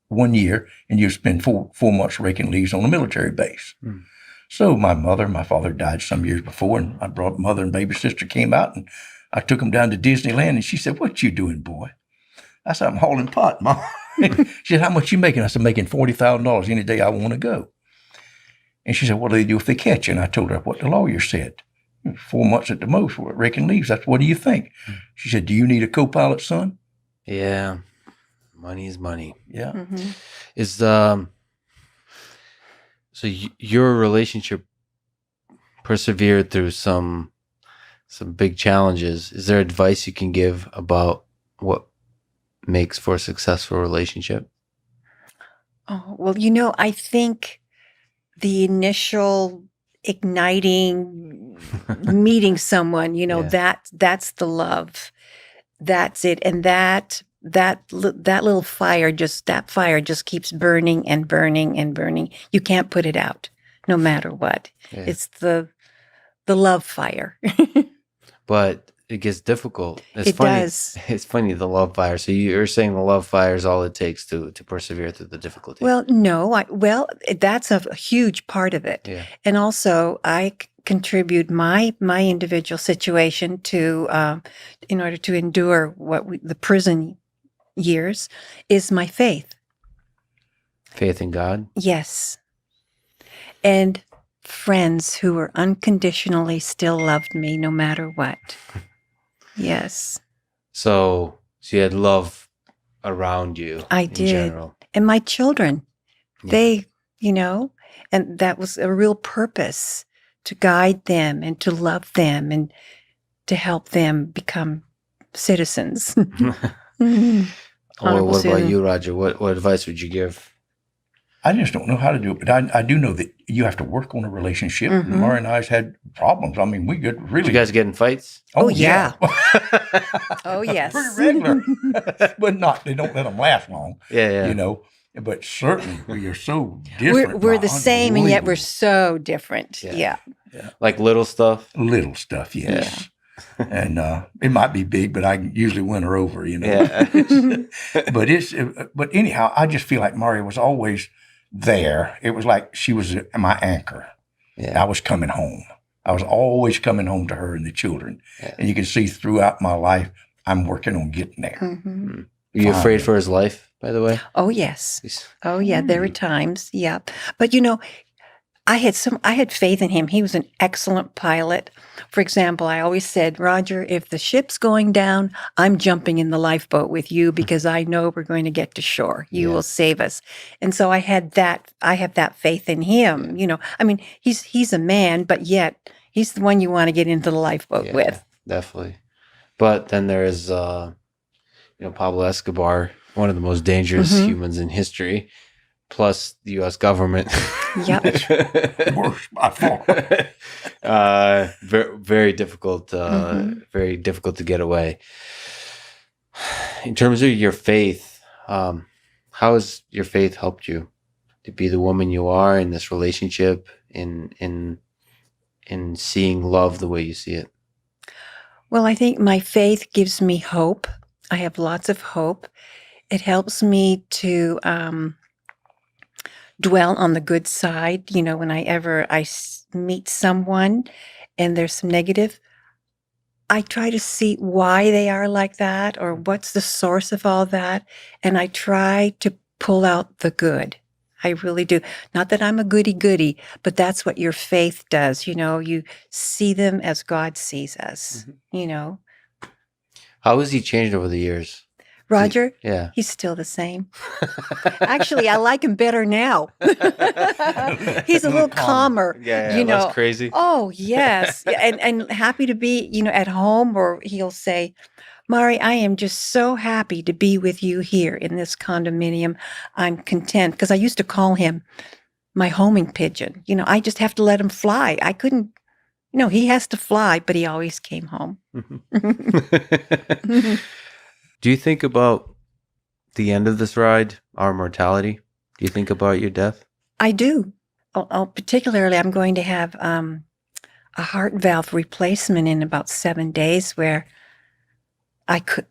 1 year and you'll spend 4 months raking leaves on a military base. Mm. So my father died some years before, and I brought mother and baby sister came out, and I took them down to Disneyland, and she said, what you doing, boy? I said, I'm hauling pot, Mom. She said, how much you making? I said, making $40,000 any day I want to go. And she said, what do they do if they catch you? And I told her what the lawyer said. 4 months at the most, raking leaves. That's what do you think? She said, do you need a co-pilot, son? Yeah. Money is money. Yeah. mm-hmm. Is so your relationship persevered through some big challenges. Is there advice you can give about what makes for a successful relationship? Oh, well, you know, I think the initial igniting meeting someone, you know, Yeah. that's the love. That's it. And that little fire just keeps burning and burning and burning. You can't put it out no matter what. Yeah. It's the love fire. But it gets difficult. It does. It's funny, the love fire. So you're saying the love fire is all it takes to persevere through the difficulty. Well, no, that's a huge part of it. Yeah. And also I contribute my individual situation to, in order to endure the prison years, is my faith. Faith in God? Yes. And friends who were unconditionally still loved me no matter what. Yes. So you had love around you. I in did. General. And my children, Yeah. they, you know, and that was a real purpose to guide them and to love them and to help them become citizens. Or Honorable what about citizen. you, Roger? What advice would you give? I just don't know how to do it, but I do know that you have to work on a relationship. Mhm. Mara and I's had problems. I mean, we get really. Did you guys get in fights? Oh, yeah. Oh, yes. Pretty regular, but they don't let them last long. Yeah. You know, but certainly we are so different. We're the same, and yet we're Unbelievable. so different. Yeah. Yeah. Like little stuff? Little stuff, yes. And it might be big, but I usually win her over, you know. Yeah. But anyhow, I just feel like Maria was always there. It was like she was my anchor. Yeah. I was coming home. I was always coming home to her and the children. Yeah. And you can see throughout my life, I'm working on getting there. Mm-hmm. Were you afraid for his life, by the way? Oh, yes. Oh, yeah. There were times. Yeah. But, I had faith in him. He was an excellent pilot. For example, I always said, Roger, if the ship's going down, I'm jumping in the lifeboat with you because I know we're going to get to shore. You will save us. And so I have that faith in him. I mean, he's a man, but yet he's the one you want to get into the lifeboat with. Definitely. But then there is, Pablo Escobar, one of the most dangerous humans in history, plus the U.S. government. Yep. Worse by far. Very, very difficult. Very difficult to get away. In terms of your faith, how has your faith helped you to be the woman you are in this relationship, in seeing love the way you see it? Well, I think my faith gives me hope. I have lots of hope. It helps me to dwell on the good side. Whenever I meet someone and there's some negative, I try to see why they are like that or what's the source of all that. And I try to pull out the good. I really do. Not that I'm a goody-goody, but that's what your faith does. You see them as God sees us, How has he changed over the years? Roger? Yeah. He's still the same. Actually, I like him better now. He's a little calmer. Yeah, less crazy. Oh, yes. And happy to be, at home, or he'll say, Mari, I am just so happy to be with you here in this condominium. I'm content, because I used to call him my homing pigeon. I just have to let him fly. I couldn't, he has to fly, but he always came home. Do you think about the end of this ride, our mortality? Do you think about your death? I do. Particularly, I'm going to have a heart valve replacement in about 7 days where I could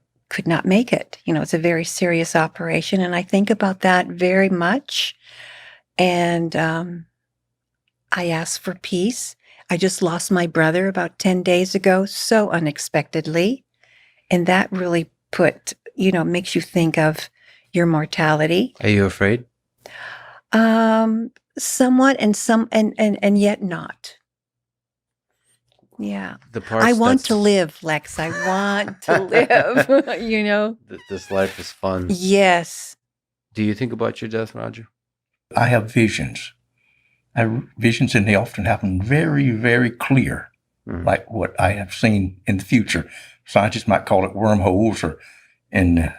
not make it. It's a very serious operation, and I think about that very much. And I ask for peace. I just lost my brother about 10 days ago, so unexpectedly. And that really makes you think of your mortality. Are you afraid? Somewhat, and yet not. Yeah. I want to live, Lex. I want to live, This life is fun. Yes. Do you think about your death, Roger? I have visions. Visions, and they often happen very, very clear, like what I have seen in the future. Scientists might call it wormholes, or in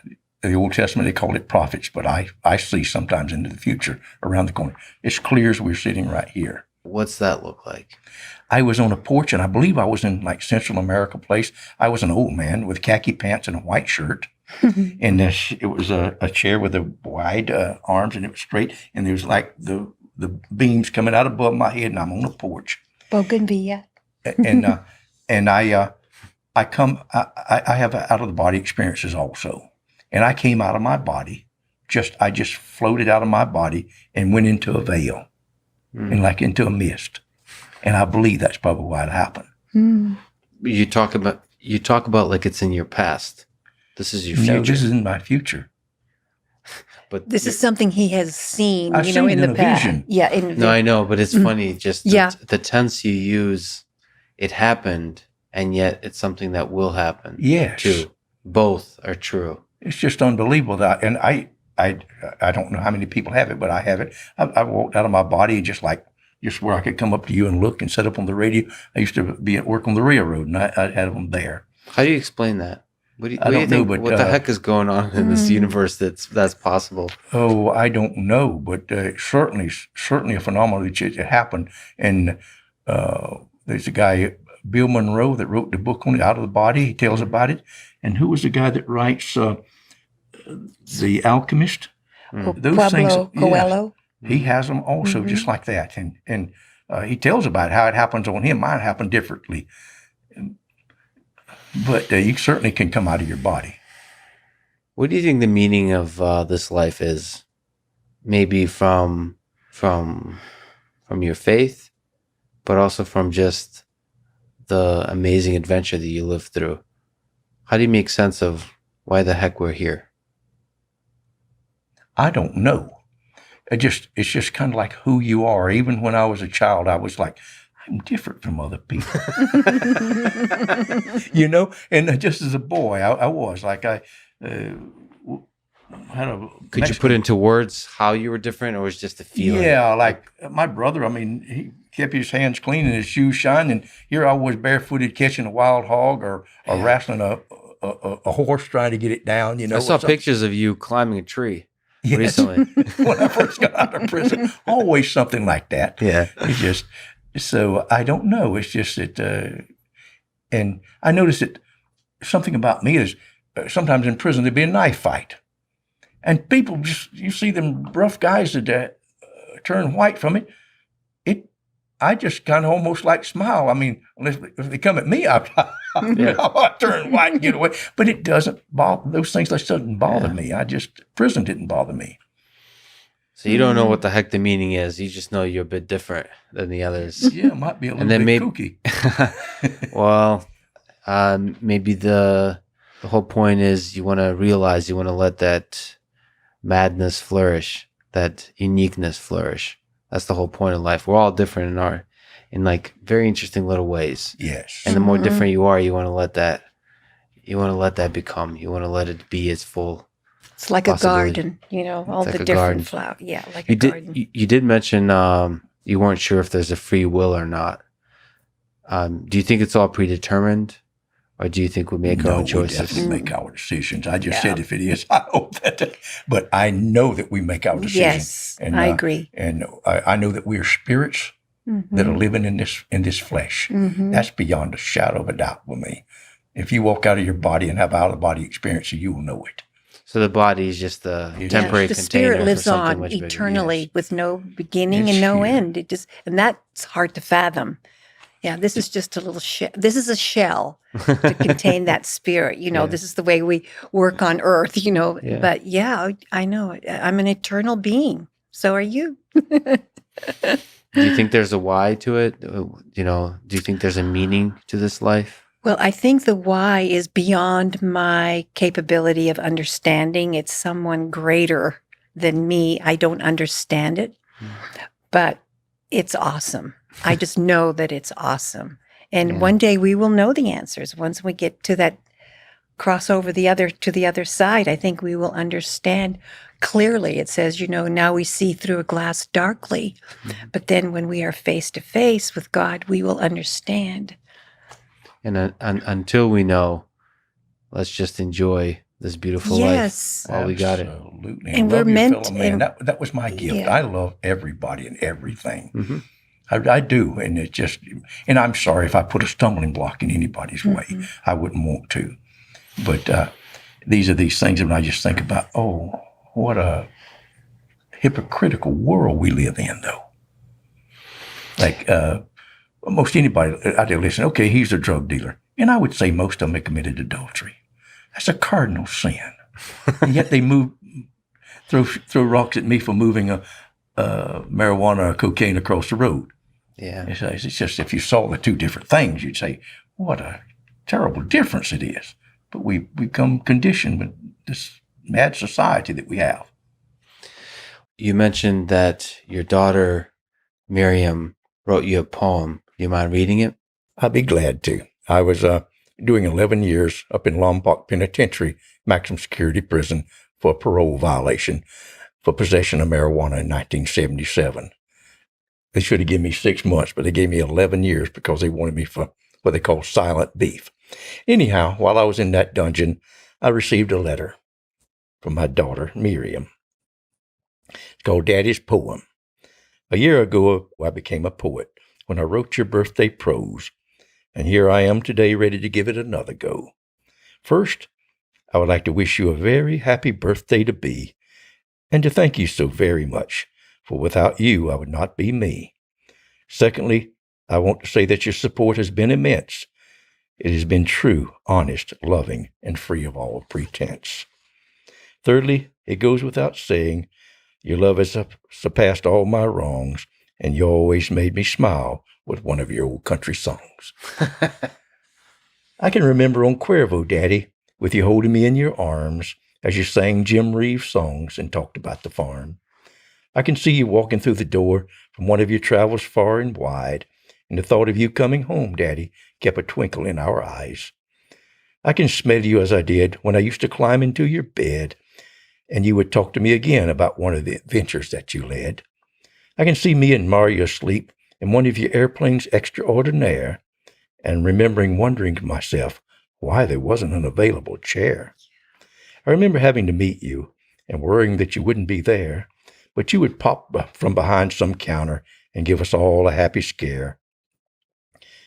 the Old Testament, they called it prophets, but I see sometimes into the future around the corner. It's clear as we're sitting right here. What's that look like? I was on a porch, and I believe I was in like Central America place. I was an old man with khaki pants and a white shirt. And it was a chair with a wide arms, and it was straight. And there was like the beams coming out above my head, and I'm on a porch. Bougainvillea. And I have out of the body experiences also. And I came out of my body, I just floated out of my body and went into a veil and like into a mist. And I believe that's probably why it happened. You talk about like it's in your past. This is your future. No, this is in my future. But This is something he has seen, I've seen in it the in a past. vision. Yeah, in a vision. No, I know, but it's funny. Just Yeah. the tense you use, it happened, and yet it's something that will happen. Yes. Too. Both are true. It's just unbelievable I don't know how many people have it, but I have it. I walked out of my body and just like just where I could come up to you and look and set up on the radio. I used to be at work on the railroad, and I had them there. How do you explain that? What do I you don't know, think? but, What the heck is going on in this universe that's possible? Oh, I don't know, but certainly a phenomenon that happened. And there's a guy, Bill Monroe, that wrote the book on it, Out of the Body. He tells about it. And who was the guy that writes The Alchemist? Those Pablo things, Coelho. yeah, he has them also, just like that. And he tells about how it happens on him. Mine happened differently. But you certainly can come out of your body. What do you think the meaning of this life is? Maybe from your faith, but also from just the amazing adventure that you lived through. How do you make sense of why the heck we're here? I don't know. It's just kind of like who you are. Even when I was a child, I was like, I'm different from other people. And just as a boy, I was like, I had a Could you put into words how you were different, or was it just a feeling? Yeah, like my brother, I mean, he kept his hands clean and his shoes shine, and here I was barefooted catching a wild hog or wrestling a horse trying to get it down, I saw pictures of you climbing a tree recently. When I first got out of prison. Always something like that. Yeah. It's just, so I don't know. It's just that, and I noticed that something about me is sometimes in prison there'd be a knife fight. And people just, you see them rough guys that turn white from it. I just kind of almost like smile. I mean, unless if they come at me, I turn white and get away. But it doesn't bother, those things that doesn't bother me. Prison didn't bother me. So you don't know what the heck the meaning is. You just know you're a bit different than the others. Yeah, it might be a little bit kooky. Well, maybe the whole point is you want to realize, you want to let that madness flourish, that uniqueness flourish. That's the whole point of life. We're all different in like very interesting little ways. Yes. And the more different you are, you want to let that become. You want to let it be its full. It's like a garden, all the different flowers. Yeah, like a garden. You did mention you weren't sure if there's a free will or not. Do you think it's all predetermined? Or do you think we make our own choices? We definitely make our decisions. I just said if it is, I hope that. But I know that we make our decisions. Yes, and, I agree. And I know that we are spirits that are living in this flesh. That's beyond a shadow of a doubt with me. If you walk out of your body and have out of the body experience, you will know it. So the body is just a temporary container. The spirit lives for something on much bigger. eternally with no beginning and no end. And that's hard to fathom. Yeah, this is just a little shell. This is a shell to contain that spirit. This is the way we work on earth, Yeah. But I know. I'm an eternal being. So are you. Do you think there's a why to it? Do you think there's a meaning to this life? Well, I think the why is beyond my capability of understanding. It's someone greater than me. I don't understand it, but it's awesome. I just know that it's awesome. And one day we will know the answers. Once we get to that crossover to the other side, I think we will understand clearly. It says, now we see through a glass darkly. But then when we are face to face with God, we will understand. And until we know, let's just enjoy this beautiful life while we got it. Absolutely. And we're meant. Man. That was my gift. Yeah. I love everybody and everything. I do, and it just, and I'm sorry if I put a stumbling block in anybody's way. I wouldn't want to, but these are these things that when I just think about, what a hypocritical world we live in, though. Like most anybody, I'd listen. Okay, he's a drug dealer, and I would say most of them have committed adultery. That's a cardinal sin, and yet they throw rocks at me for moving a marijuana or cocaine across the road. Yeah. It's just, if you saw the two different things, you'd say, what a terrible difference it is. But we become conditioned with this mad society that we have. You mentioned that your daughter, Miriam, wrote you a poem. Do you mind reading it? I'd be glad to. I was doing 11 years up in Lombok Penitentiary, maximum security prison, for a parole violation for possession of marijuana in 1977. They should have given me 6 months, but they gave me 11 years because they wanted me for what they call silent beef. Anyhow, while I was in that dungeon, I received a letter from my daughter, Miriam. It's called Daddy's Poem. A year ago, I became a poet when I wrote your birthday prose, and here I am today ready to give it another go. First, I would like to wish you a very happy birthday to be, and to thank you so very much, for without you, I would not be me. Secondly, I want to say that your support has been immense. It has been true, honest, loving, and free of all pretense. Thirdly, it goes without saying, your love has surpassed all my wrongs, and you always made me smile with one of your old country songs. I can remember on Cuervo, Daddy, with you holding me in your arms as you sang Jim Reaves songs and talked about the farm. I can see you walking through the door from one of your travels far and wide, and the thought of you coming home, Daddy, kept a twinkle in our eyes. I can smell you as I did when I used to climb into your bed, and you would talk to me again about one of the adventures that you led. I can see me and Mario asleep in one of your airplanes extraordinaire, and wondering to myself why there wasn't an available chair. I remember having to meet you and worrying that you wouldn't be there, but you would pop from behind some counter and give us all a happy scare.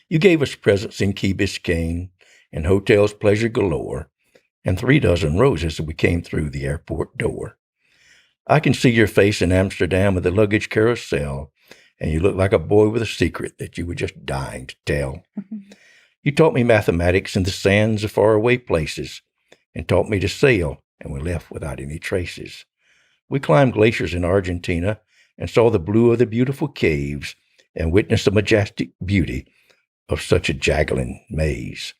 You gave us presents in Key Biscayne and hotels pleasure galore, and 3 dozen roses as we came through the airport door. I can see your face in Amsterdam with the luggage carousel, and you look like a boy with a secret that you were just dying to tell. You taught me mathematics in the sands of faraway places, and taught me to sail, and we left without any traces. We climbed glaciers in Argentina and saw the blue of the beautiful caves and witnessed the majestic beauty of such a jaggling maze.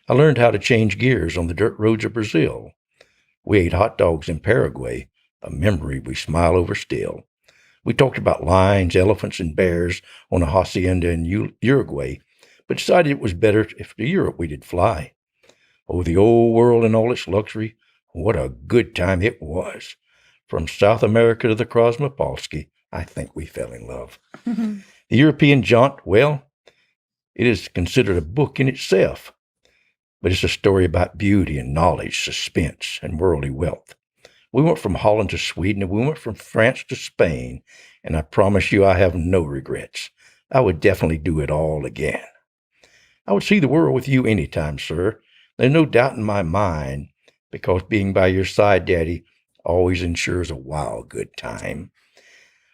I learned how to change gears on the dirt roads of Brazil. We ate hot dogs in Paraguay, a memory we smile over still. We talked about lions, elephants, and bears on a hacienda in Uruguay, but decided it was better if to Europe we did fly. Oh, the old world and all its luxury, what a good time it was. From South America to the Krasnopolski, I think we fell in love. The European jaunt, well, it is considered a book in itself, but it's a story about beauty and knowledge, suspense, and worldly wealth. We went from Holland to Sweden, and we went from France to Spain, and I promise you I have no regrets. I would definitely do it all again. I would see the world with you any time, sir. There's no doubt in my mind, because being by your side, Daddy, always ensures a wild good time.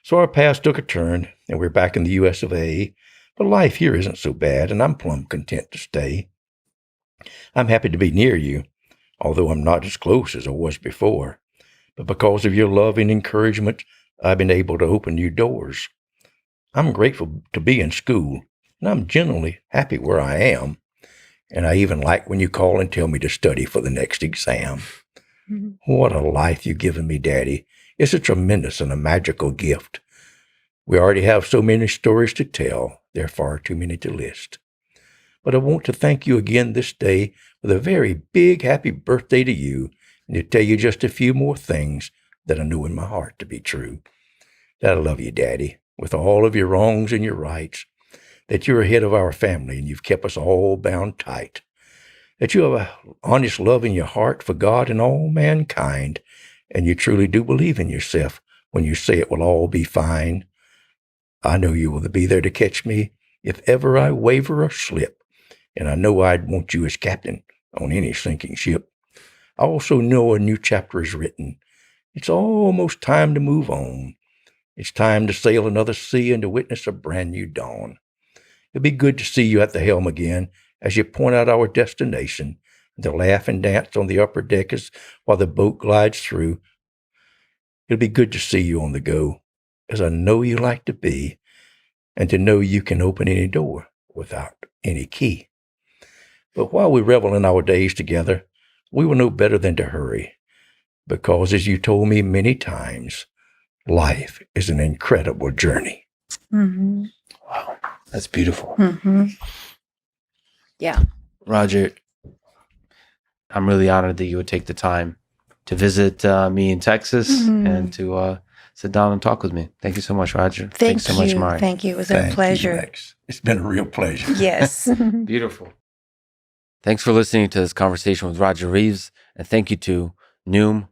So our paths took a turn, and we're back in the U.S. of A., but life here isn't so bad, and I'm plumb content to stay. I'm happy to be near you, although I'm not as close as I was before. But because of your love and encouragement, I've been able to open new doors. I'm grateful to be in school, and I'm generally happy where I am. And I even like when you call and tell me to study for the next exam. What a life you've given me, Daddy. It's a tremendous and a magical gift. We already have so many stories to tell. There are far too many to list. But I want to thank you again this day with a very big happy birthday to you, and to tell you just a few more things that I know in my heart to be true. That I love you, Daddy, with all of your wrongs and your rights, that you're ahead of our family and you've kept us all bound tight, that you have an honest love in your heart for God and all mankind, and you truly do believe in yourself when you say it will all be fine. I know you will be there to catch me if ever I waver or slip, and I know I'd want you as captain on any sinking ship. I also know a new chapter is written. It's almost time to move on. It's time to sail another sea and to witness a brand new dawn. It'll be good to see you at the helm again as you point out our destination, and to laugh and dance on the upper deck while the boat glides through. It'll be good to see you on the go, as I know you like to be, and to know you can open any door without any key. But while we revel in our days together, we will know better than to hurry, because as you told me many times, life is an incredible journey. Mm-hmm. Wow, that's beautiful. Mm-hmm. Yeah. Roger, I'm really honored that you would take the time to visit me in Texas and to sit down and talk with me. Thank you so much, Roger. Thank Thanks so much, you. Mari. Thank you. It was a Thank pleasure. you, Lex. It's been a real pleasure. Yes. Beautiful. Thanks for listening to this conversation with Roger Reaves, and thank you to Noom,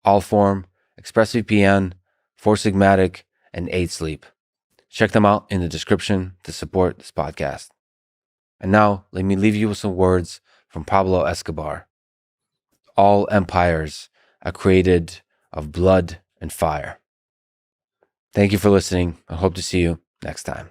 Allform, ExpressVPN, Four Sigmatic, and 8 Sleep. Check them out in the description to support this podcast. And now, let me leave you with some words from Pablo Escobar. All empires are created of blood and fire. Thank you for listening. I hope to see you next time.